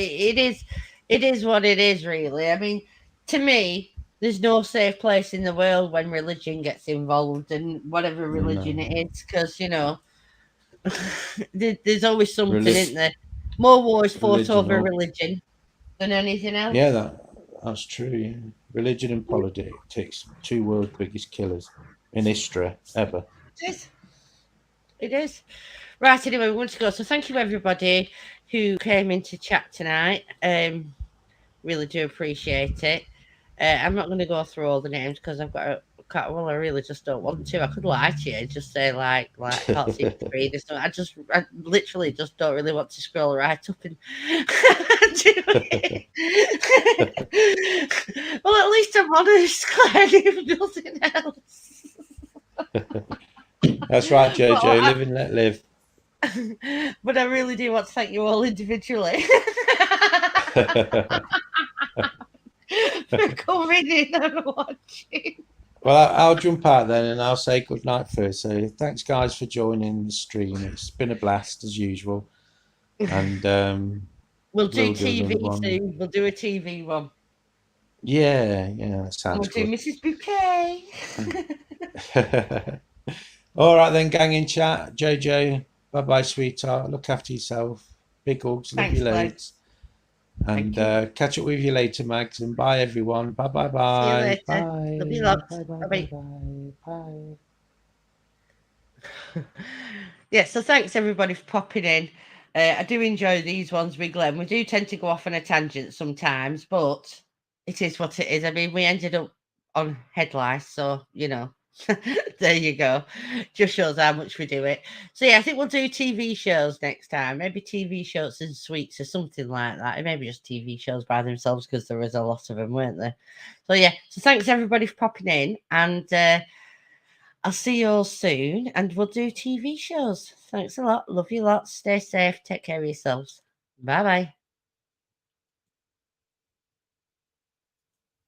It is what it is, really. I mean, to me, there's no safe place in the world when religion gets involved, and whatever religion No, it is, because there's always something, Reli- isn't there? More wars fought religion over or religion than anything yeah, else. that's true. Yeah, religion and politics, two world's biggest killers in history ever. It is. It is. Right, anyway, we want to go. So thank you, everybody who came in to chat tonight. Really do appreciate it. I'm not going to go through all the names because well, I really just don't want to. I could lie to you and just say like can't seem to read this. I literally just don't really want to scroll right up and do it. Well, at least I'm honest, Claire, if nothing else. That's right, Jojo. Well, Live and let live. But I really do want to thank you all individually for coming in and watching. Well, I'll jump out then and I'll say good night first. So thanks, guys, for joining the stream. It's been a blast as usual, and We'll do we'll do TV another one. soon. We'll do a TV one. Yeah, that sounds We'll good. do Mrs. Bouquet. All right then, gang in chat. Jojo, bye bye, sweetheart. Look after yourself. Big hugs, love Thanks, you Glenn. loads. And Thank catch up with you later, Mags. And bye, everyone. Bye, bye, bye. See you later. Bye. Love you lots. Bye, bye, Bye-bye. bye, bye. Yeah, so thanks everybody for popping in. I do enjoy these ones with Glenn. We do tend to go off on a tangent sometimes, but it is what it is. I mean, we ended up on head lice, so you know, there you go. Just shows how much we do it. So yeah, I think we'll do TV shows next time. Maybe TV shows and sweets or something like that. Or maybe just TV shows by themselves because there was a lot of them, weren't there? So yeah, so thanks everybody for popping in, and I'll see you all soon, and we'll do TV shows. Thanks a lot. Love you lots. Stay safe. Take care of yourselves. Bye bye.